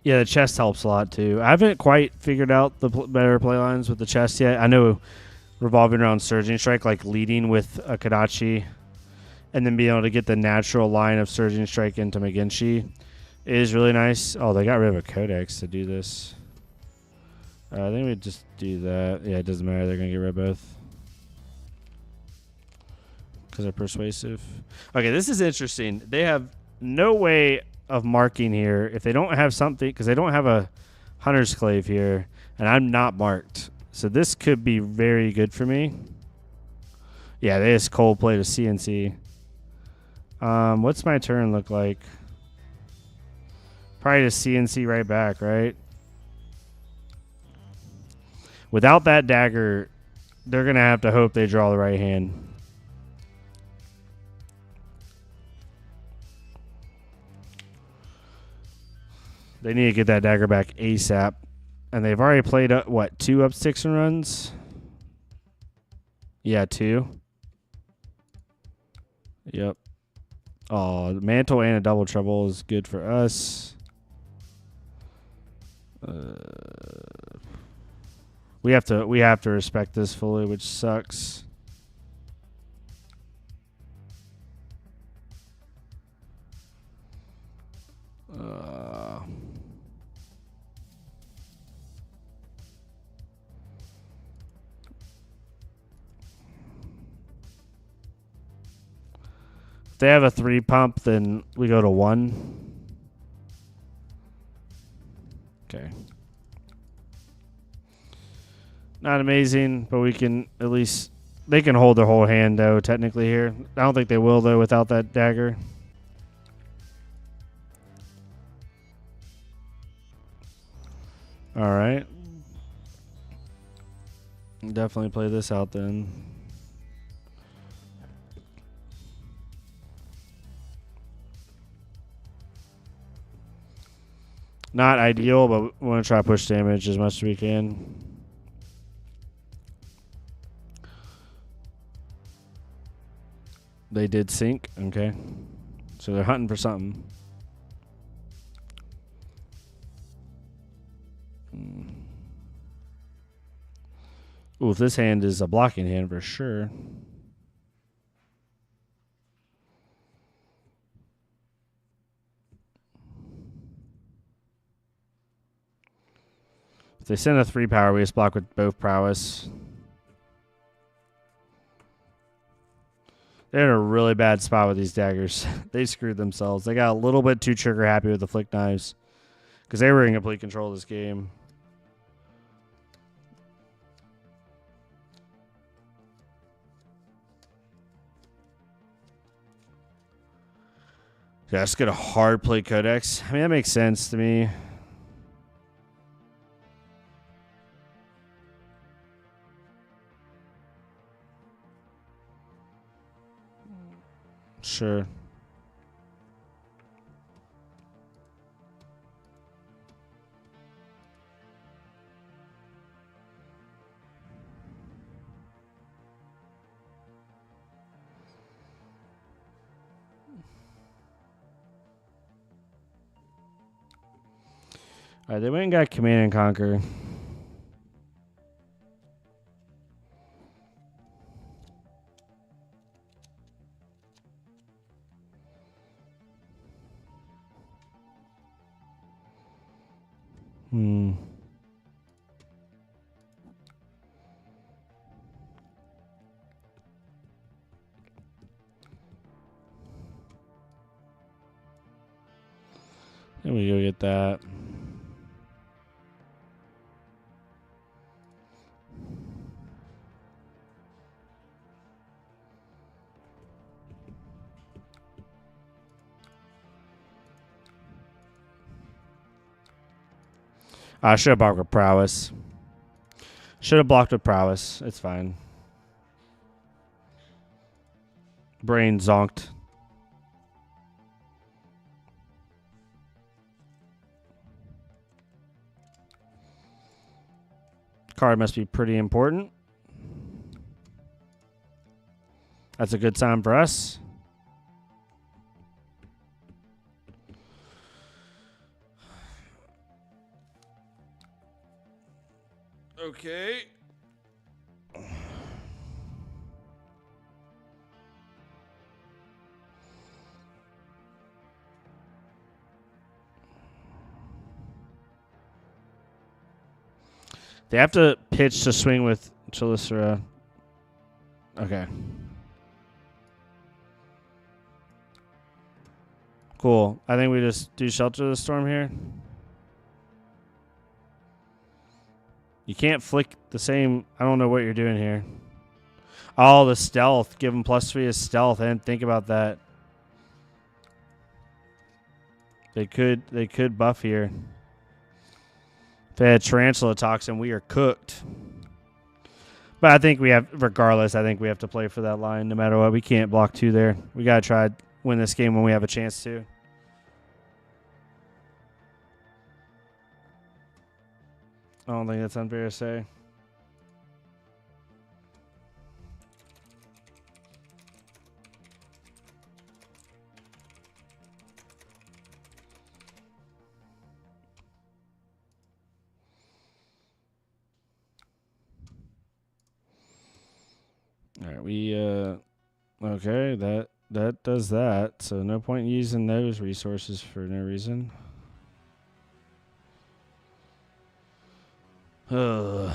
[SPEAKER 1] Yeah, the chest helps a lot too. I haven't quite figured out the better play lines with the chest yet. I know revolving around Surging Strike, like leading with a Kadachi, and then being able to get the natural line of Surging Strike into Magenshi is really nice. Oh, they got rid of a Codex to do this. I think we just do that. Yeah, it doesn't matter. They're going to get rid of both. Because they're persuasive. Okay, this is interesting. They have no way of marking here if they don't have something, because they don't have a Hunter's Clave here, and I'm not marked. So this could be very good for me. Yeah, they just cold play to CNC. What's my turn look like? Probably just CNC right back, right? Without that dagger, they're going to have to hope they draw the right hand. They need to get that dagger back ASAP. And they've already played, what, 2 up 6 and runs? Yeah, 2. Yep. Oh, the mantle and a double trouble is good for us. We have to respect this fully, which sucks. If they have a 3 pump, then we go to 1. Okay. Not amazing, but we can at least... They can hold their whole hand, though, technically here. I don't think they will, though, without that dagger. All right. Definitely play this out, then. Not ideal, but we want to try to push damage as much as we can. They did sink. Okay. So they're hunting for something. Ooh, if this hand is a blocking hand for sure. If they send a 3 power, we just block with both prowess. They're in a really bad spot with these daggers. They screwed themselves. They got a little bit too trigger happy with the flick knives because they were in complete control of this game. Yeah, let's get a hard play Codex. I mean, that makes sense to me. Sure. All right, they went and got Command and Conquer. There we go, get that. I should have blocked with prowess. Should have blocked with prowess. It's fine. Brain zonked. Card must be pretty important. That's a good sign for us. Okay. They have to pitch to swing with Talishar. Okay. Cool. I think we just do Shelter of the Storm here. You can't flick the same. I don't know what you're doing here. Oh, the stealth. Give him +3 as stealth. I didn't think about that. They could buff here. If they had Tarantula Toxin, we are cooked. But I think we have, regardless, I think we have to play for that line no matter what. We can't block 2 there. We got to try to win this game when we have a chance to. I don't think that's unfair to say. All right, we okay, that does that. So no point in using those resources for no reason. Ugh.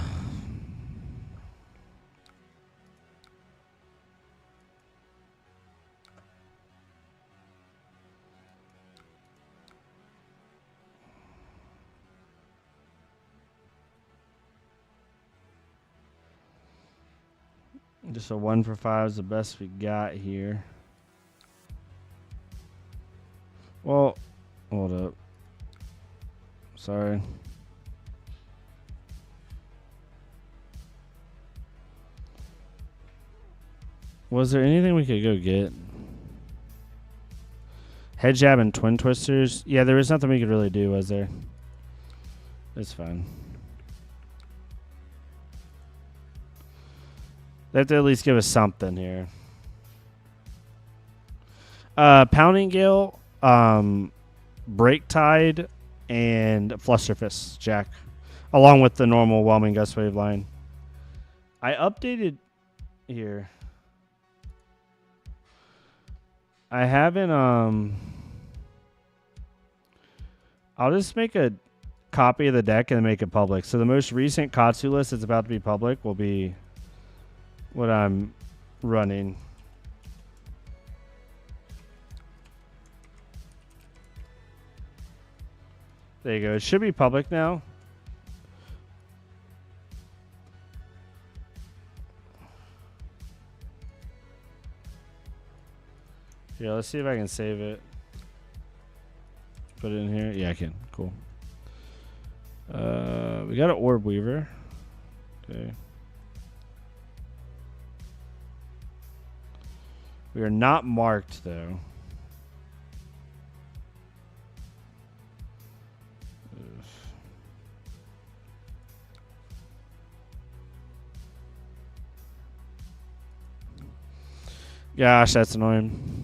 [SPEAKER 1] Just a 1 for 5 is the best we got here. Well, hold up. Sorry. Was there anything we could go get? Head jab and twin twisters? Yeah, there was nothing we could really do, was there? It's fine. They have to at least give us something here. Pounding Gale, Break Tide, and Flusterfist, Jack. Along with the normal Whelming Gust Wave line. I updated here. I haven't, I'll just make a copy of the deck and make it public. So the most recent Katsu list that's about to be public will be what I'm running. There you go. It should be public now. Yeah, let's see if I can save it. Put it in here. Yeah, I can. Cool. We got an Orb Weaver. Okay. We are not marked, though. Gosh, that's annoying.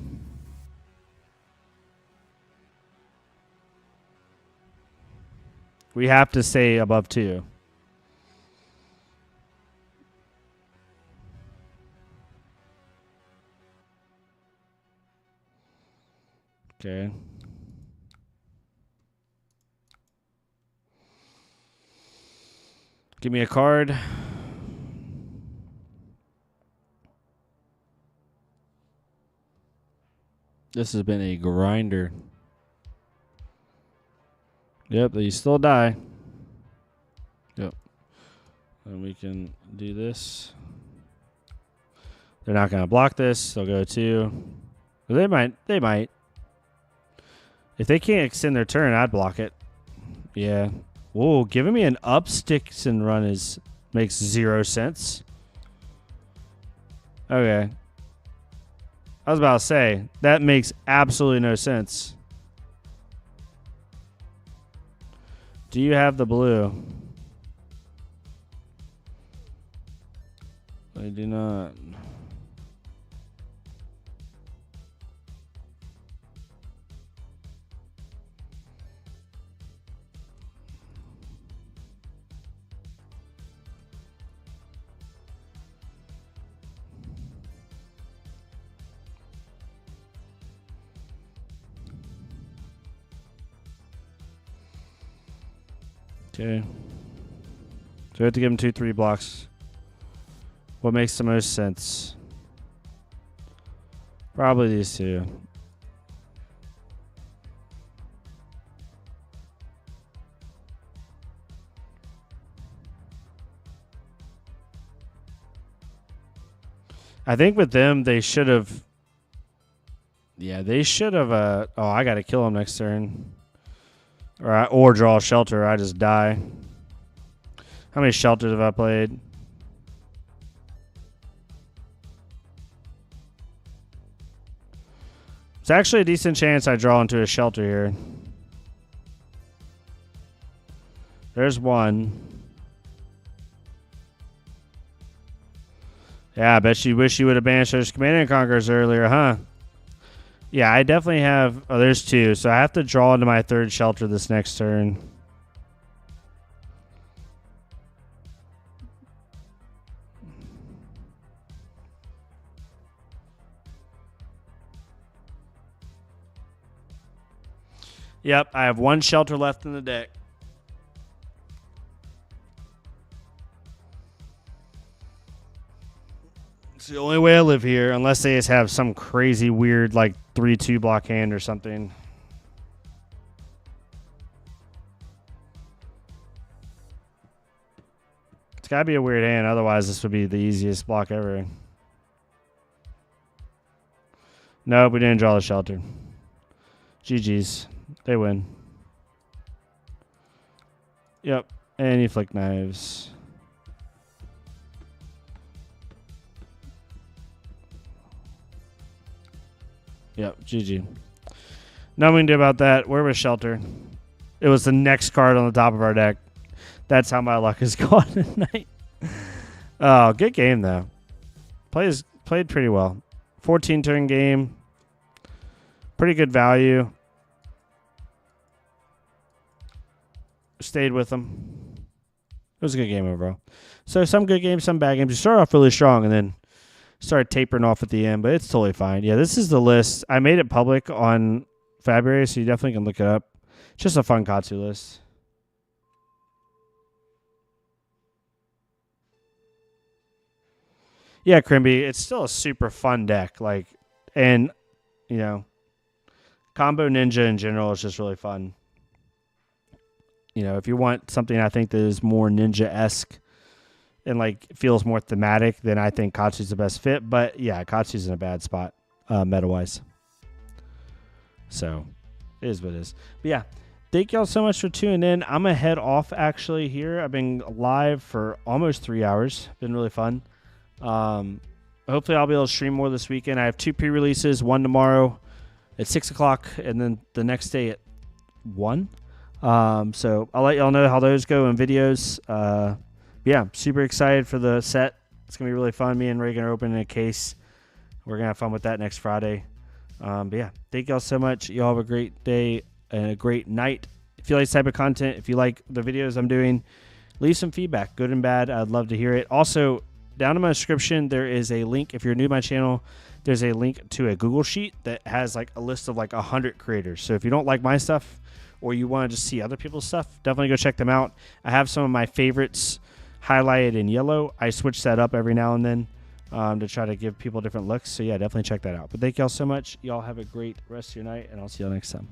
[SPEAKER 1] We have to stay above 2. Okay. Give me a card. This has been a grinder. Yep, you still die. Yep. And we can do this. They're not going to block this. They'll go 2. They might. They might. If they can't extend their turn, I'd block it. Yeah. Whoa, giving me an up sticks and run makes 0 sense. Okay. I was about to say, that makes absolutely no sense. Do you have the blue? I do not. Okay. So we have to give him 2-3 blocks. What makes the most sense? Probably these two. I think with them, they should have. Yeah, they should have. Oh, I got to kill him next turn. Or draw a shelter. I just die. How many shelters have I played? It's actually a decent chance I draw into a shelter here. There's one. Yeah, I bet you wish you would have banished those Command and Conquerors earlier, huh? Yeah, I definitely have. Oh, there's 2. So I have to draw into my 3rd shelter this next turn. Yep, I have 1 shelter left in the deck. It's the only way I live here, unless they just have some crazy weird, like, 3-2 block hand or something. It's got to be a weird hand, otherwise this would be the easiest block ever. Nope, we didn't draw the shelter. GG's. They win. Yep, and you flick knives. Yep, GG. Nothing we can do about that. Where was shelter? It was the next card on the top of our deck. That's how my luck has gone tonight. Oh, good game though. Played pretty well. 14 turn game. Pretty good value. Stayed with them. It was a good game overall. So some good games, some bad games. You start off really strong and then start tapering off at the end, but it's totally fine. Yeah, this is the list. I made it public on February, so you definitely can look it up. It's just a fun Katsu list. Yeah, Crimby, it's still a super fun deck. Like, and, you know, Combo Ninja in general is just really fun. You know, if you want something I think that is more ninja-esque and like feels more thematic, then I think Katsu's the best fit. But yeah, Katsu's in a bad spot meta-wise. So it is what it is. But yeah, thank y'all so much for tuning in. I'm going to head off actually here. I've been live for almost 3 hours. Been really fun. Hopefully I'll be able to stream more this weekend. I have 2 pre-releases, one tomorrow at 6 o'clock and then the next day at 1. So I'll let y'all know how those go in videos. Yeah, super excited for the set. It's going to be really fun. Me and Ray are going to open a case. We're going to have fun with that next Friday. But yeah, thank y'all so much. Y'all have a great day and a great night. If you like this type of content, if you like the videos I'm doing, leave some feedback, good and bad. I'd love to hear it. Also, down in my description, there is a link. If you're new to my channel, there's a link to a Google Sheet that has like a list of like 100 creators. So if you don't like my stuff or you want to just see other people's stuff, definitely go check them out. I have some of my favorites highlighted in yellow. I switch that up every now and then to try to give people different looks. So yeah, definitely check that out. But thank y'all so much. Y'all have a great rest of your night, and I'll see y'all next time.